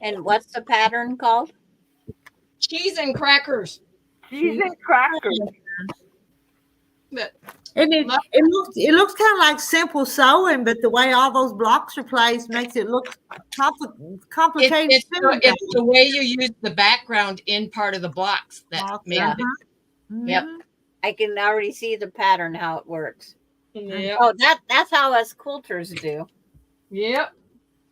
And what's the pattern called? Cheese and crackers. Cheese and crackers. But And it looks kind of like simple sewing, but the way all those blocks are placed makes it look complicated. it's the way you use the background in part of the blocks that makes it. Yep. I can already see the pattern, how it works. Yep. Oh, that's how us quilters do. Yep.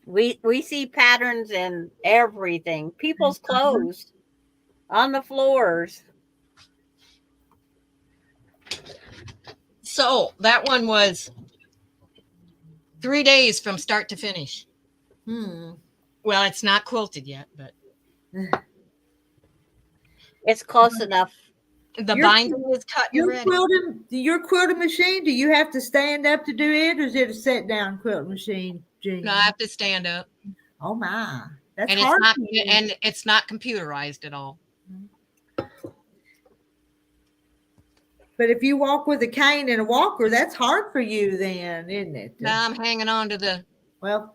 We see patterns in everything. People's clothes, on the floors. So that one was 3 days from start to finish. Well, it's not quilted yet, but it's close enough. The binding is cut. Your quilting machine, do you have to stand up to do it, or is it a sit down quilting machine, Jean? No, I have to stand up. Oh my. That's and hard. It's not computerized at all. But if you walk with a cane and a walker, that's hard for you then, isn't it? No, I'm hanging on to the I'm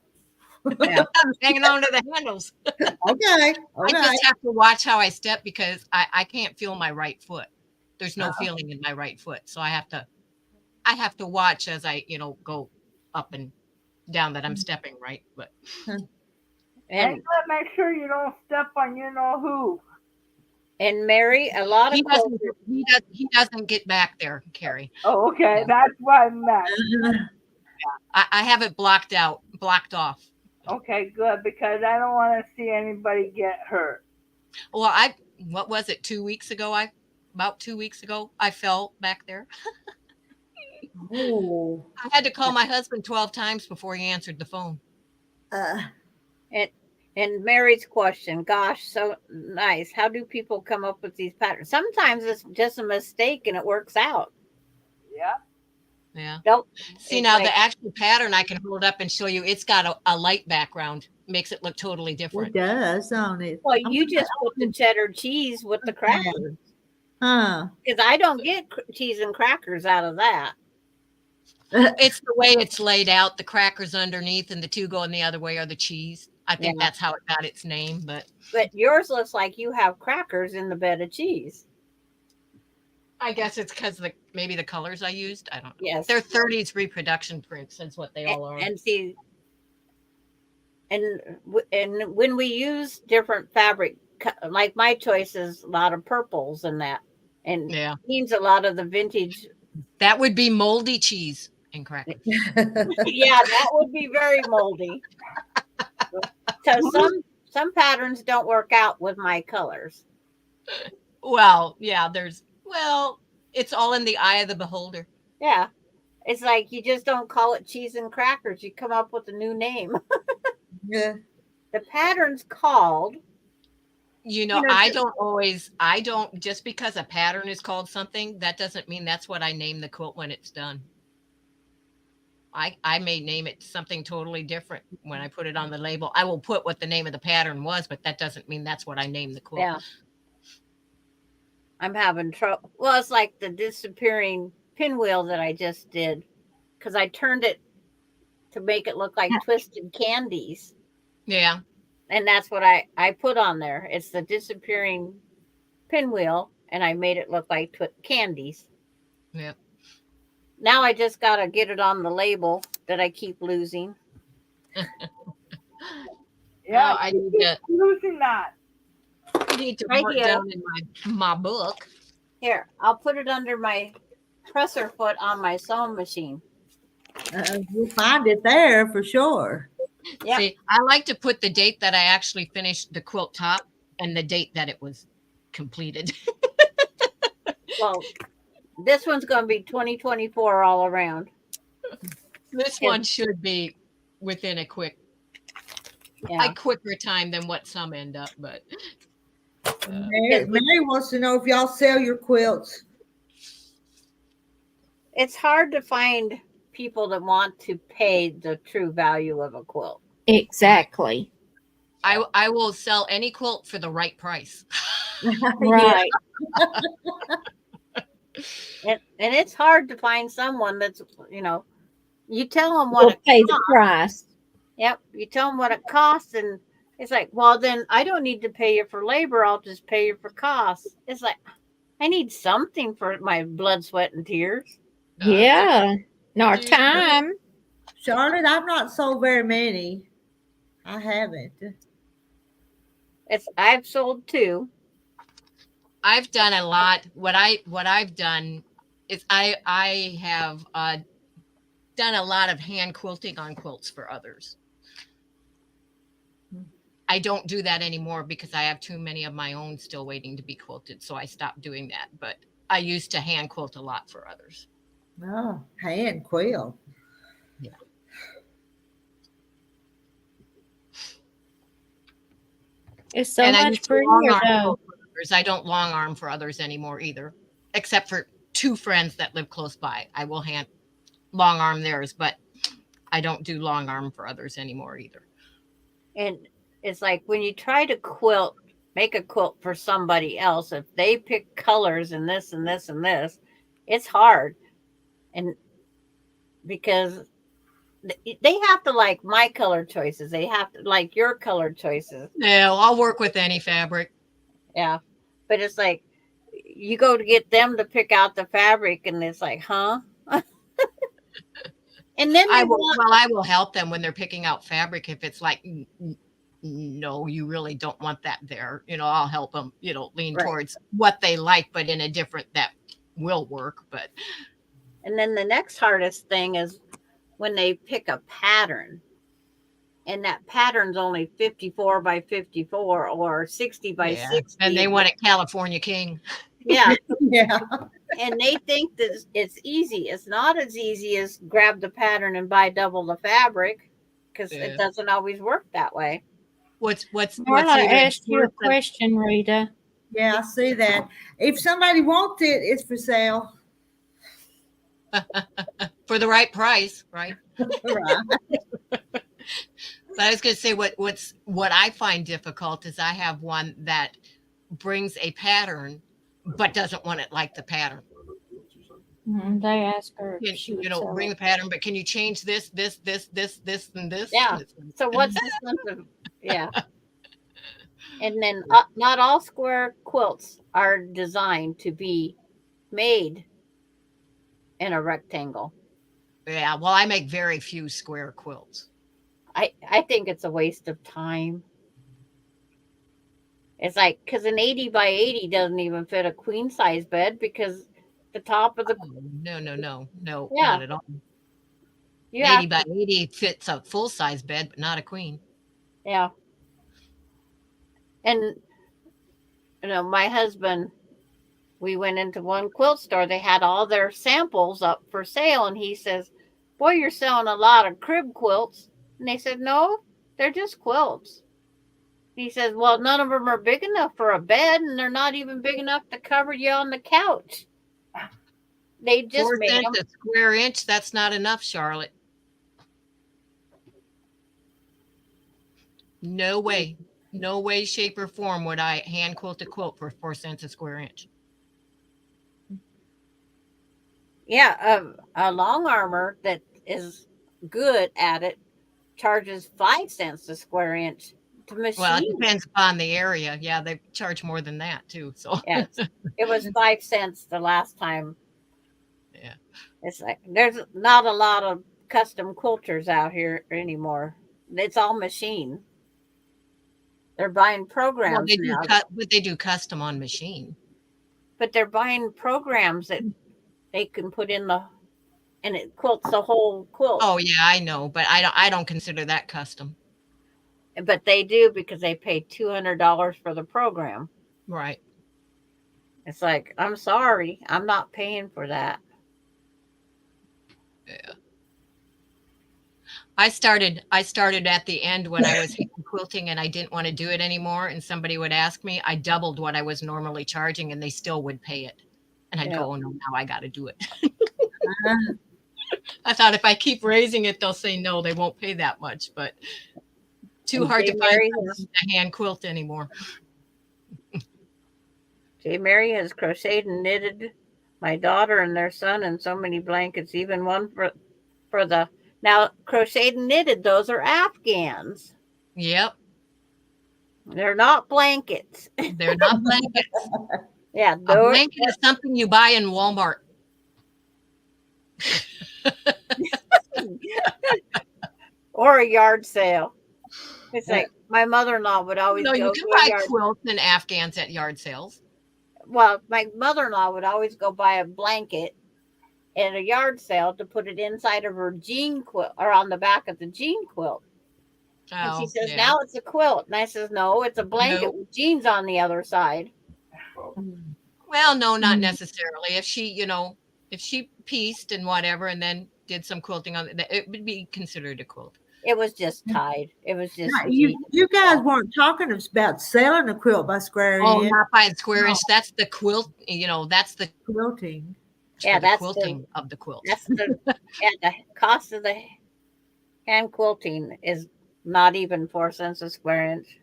hanging on to the handles. Okay. I just have to watch how I step because I can't feel my right foot. There's no feeling in my right foot. So I have to watch as I, go up and down that I'm stepping right. But and you gotta make sure you don't step on you know who. And Mary, a lot of he doesn't get back there, Carrie. Oh, okay. That's why I'm mad. I have it blocked off. Okay, good, because I don't want to see anybody get hurt. Well, what was it, 2 weeks ago? About 2 weeks ago, I fell back there. Oh. I had to call my husband 12 times before he answered the phone. And Mary's question, gosh, so nice. How do people come up with these patterns? Sometimes it's just a mistake and it works out. Yeah. Yeah. Nope. See, now the actual pattern I can hold up and show you, it's got a light background. Makes it look totally different. It does, don't it? Well, you just put the cheddar cheese with the crackers. Because I don't get cheese and crackers out of that. It's the way it's laid out. The crackers underneath and the two going the other way are the cheese. I think that's how it got its name. But yours looks like you have crackers in the bed of cheese. I guess it's because maybe the colors I used. I don't know. Yes. They're 30s reproduction prints. That's what they all are. And see, and when we use different fabric, like my choice is a lot of purples and that. And means a lot of the vintage. That would be moldy cheese and crackers. Yeah, that would be very moldy. So some patterns don't work out with my colors. Well, yeah, it's all in the eye of the beholder. Yeah. It's like you just don't call it cheese and crackers. You come up with a new name. Yeah. The pattern's called. I don't, just because a pattern is called something, that doesn't mean that's what I name the quilt when it's done. I may name it something totally different when I put it on the label. I will put what the name of the pattern was, but that doesn't mean that's what I named the quilt. Yeah. I'm having trouble. Well, it's like the disappearing pinwheel that I just did because I turned it to make it look like twisted candies. Yeah. And that's what I put on there. It's the disappearing pinwheel, and I made it look like candies. Yeah. Now I just got to get it on the label that I keep losing. Yeah, I need to losing that. I need to mark down in my book. Here, I'll put it under my presser foot on my sewing machine. You'll find it there for sure. Yep. See, I like to put the date that I actually finished the quilt top and the date that it was completed. Well, this one's going to be 2024 all around. This one should be within a quicker time than what some end up, but Mary wants to know if y'all sell your quilts. It's hard to find people that want to pay the true value of a quilt. Exactly. I will sell any quilt for the right price. Right. And it's hard to find someone that's, you tell them We'll what it pay the costs. price. Yep. You tell them what it costs, and it's like, well, then I don't need to pay you for labor. I'll just pay you for costs. It's like, I need something for my blood, sweat, and tears. Yeah. Nor time. Charlotte, I've not sold very many. I haven't. I've sold 2. I've done a lot. What I've done is I have done a lot of hand quilting on quilts for others. I don't do that anymore because I have too many of my own still waiting to be quilted, so I stopped doing that. But I used to hand quilt a lot for others. Oh, hand quilt. Yeah. It's so much prettier though. I don't long arm for others anymore either, except for 2 friends that live close by. I will hand long arm theirs, but I don't do long arm for others anymore either. And it's like when you try to make a quilt for somebody else, if they pick colors and this and this and this, it's hard. And because they have to like my color choices, they have to like your color choices. No, I'll work with any fabric. Yeah. But it's like you go to get them to pick out the fabric, and it's like, huh? And then I will help them when they're picking out fabric. If it's like, no, you really don't want that there, I'll help them, lean towards what they like, but in a different that will work. But and then the next hardest thing is when they pick a pattern, and that pattern's only 54 by 54 or 60 by 60, and they want it California King. Yeah. Yeah. And they think that it's easy. It's not as easy as grab the pattern and buy double the fabric, because it doesn't always work that way. Marla asked you a question, Rita. Yeah, I see that. If somebody wants it, it's for sale. For the right price, right? Right. But I was going to say what I find difficult is I have one that brings a pattern but doesn't want it like the pattern. They ask her, bring the pattern, but can you change this, and this? Yeah. So what's this one? Yeah. And then not all square quilts are designed to be made in a rectangle. Yeah. Well, I make very few square quilts. I think it's a waste of time. It's like, because an 80 by 80 doesn't even fit a queen size bed, because the top of the no, Yeah. not at all. 80 by 80 fits a full size bed, but not a queen. Yeah. And my husband, we went into one quilt store. They had all their samples up for sale, and he says, "Boy, you're selling a lot of crib quilts." And they said, "No, they're just quilts." He says, "Well, none of them are big enough for a bed, and they're not even big enough to cover you on the couch." They just 4 made cents them. a square inch. That's not enough, Charlotte. No way, shape, or form would I hand quilt a quilt for 4 cents a square inch. Yeah, a long armor that is good at it charges 5 cents a square inch to machine. Well, it depends upon the area. Yeah, they charge more than that too. So yes, it was 5 cents the last time. Yeah, it's like there's not a lot of custom quilters out here anymore. It's all machine. They're buying programs now. But they do custom on machine. But they're buying programs that they can put in and it quilts the whole quilt. Oh yeah, I know, but I don't consider that custom. But they do, because they pay $200 for the program. Right. It's like, I'm sorry, I'm not paying for that. Yeah. I started at the end when I was quilting and I didn't want to do it anymore. And somebody would ask me, I doubled what I was normally charging and they still would pay it. And I'd Yeah. go, oh no, now I got to do it. I thought if I keep raising it, they'll say no, they won't pay that much, but too And hard J. to find Mary someone to hand quilt anymore. J. Mary has crocheted and knitted my daughter and their son and so many blankets, even one for the now crocheted and knitted. Those are Afghans. Yep. They're not blankets. They're not blankets. Yeah, A blanket is something you buy in Walmart. or a yard sale. It's like my mother-in-law would always No, go you can to a buy yard. quilts and Afghans at yard sales. Well, my mother-in-law would always go buy a blanket at a yard sale to put it inside of her jean quilt or on the back of the jean quilt. And she says, now it's a quilt. And I says, no, it's a blanket with jeans on the other side. Well, no, not necessarily. If she pieced and whatever and then did some quilting on it, it would be considered a quilt. It was just tied. It was just you guys weren't talking about selling a quilt by square Oh, inch. not by square inch. That's the quilt. That's the quilting. Yeah, that's quilting of the quilt. That's the cost of the hand quilting is not even 4 cents a square inch.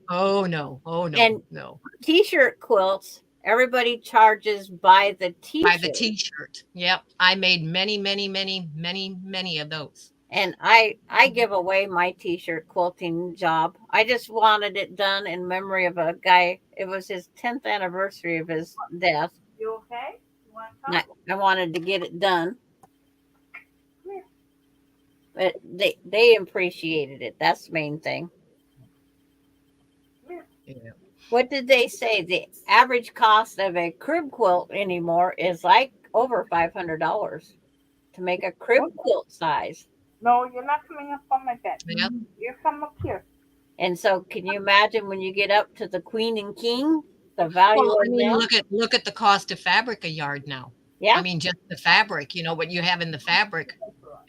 Oh no! Oh no! And no. T-shirt quilts, everybody charges by the T-shirt. By the T-shirt. Yep, I made many of those. And I give away my T-shirt quilting job. I just wanted it done in memory of a guy. It was his 10th anniversary of his death. You okay? You want to talk? I wanted to get it done. But they appreciated it. That's the main thing. Yeah. What did they say? The average cost of a crib quilt anymore is like over $500 to make a crib quilt size. No, you're not coming up on my bed. Yep. You come up here. And so, can you imagine when you get up to the queen and king, the value Well, of I mean, them? look at the cost of fabric a yard now. Yeah. I mean, just the fabric. What you have in the fabric,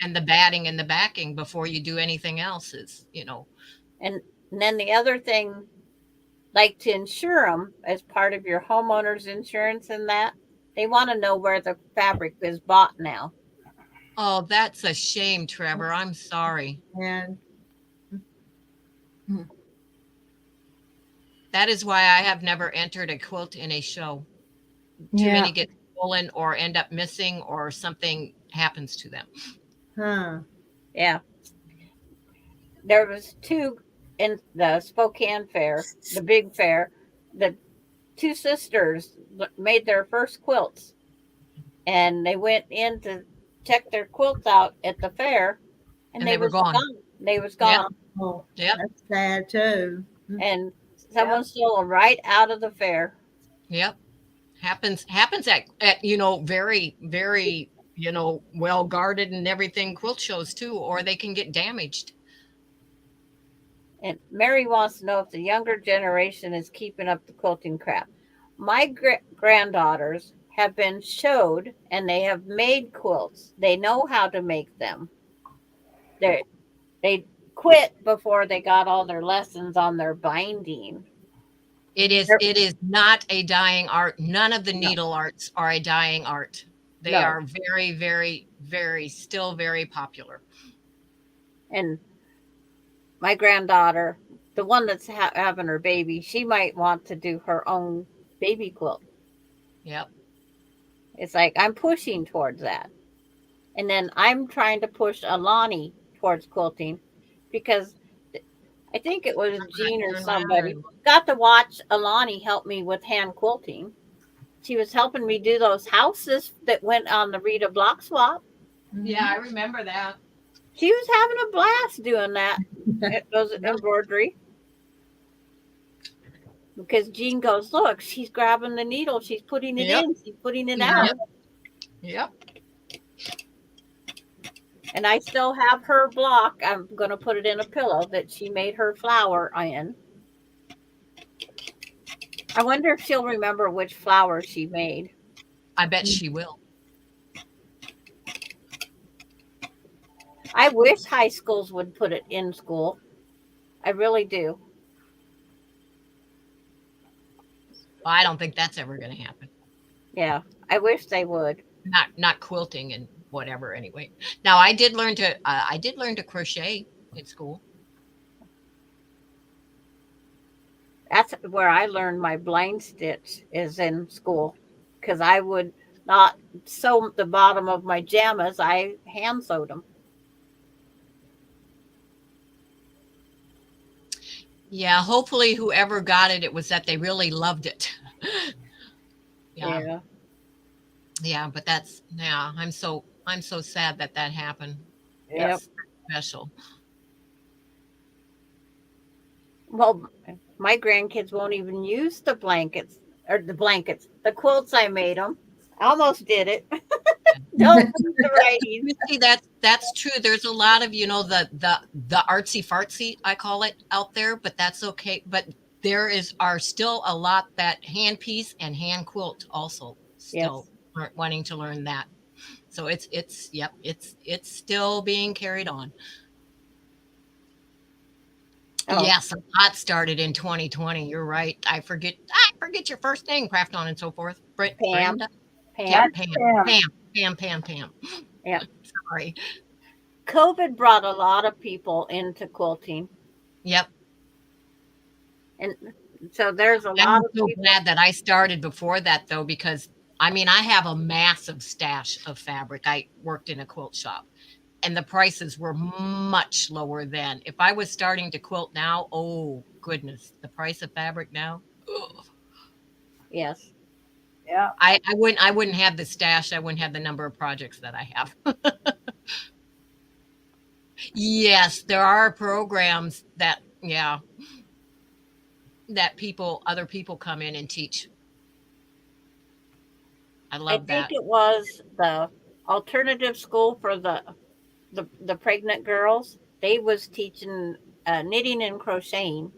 and the batting and the backing before you do anything else is. And then the other thing, like to insure them as part of your homeowner's insurance and that, they want to know where the fabric is bought now. Oh, that's a shame, Trevor. I'm sorry. And that is why I have never entered a quilt in a show. Too many get stolen or end up missing or something happens to them. huh. Yeah. There was 2 in the Spokane fair, the big fair. The 2 sisters made their first quilts. And they went in to check their quilts out at the fair. And they were gone. They was gone. Oh, Yep. that's sad too. And someone stole them right out of the fair. Yep. Happens at very, very, well guarded and everything quilt shows too, or they can get damaged. And Mary wants to know if the younger generation is keeping up the quilting crap. My granddaughters have been showed and they have made quilts. They know how to make them. They quit before they got all their lessons on their binding. It is not a dying art. None of the needle arts are a dying art. They are very, very, very, still very popular. And my granddaughter, the one that's having her baby, she might want to do her own baby quilt. Yep. It's like I'm pushing towards that. And then I'm trying to push Alani towards quilting because I think it was Jean or somebody got to watch Alani help me with hand quilting. She was helping me do those houses that went on the Rita Block Swap. Yeah, I remember that. She was having a blast doing that. Those embroidery. Because Jean goes, look, she's grabbing the needle, she's putting it in, she's putting it out. Yep. And I still have her block. I'm going to put it in a pillow that she made her flower in. I wonder if she'll remember which flower she made. I bet she will. I wish high schools would put it in school. I really do. Well, I don't think that's ever going to happen. Yeah, I wish they would. Not quilting and whatever. Anyway, now I did learn to crochet in school. That's where I learned my blind stitch is in school, because I would not sew the bottom of my jammas. I hand sewed them. Yeah, hopefully whoever got it, it was that they really loved it. Yeah. Yeah, but I'm so sad that happened. Yep. It's special. Well, my grandkids won't even use the quilts I made them. I almost did it. Don't lose the writing. You see, that's true. There's a lot of, the artsy fartsy, I call it, out there, but that's okay. But are still a lot that hand piece and hand quilt also still aren't wanting to learn that. So it's still being carried on. Oh. Yes, a lot started in 2020. You're right. I forget your first name, Craft On and so forth. Pam. Brenda? Pam. Pam. Yeah. Sorry. COVID brought a lot of people into quilting. Yep. And so there's a lot I'm of so people. glad that I started before that, though, because I have a massive stash of fabric. I worked in a quilt shop, and the prices were much lower then. If I was starting to quilt now, oh goodness, the price of fabric now. Ugh. Yes. Yeah. I wouldn't have the stash. I wouldn't have the number of projects that I have. Yes, there are programs that other people come in and teach. I love that. I think it was the alternative school for the pregnant girls. They was teaching knitting and crocheting.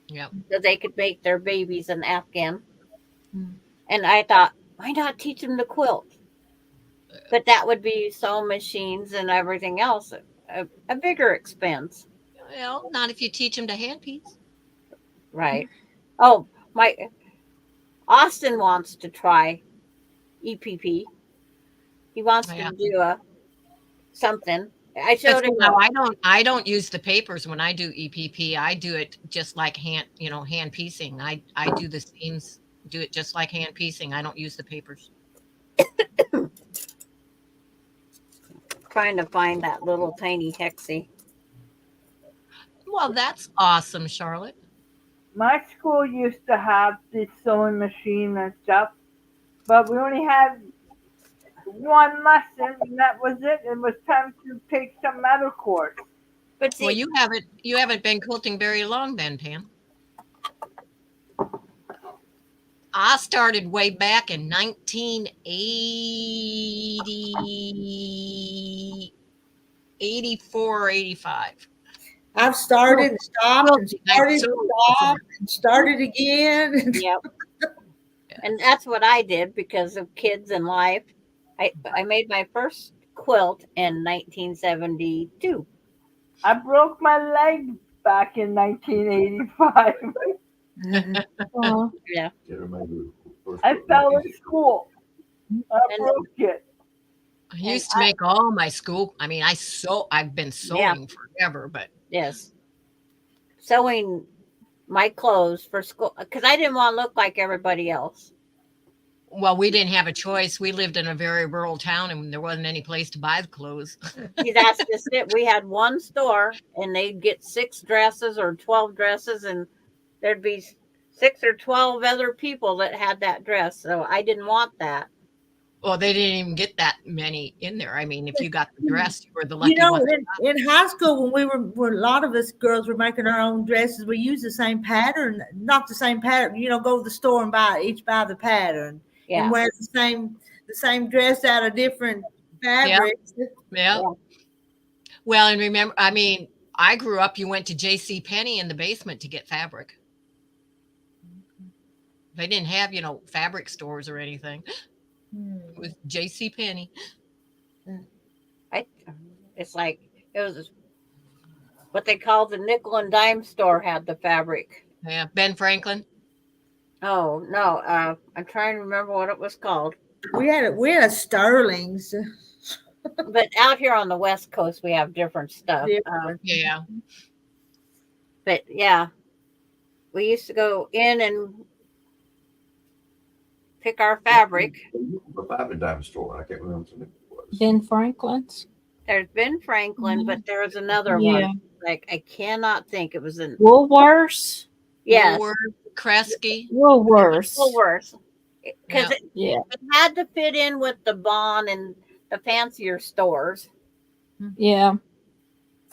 Yep. So they could make their babies an Afghan. And I thought, why not teach them to quilt? But that would be sewing machines and everything else, a bigger expense. Well, not if you teach them to hand piece. Right. Oh, my Austin wants to try EPP. He wants to do something. I showed him. I don't use the papers when I do EPP. I do it just like hand piecing. I do the seams, do it just like hand piecing. I don't use the papers. Trying to find that little tiny hexie. Well, that's awesome, Charlotte. My school used to have this sewing machine and stuff, but we only had one lesson, and that was it. It was time to take some metal course. But see, well, you haven't been quilting very long then, Pam. I started way back in 1980, 84 or 85. I've started and stopped and started and stopped and started again. Yep. And that's what I did because of kids and life. I made my first quilt in 1972. I broke my leg back in 1985. Yeah. I fell in school. I broke it. I used to make all my school. I've been sewing forever, but yes, sewing my clothes for school because I didn't want to look like everybody else. Well, we didn't have a choice. We lived in a very rural town, and there wasn't any place to buy the clothes. That's just it. We had one store, and they'd get 6 dresses or 12 dresses, and there'd be 6 or 12 other people that had that dress. So I didn't want that. Well, they didn't even get that many in there. I mean, if you got the dress, you were the lucky one. In high school, when when a lot of us girls were making our own dresses, we used the same pattern, not the same pattern. Go to the store and buy the pattern, and wear the same dress out of different fabrics. Yeah. Well, and remember, I grew up. You went to J.C. Penney in the basement to get fabric. They didn't have fabric stores or anything. It was J.C. Penney. It's like It was what they called the nickel and dime store had the fabric. Yeah, Ben Franklin. Oh no, I'm trying to remember what it was called. We had a Sterling's. But out here on the West Coast, we have different stuff. Different. Yeah. But yeah, we used to go in and pick our fabric. The fabric dime store. I can't remember what it was. Ben Franklin's. There's Ben Franklin, but there was another Yeah. one. Like I cannot think. It was in Woolworths. yes, Woolworth, Kresge. Woolworths. Woolworths, because Yeah. it had to fit in with the Bon and the fancier stores. Yeah.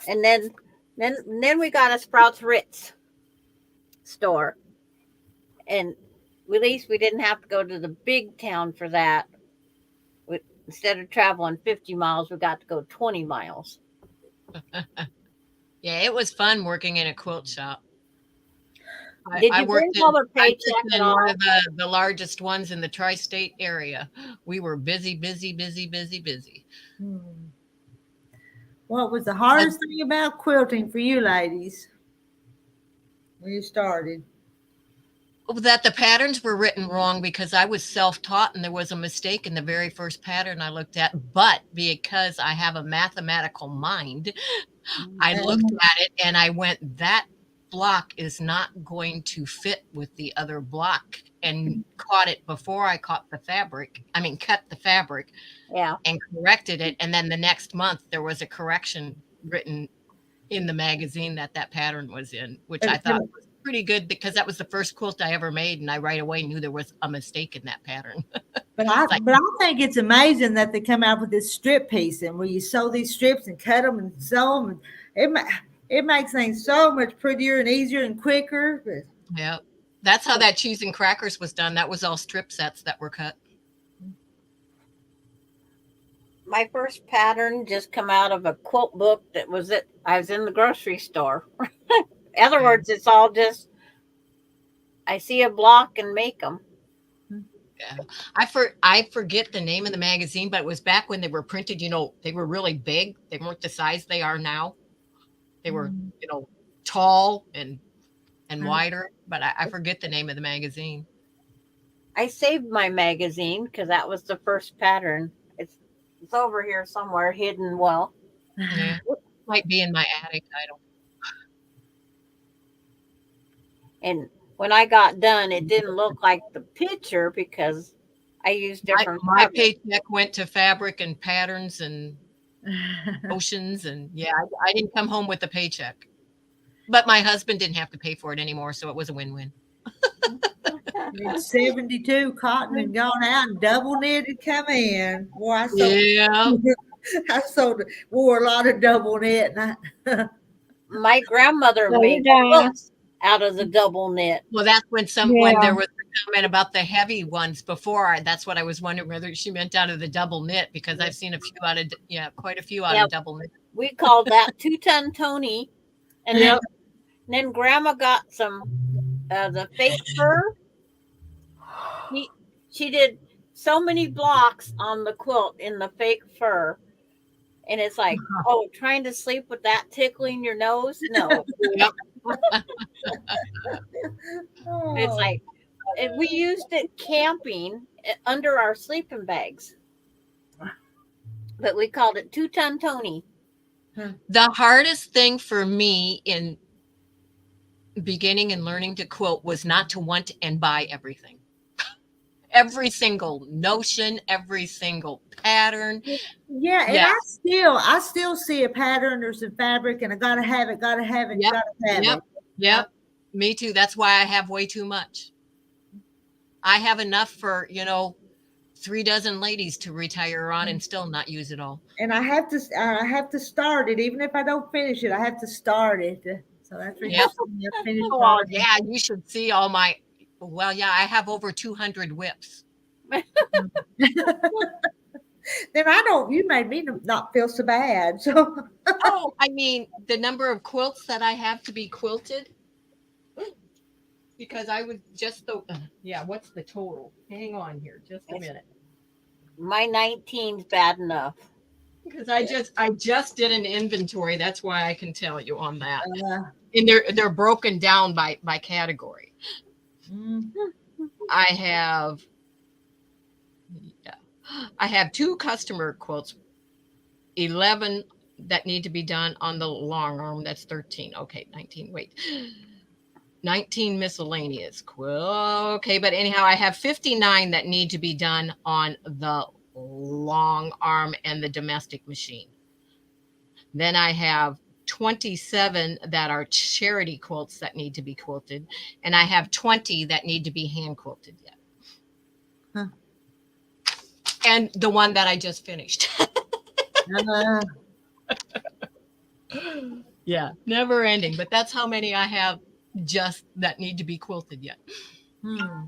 And then we got a Sprouts Ritz store, and at least we didn't have to go to the big town for that. Instead of traveling 50 miles, we got to go 20 miles. Yeah, it was fun working in a quilt shop. Did you bring home a paycheck at all? One of the largest ones in the tri-state area. We were busy, busy, busy, busy, busy. What was the hardest thing about quilting for you ladies when you started? That the patterns were written wrong because I was self-taught and there was a mistake in the very first pattern I looked at. But because I have a mathematical mind, I looked at it and I went, that block is not going to fit with the other block, and caught it before I cut the fabric Yeah. and corrected it. And then the next month there was a correction written in the magazine that pattern was in, which I thought was pretty good because that was the first quilt I ever made. And I right away knew there was a mistake in that pattern. But I think it's amazing that they come out with this strip piece and where you sew these strips and cut them and sew them. And it makes things so much prettier and easier and quicker. But Yeah. That's how that cheese and crackers was done. That was all strip sets that were cut. My first pattern just come out of a quilt book that was it. I was in the grocery store. In other words, it's all just I see a block and make them. Yeah. I forget the name of the magazine, but it was back when they were printed, they were really big. They weren't the size they are now. They were, tall and wider, but I forget the name of the magazine. I saved my magazine because that was the first pattern. It's over here somewhere hidden well. Yeah. It might be in my attic. I don't. And when I got done, it didn't look like the picture because I used different. My paycheck went to fabric and patterns and oceans, and I didn't come home with a paycheck. But my husband didn't have to pay for it anymore, so it was a win-win. It's 72 cotton and gone out and double knitted come in. Boy, I wore a lot of double knit. My grandmother made quilts out of the double knit. Well, that's when when there was a comment about the heavy ones before. That's what I was wondering whether she meant out of the double knit, because I've seen a few quite a few out of double knit. We called that 2-ton Tony. And then Grandma got some the fake fur. She did so many blocks on the quilt in the fake fur. And it's like, trying to sleep with that tickling your nose? No. It's like, we used it camping under our sleeping bags. But we called it 2-ton Tony. The hardest thing for me in beginning and learning to quilt was not to want and buy everything. Every single notion, every single pattern. Yeah, and I still see a pattern or some fabric and I gotta have it, gotta have it. Yep. Me too. That's why I have way too much. I have enough for, 3 dozen ladies to retire on and still not use it all. And I have to start it, even if I don't finish it. I have to start it. So that's you should see all my. Well, I have over 200 whips. Then you made me not feel so bad. So I mean, the number of quilts that I have to be quilted, because I was just what's the total? Hang on here just a minute. My 19's bad enough. Because I just did an inventory. That's why I can tell you on that. Uh, And they're broken down by category. mm, I have 2 customer quilts, 11 that need to be done on the long arm. That's 13. Okay, 19. Wait. 19 miscellaneous quill. Okay, but anyhow, I have 59 that need to be done on the long arm and the domestic machine. Then I have 27 that are charity quilts that need to be quilted, and I have 20 that need to be hand quilted yet. Huh. And the one that I just finished. uh, Yeah, never ending. But that's how many I have just that need to be quilted yet. hmm.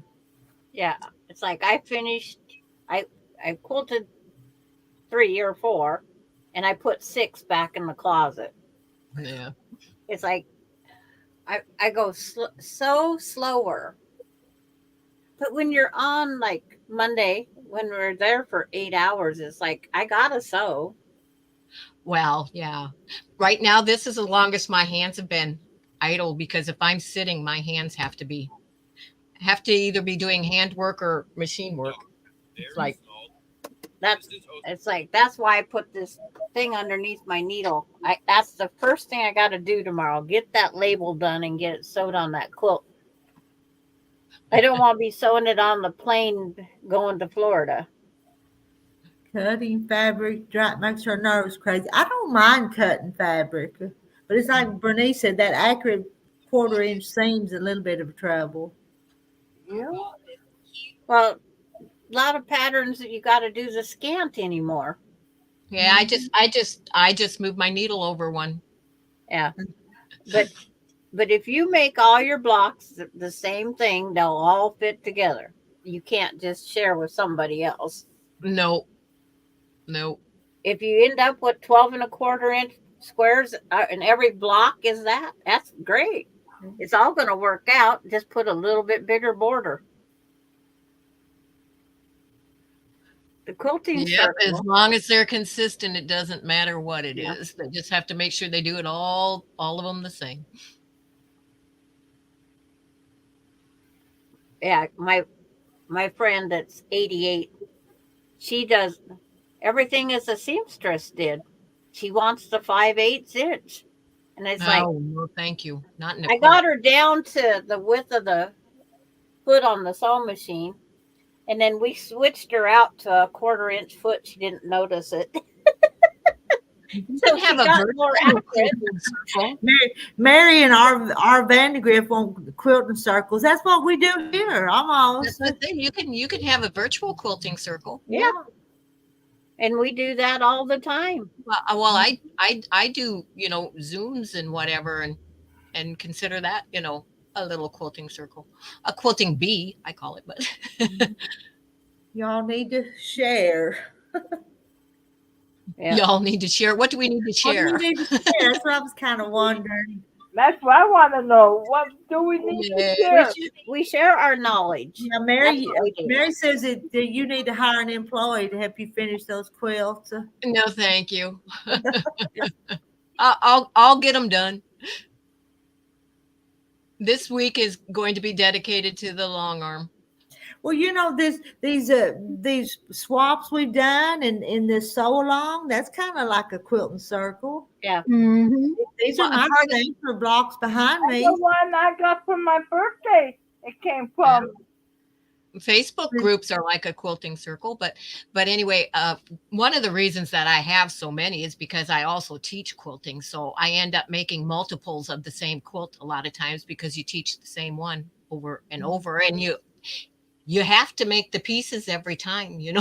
Yeah, it's like I finished. I quilted 3 or 4, and I put 6 back in the closet. Yeah. It's like I go so slower. But when you're on like Monday, when we're there for 8 hours, it's like I gotta sew. Well, yeah. Right now, this is the longest my hands have been idle, because if I'm sitting, my hands have to either be doing handwork or machine work. It's like, That's why I put this thing underneath my needle. That's the first thing I got to do tomorrow. Get that label done and get it sewed on that quilt. I don't want to be sewing it on the plane going to Florida. Cutting fabric makes her nerves crazy. I don't mind cutting fabric, but it's like Bernice said, that accurate 1/4 inch seam's a little bit of trouble. Yeah. Well, a lot of patterns that you got to do the scant anymore. yeah, I just moved my needle over one. Yeah, but if you make all your blocks the same thing, they'll all fit together. You can't just share with somebody else. No. If you end up with 12 1/4 inch squares and every block is that's great. It's all going to work out. Just put a little bit bigger border. The quilting Yep, as circle. long as they're consistent, it doesn't matter what it Yeah. is. They just have to make sure they do it all of them the same. Yeah, my friend that's 88, she does everything as a seamstress did. She wants the 5/8 inch. And it's like, Oh, no, thank you. Not in a I got her down to the width of the foot on the sewing machine. And then we switched her out to a 1/4 inch foot. She didn't notice it. So have she a got more accurate. circle. Mary and our Vandergrift on quilting circles. That's what we do here, almost. That's the thing. You can have a virtual quilting circle. Yeah. And we do that all the time. Well, I do, Zooms and whatever, and consider that, a little quilting circle, a quilting bee, I call it, but Y'all need to share. Yeah. y'all need to share. What do we need to share? What do we need to share? That's what I was kind of wondering. That's what I want to know. What do we need to share? We share our knowledge. Yeah, That's what we do. Mary says that you need to hire an employee to help you finish those quilts. No, thank you. I'll get them done. This week is going to be dedicated to the long arm. Well, these swaps we've done in this sew along, that's kind of like a quilting circle. Yeah. Mm-hmm. These are my anchor blocks behind me. The one I got for my birthday, it came from. Facebook groups are like a quilting circle, but anyway, one of the reasons that I have so many is because I also teach quilting, so I end up making multiples of the same quilt a lot of times, because you teach the same one over and over, and you have to make the pieces every time, Yeah.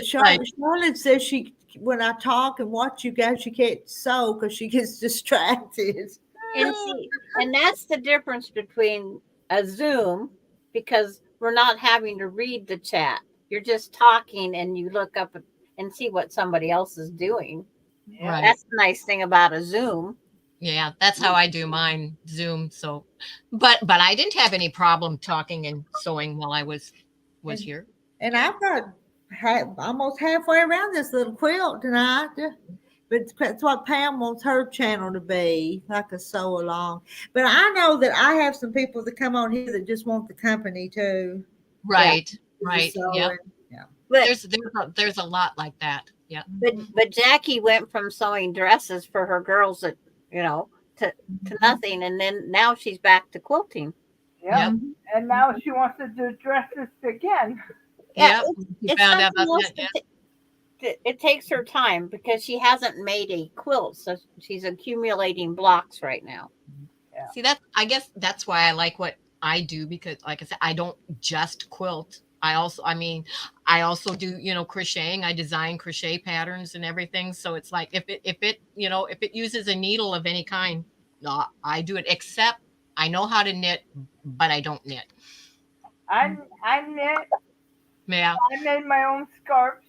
Charlotte says when I talk and watch you guys, she can't sew because she gets distracted. And that's the difference between a Zoom, because we're not having to read the chat. You're just talking and you look up and see what somebody else is doing. Right. That's the nice thing about a Zoom. Yeah, that's how I do mine, Zoom. So, but I didn't have any problem talking and sewing while I was here. And I've got almost halfway around this little quilt tonight. But that's what Pam wants her channel to be, like a sew along. But I know that I have some people that come on here that just want the company too. Right. The Right. Yeah. sewing. Yeah. But There's a lot like that. Yeah. but Jackie went from sewing dresses for her girls that to nothing, and then now she's back to quilting. Yeah. Yep. And now she wants to do dresses again. Yeah, Yep. You it's found out something about else. that. Yeah. It takes her time because she hasn't made a quilt, so she's accumulating blocks right now. See, I guess that's why I like what I do, because like I said, I don't just quilt. I also do, crocheting. I design crochet patterns and everything. So it's like if it uses a needle of any kind, no, I do it, except I know how to knit, but I don't knit. I knit. Yeah. I made my own scarves.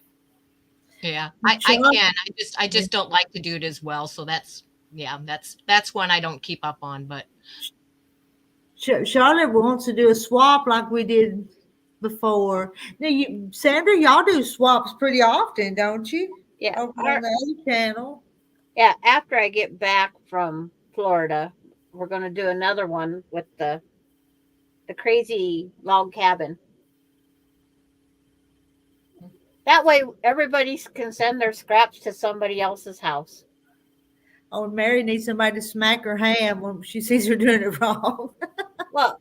Yeah. I can. I just don't like to do it as well. So that's one I don't keep up on, but Charlotte wants to do a swap like we did before. Now, Sandra, y'all do swaps pretty often, don't you? Yeah. Over on the other channel. Yeah. After I get back from Florida, we're going to do another one with the crazy log cabin. That way, everybody can send their scraps to somebody else's house. Oh, Mary needs somebody to smack her hand when she sees her doing it wrong. Well,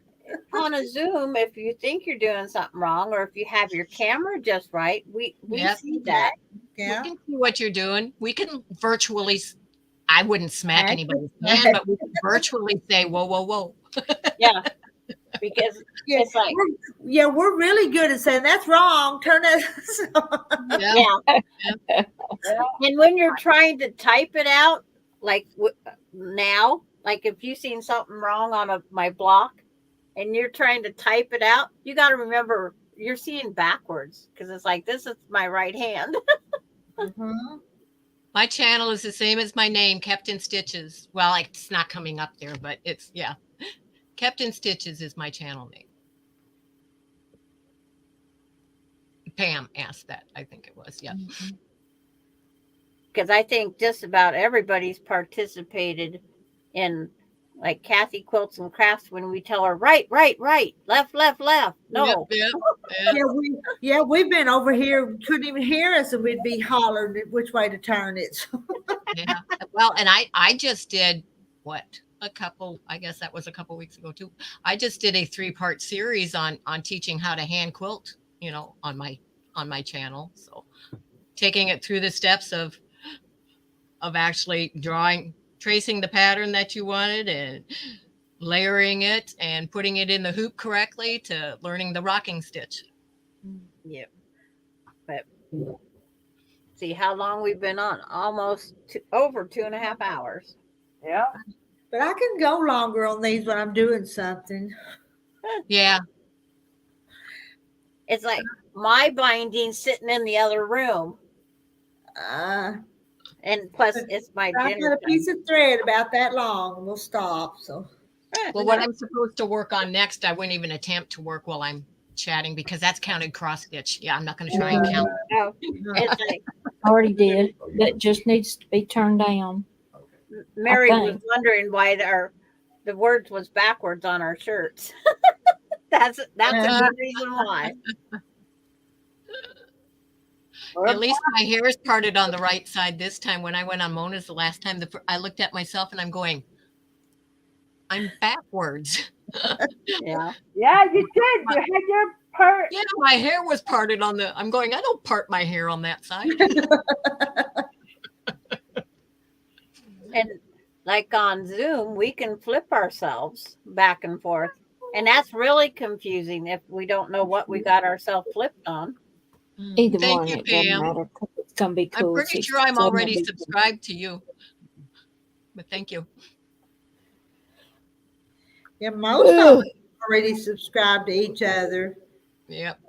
on a Zoom, if you think you're doing something wrong, or if you have your camera just right, we Yep. see that. Yeah. we can see what you're doing. We can virtually. I wouldn't smack anybody's hand, but we can virtually say, "Whoa, whoa, whoa." Yeah, because Yeah, it's like, we're really good at saying that's wrong. Turn that. Yeah. and when you're trying to type it out, like now, like if you've seen something wrong on my block, and you're trying to type it out, you got to remember you're seeing backwards, because it's like, this is my right hand. Mm-hmm. My channel is the same as my name, Kept in Stitches. Well, it's not coming up there, but it's, Kept in Stitches is my channel name. Pam asked that, I think it was. Yeah. Because I think just about everybody's participated in, like Kathy Quilts and Crafts, when we tell her right, left. No. Yep. We've been over here, couldn't even hear us, and we'd be hollering which way to turn it. Yeah. Well, and I just did I guess that was a couple weeks ago too. I just did a 3-part series on teaching how to hand quilt, on my channel. So taking it through the steps of actually tracing the pattern that you wanted, and layering it and putting it in the hoop correctly, to learning the rocking stitch. Yep. But see how long we've been on? Almost over 2.5 hours. Yeah. But I can go longer on these when I'm doing something. Yeah. It's like my binding sitting in the other room. And plus, it's my I've dinner got a piece of thread about that long, and we'll stop. So, well, what I'm supposed to work on next, I wouldn't even attempt to work while I'm chatting, because that's counted cross stitch. Yeah, I'm not going to try and count. No, it's like, Already did. That just needs to be turned down. Mary Okay. was wondering why the words was backwards on our shirts. That's a good reason why. At least my hair is parted on the right side this time. When I went on Mona's the last time, I looked at myself and I'm going, I'm backwards. Yeah. Yeah, you did. You had your part. Yeah, my hair was parted I'm going, I don't part my hair on that side. And like on Zoom, we can flip ourselves back and forth. And that's really confusing if we don't know what we got ourselves flipped on. Either Thank one, you, it doesn't Pam. matter. 'Cause it's gonna be cool. I'm pretty sure I'm already subscribed to you. But thank you. yeah, most of them already subscribe to each other. Yep.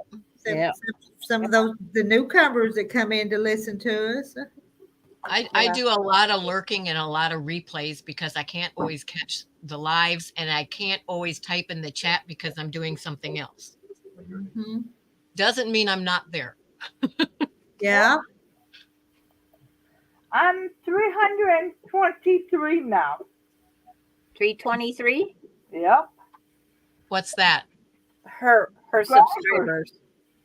Some of the newcomers that come in to listen to us. I do a lot of lurking and a lot of replays, because I can't always catch the lives, and I can't always type in the chat because I'm doing something else. Mm-hmm. Doesn't mean I'm not there. Yeah. I'm 323 now. 323. Yep. What's that? Her subscribers.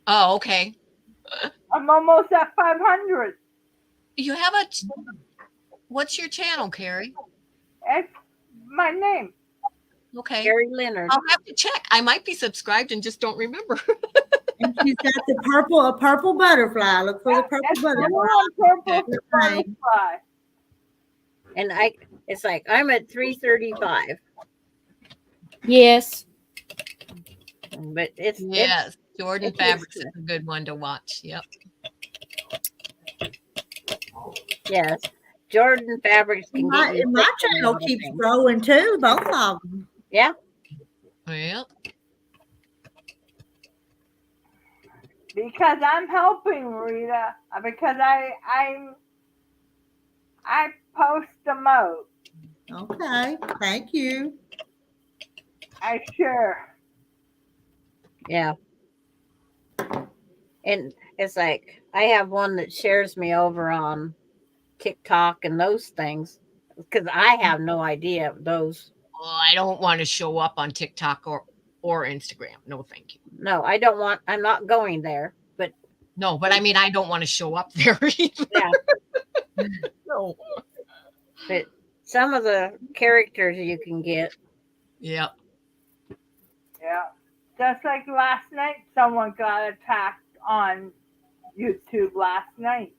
Oh, okay. I'm almost at 500. You have what's your channel, Carrie? It's my name. Okay. Gary Leonard. I'll have to check. I might be subscribed and just don't remember. And she's got a purple butterfly. Look for the purple It's butterfly. purple Okay. butterfly. And it's like I'm at 335. Yes. But it's Yes. Jordan it's Fabrics is a good one to watch. Yep. yes. Jordan Fabrics can get you. My channel keeps growing too, both of them. Yeah. Yep. Because I'm helping Rita. Because I post them out. Okay. Thank you. I share. Yeah. And it's like I have one that shares me over on TikTok and those things because I have no idea of those. Well, I don't want to show up on TikTok or Instagram. No, thank you. No, I don't want. I'm not going there. But no, but I mean, I don't want to show up there either. Yeah. No. But some of the characters you can get. Yeah. Yeah. Just like last night, someone got attacked on YouTube last night.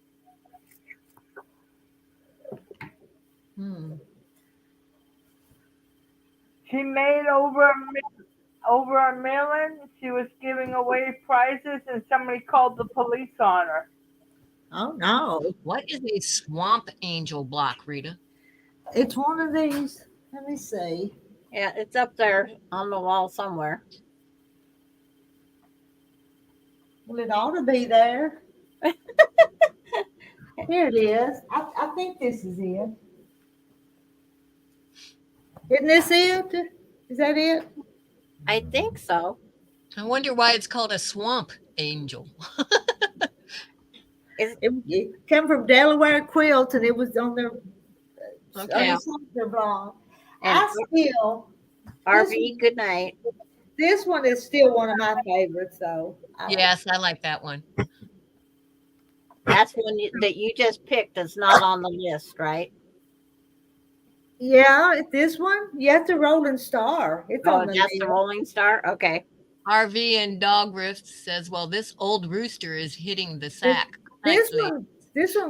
She made over a million. She was giving away prizes, and somebody called the police on her. Oh no! What is a swamp angel block, Rita? It's one of these. Let me see. Yeah, it's up there on the wall somewhere. Well, it ought to be there. Here it is. I think this is it. Isn't this it? Is that it? I think so. I wonder why it's called a swamp angel. It came from Delaware Quilt, and it was on their blog. RV, good night. This one is still one of my favorites, though. Yes, I like that one. That's one that you just picked. That's not on the list, right? Yeah, this one. Yeah, it's a Rolling Star. It's on the that's the Rolling Star. Okay. RV and Dog Rift says, "Well, this old rooster is hitting the sack." This one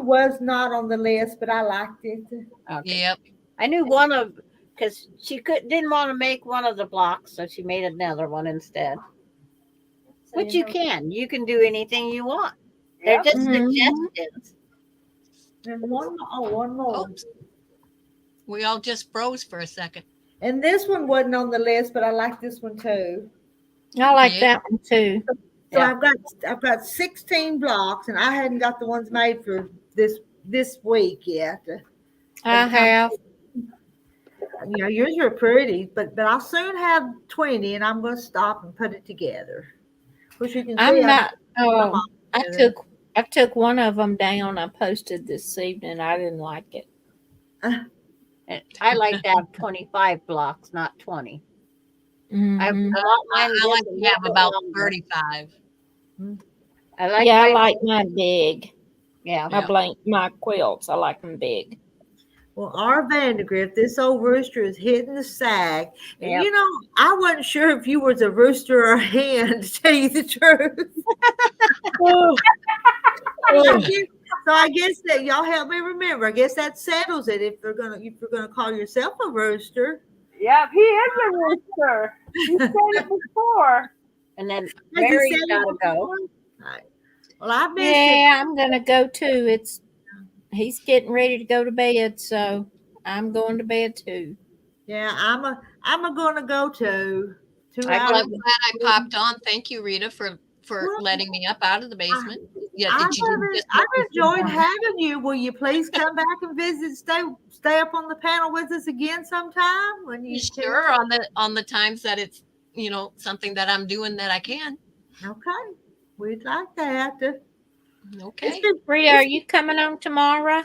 was not on the list, but I liked it. Okay. Yep. I knew because she didn't want to make one of the blocks, so she made another one instead. Which you can do anything you want. They're just suggestions. And one more. Oops. We all just froze for a second. And this one wasn't on the list, but I like this one too. I like that one too. So I've got 16 blocks, and I hadn't got the ones made for this week yet. I have. Yours are pretty, but I'll soon have 20, and I'm going to stop and put it together. Which you can see. I took one of them down. I posted this evening. I didn't like it. I like to have 25 blocks, not 20. Mm-hmm. I like to have about 35. I like mine big. Yeah. My quilts, I like them big. Well, our Vandergrift, this old rooster is hitting the sag. And I wasn't sure if you was a rooster or a hen, to tell you the truth. So I guess that y'all help me remember. I guess that settles it if you're gonna call yourself a rooster. Yep, he is a rooster. He said it before. And then Mary's gotta go. Right. Well, I missed it. I'm gonna go too. He's getting ready to go to bed, so I'm going to bed too. Yeah, I'm gonna go too. I'm glad I popped on. Thank you, Rita, for letting me up out of the basement. I've enjoyed having you. Will you please come back and visit? Stay up on the panel with us again sometime when you sure on the times that it's something that I'm doing that I can. Okay, we'd like that. Okay. Rita, are you coming on tomorrow?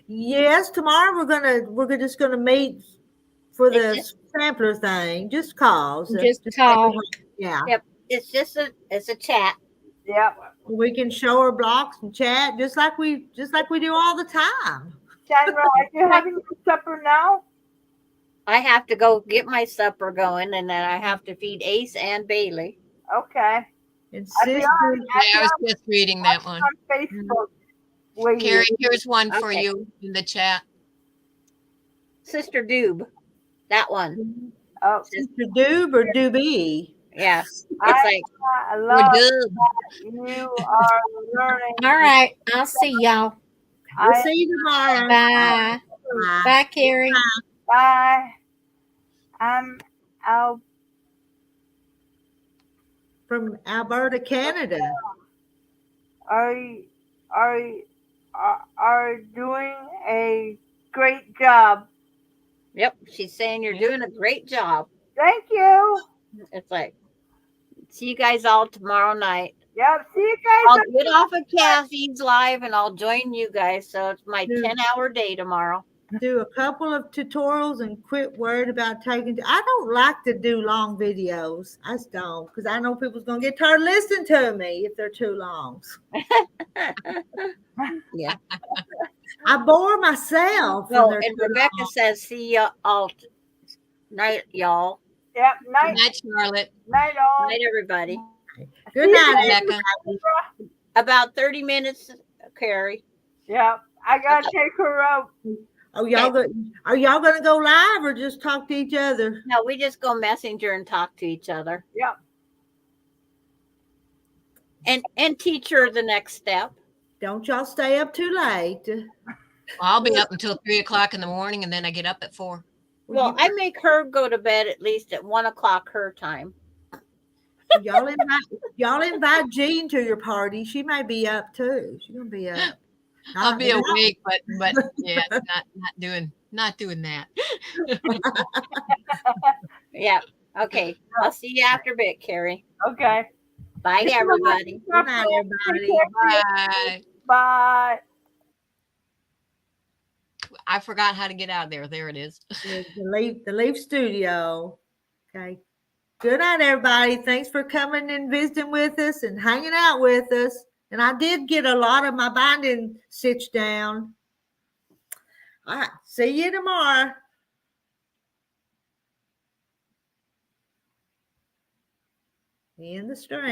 Yes, tomorrow we're just gonna meet for the It's sampler thing. Just cause. Just talk. Yeah. Yep. It's a chat. Yep. We can show our blocks and chat just like we do all the time. Sandra, are you having your supper now? I have to go get my supper going, and then I have to feed Ace and Bailey. Okay. And I'll be sister, Yeah, I was just reading that one. on Facebook. Wait. Carrie, here's one for Okay. you in the chat. Sister Doob, that one. Oh, sister Doob or Doobie? Yeah, it's I like love We're good. that you are learning. All right. I'll see y'all. We'll I, see you tomorrow. Bye. Bye. Bye, Carrie. bye. I'm out. From Alberta, Canada. Are are doing a great job. yep. She's saying you're doing a great job. Thank you. It's like see you guys all tomorrow night. Yep. See you I'll guys. get off of Kathy's live and I'll join you guys. So it's my Dude. 10-hour day tomorrow. Do a couple of tutorials and quit worried about taking. I don't like to do long videos. I just don't because I know people's gonna get tired of listening to me if they're too long. Yeah. I bore myself. when No, they're and too Rebecca long. says, see ya all night, y'all. Yep. Good Night. night, Charlotte. Night all. Night, everybody. Good night, Rebecca. everybody. About 30 minutes, Carrie. Yep. I gotta take her out. Oh, are y'all gonna go live or just talk to each other? No, we just go messenger and talk to each other. Yep. And teach her the next step. Don't y'all stay up too late. I'll be up until 3:00 in the morning, and then I get up at 4. Well, I make her go to bed at least at 1 o'clock her time. Y'all invite Jean to your party. She may be up too. She's gonna be up. I'll be awake, but yeah, not doing that. Yeah. Okay. I'll see you after a bit, Carrie. Okay. Bye, everybody. Good night, everybody. Bye. Bye. I forgot how to get out there. There it is. The Leaf Studio. Okay. Good night, everybody. Thanks for coming and visiting with us and hanging out with us. And I did get a lot of my binding stitched down. All right. See you tomorrow. In the string.